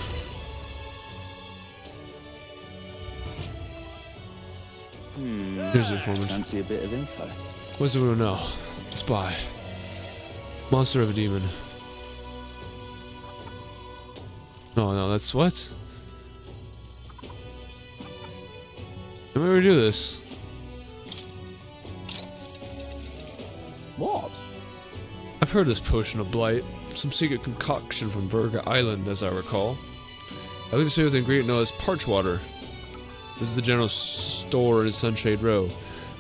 Here's the informant. Fancy a bit of info. What do we know? Spy. Monster of a demon. No, that's what? Can we redo this? What? I've heard this potion of blight. Some secret concoction from Verga Island, as I recall. I think it's made with an ingredient known as parch water. This is the general store in Sunshade Row.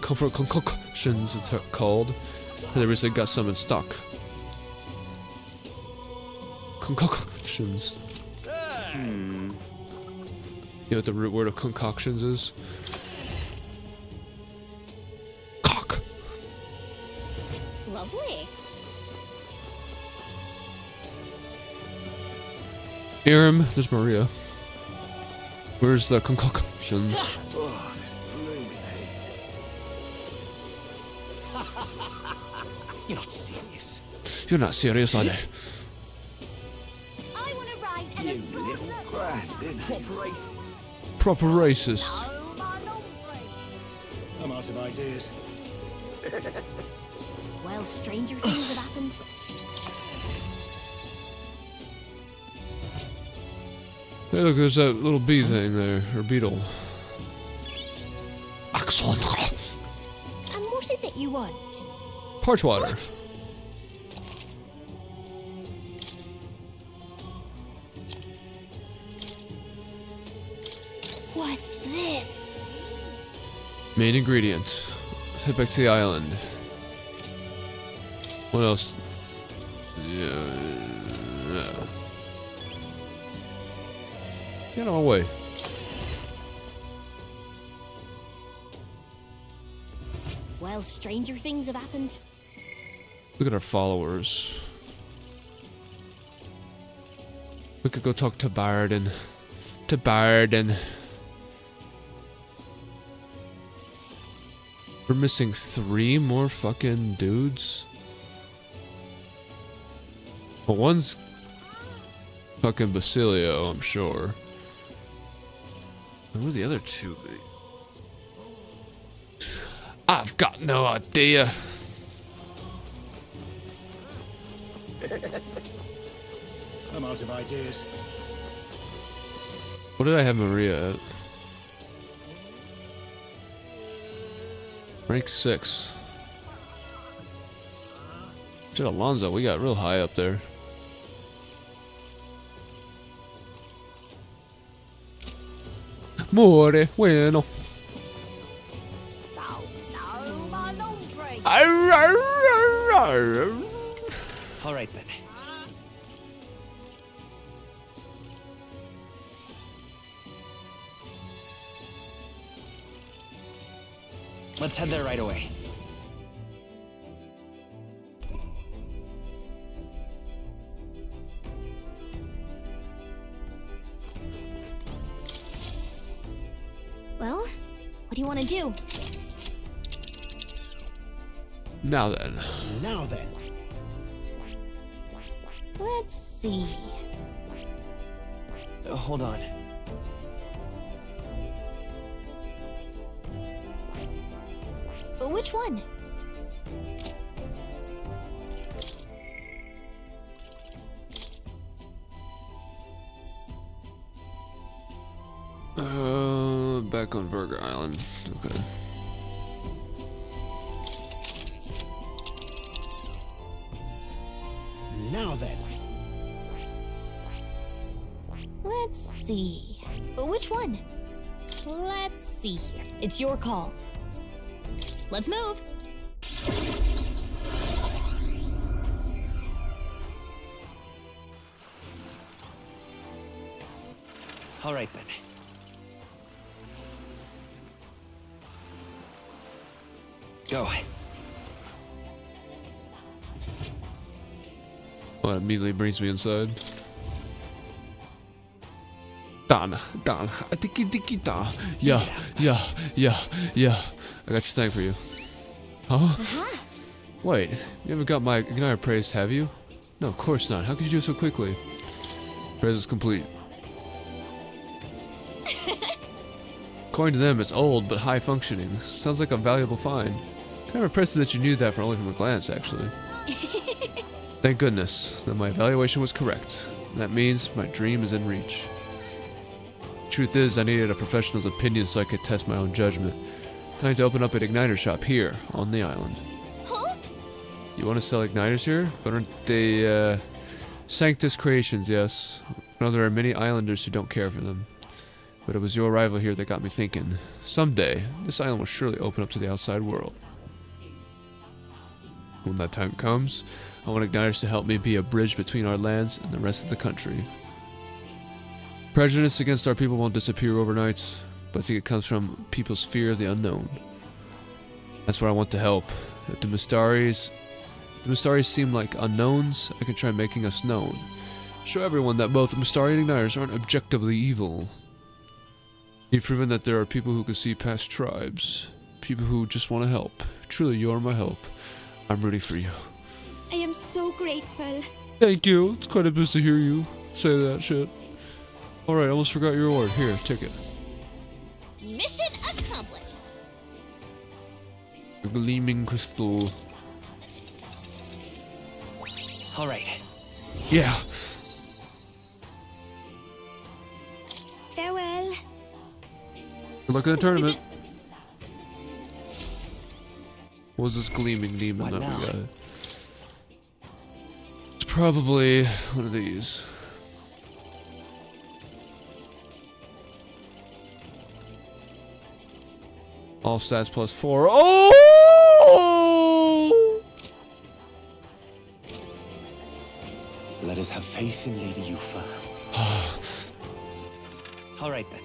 Comfort concoctions, it's called. And they recently got some in stock. Concoctions. You know what the root word of concoctions is? Cock. Lovely. Aram, there's Maria. Where's the concoctions? Oh, this blooming heat. You're not serious. You're not serious, are you? I want to ride in You little grand, Proper racist. Proper racist. I'm out of ideas. Well, stranger things have happened. Hey, look, there's that little bee thing there, or beetle. Excellent. And what is it you want? Parch water. What's this? Main ingredient. Let's head back to the island. What else? Yeah. Get on my way. Well, stranger things have happened. Look at our followers. We could go talk to Barden. To Barden. We're missing 3 more fucking dudes. Well, one's fucking Basilio, I'm sure. Who are the other 2 be? I've got no idea. I'm out of ideas. What did I have Maria at? Rank 6. Shit, Alonzo, we got real high up there. More bueno. All right then. Let's head there right away. Well, what do you want to do? Now then. Now then. Let's see. Hold on. Which one? Back on Burger Island. Okay. Now then. Let's see. Which one? Let's see here. It's your call. Let's move. All right then. Go. Well, that immediately brings me inside. Donna. Yeah. I got your thing for you. Huh? Wait, you haven't got my igniter praised, have you? No, of course not. How could you do it so quickly? Praise is complete. According to them, it's old but high functioning. Sounds like a valuable find. Kind of impressive that you knew that only from a glance, actually. Thank goodness that my evaluation was correct. That means my dream is in reach. Truth is, I needed a professional's opinion so I could test my own judgment. Time to open up an igniter shop here, on the island. Huh? You want to sell igniters here? But aren't they, Sanctus creations, yes. I know there are many islanders who don't care for them. But it was your arrival here that got me thinking. Someday, this island will surely open up to the outside world. When that time comes, I want igniters to help me be a bridge between our lands and the rest of the country. Prejudice against our people won't disappear overnight, but I think it comes from people's fear of the unknown. That's where I want to help. If the Mystaris seem like unknowns, I can try making us known. Show everyone that both Mystari and Igniters aren't objectively evil. You've proven that there are people who can see past tribes. People who just want to help. Truly, you're my hope. I'm rooting for you. I am so grateful. Thank you. It's quite a boost to hear you say that shit. Alright, I almost forgot your reward. Here, take it. Mission accomplished. A gleaming crystal. All right. Yeah. Farewell. Good luck in the tournament. What was this gleaming demon that we got? It's probably one of these. All stats +4. Oh! Let us have faith in Lady Yufa. All right then.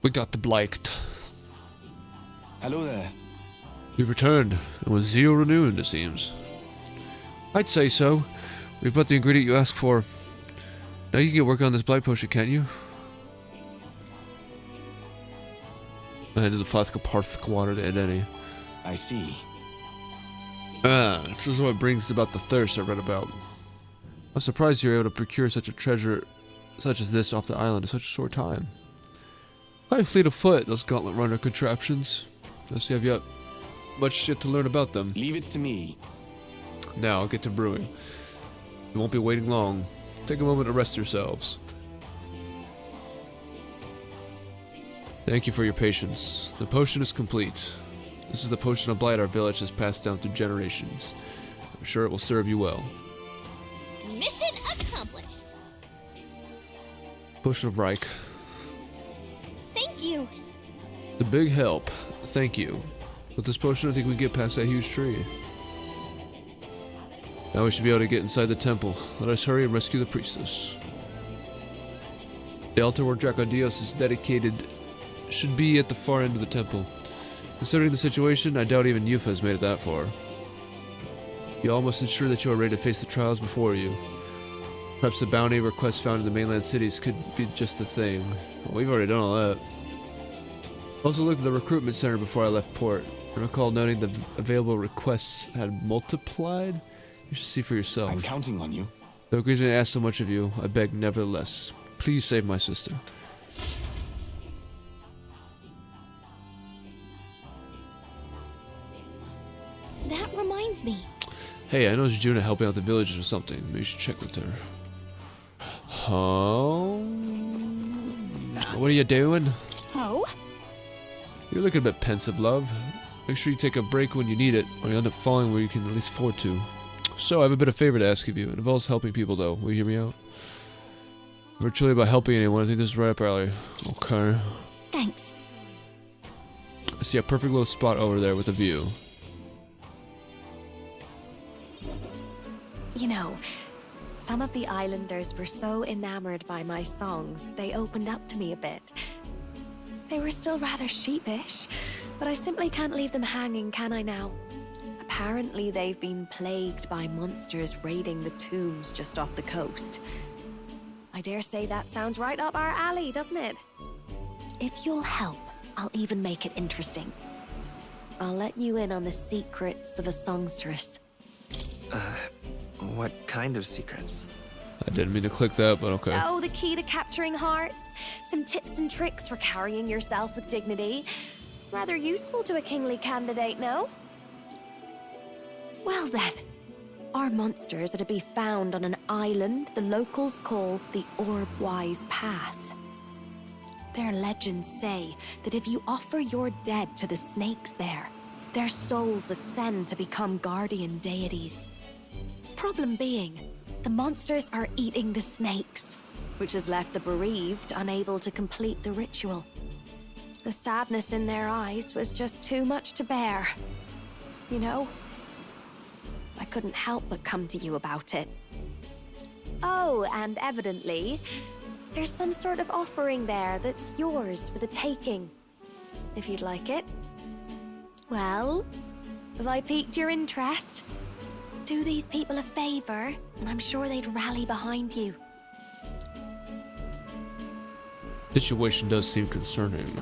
We got the Bliked. Hello there. We returned, and with zeal renewed, it seems. I'd say so. We've brought the ingredient you asked for. Now you can get work on this blight potion, can't you? I handed the flask of Parthk water to Edeni. I see. This is what brings about the thirst I read about. I'm surprised you were able to procure such a treasure such as this off the island in such a short time. Quite a fleet of foot, those gauntlet runner contraptions. Let's see if you have much shit to learn about them. Leave it to me. Now, I'll get to brewing. You won't be waiting long. Take a moment to rest yourselves. Thank you for your patience. The potion is complete. This is the potion of blight our village has passed down through generations. I'm sure it will serve you well. Mission accomplished. Potion of Reich. Thank you. The big help. Thank you. With this potion, I think we can get past that huge tree. Now we should be able to get inside the temple. Let us hurry and rescue the priestess. The altar where DRAKODIOS is dedicated should be at the far end of the temple. Considering the situation, I doubt even Yufa has made it that far. You all must ensure that you are ready to face the trials before you. Perhaps the bounty requests found in the mainland cities could be just the thing. Well, we've already done all that. Also looked at the recruitment center before I left port. I recall noting the available requests had multiplied. You should see for yourself. I'm counting on you. Though it grieves me to ask so much of you, I beg nevertheless. Please save my sister. That reminds me. Hey, I noticed Juna helping out the villagers with something. Maybe you should check with her. Huh? What are you doing? Oh? You're looking a bit pensive, love. Make sure you take a break when you need it, or you'll end up falling where you can at least afford to. So, I have a bit of favor to ask of you. It involves helping people, though. Will you hear me out? Virtually about helping anyone. I think this is right up our alley. Okay. Thanks. I see a perfect little spot over there with a view. You know, some of the islanders were so enamored by my songs, they opened up to me a bit. They were still rather sheepish, but I simply can't leave them hanging, can I now? Apparently they've been plagued by monsters raiding the tombs just off the coast. I dare say that sounds right up our alley, doesn't it? If you'll help, I'll even make it interesting. I'll let you in on the secrets of a songstress. What kind of secrets? I didn't mean to click that, but okay. Oh, the key to capturing hearts. Some tips and tricks for carrying yourself with dignity. Rather useful to a kingly candidate, no? Well then, our monsters are to be found on an island the locals call the Orbwise Path. Their legends say that if you offer your dead to the snakes there, their souls ascend to become guardian deities. Problem being, the monsters are eating the snakes, which has left the bereaved unable to complete the ritual. The sadness in their eyes was just too much to bear. You know? I couldn't help but come to you about it. Oh, and evidently, there's some sort of offering there that's yours for the taking, if you'd like it. Well, have I piqued your interest? Do these people a favor, and I'm sure they'd rally behind you. Situation does seem concerning.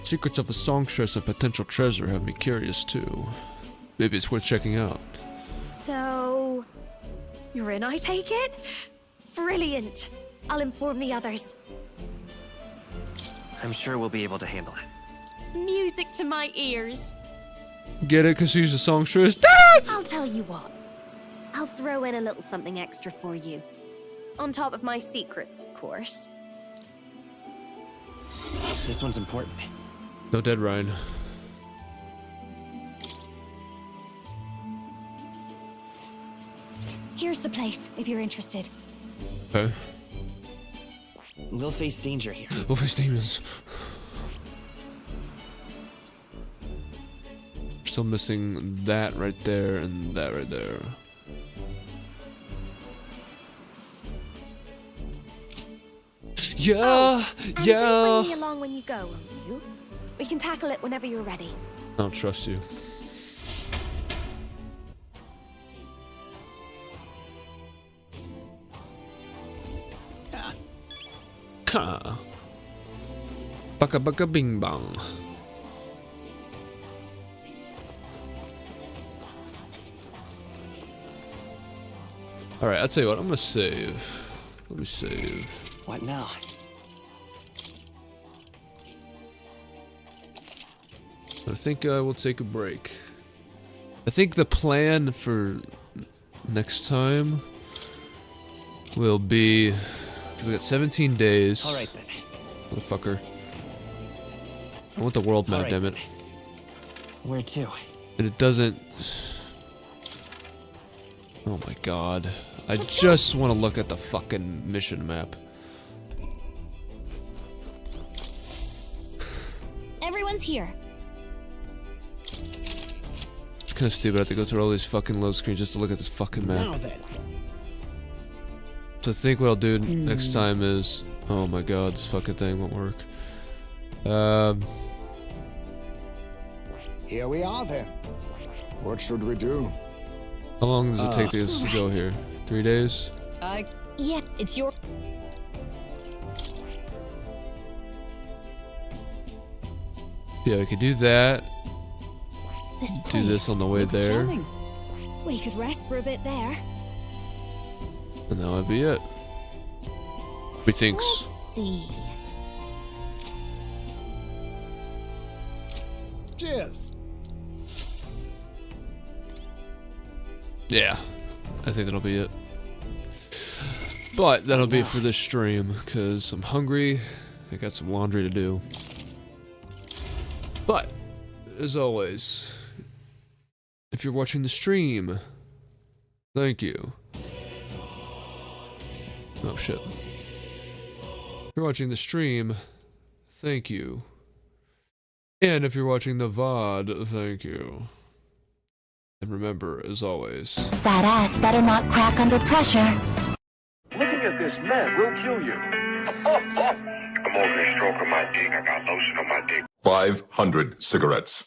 Secrets of a songstress and potential treasure have me curious too. Maybe it's worth checking out. So, you're in, I take it? Brilliant. I'll inform the others. I'm sure we'll be able to handle it. Music to my ears. Get it? Cause she's a songstress? I'll tell you what. I'll throw in a little something extra for you. On top of my secrets, of course. This one's important. No dead Ryan. Here's the place, if you're interested. Okay. We'll face danger here. We'll face demons. Still missing that right there and that right there. Yeah, and yeah. do bring me along when you go, won't you? We can tackle it whenever you're ready. I don't trust you. Ka. Baka baka bing bong. Alright, I'll tell you what, I'm gonna save. Let me save. What now? I think I will take a break. I think the plan for next time will be... we got 17 days. Alright then. Motherfucker. I want the world map, Alright, damn it. Where to? And it doesn't... Oh my god. I just want to look at the fucking mission map. everyone's here. It's kind of stupid. I have to go through all these fucking load screens just to look at this fucking map. Now then. So I think what I'll do next time is... Oh my god, this fucking thing won't work. Here we are then. What should we do? How long does it take this to go here? 3 days? Yeah, it's your... Yeah, we could do that. Do this on the way there. Charming. We could rest for a bit there. And that would be it. Methinks. Let's see. Cheers. Yeah, I think that'll be it. But that'll be it for this stream, because I'm hungry. I got some laundry to do. But, as always, if you're watching the stream, thank you. Oh shit. If you're watching the stream, thank you. And if you're watching the VOD, thank you. And remember, as always, That ass better not crack under pressure. Looking at this man will kill you. I'm over here stroking my dick. I got lotion on my dick. 500 cigarettes.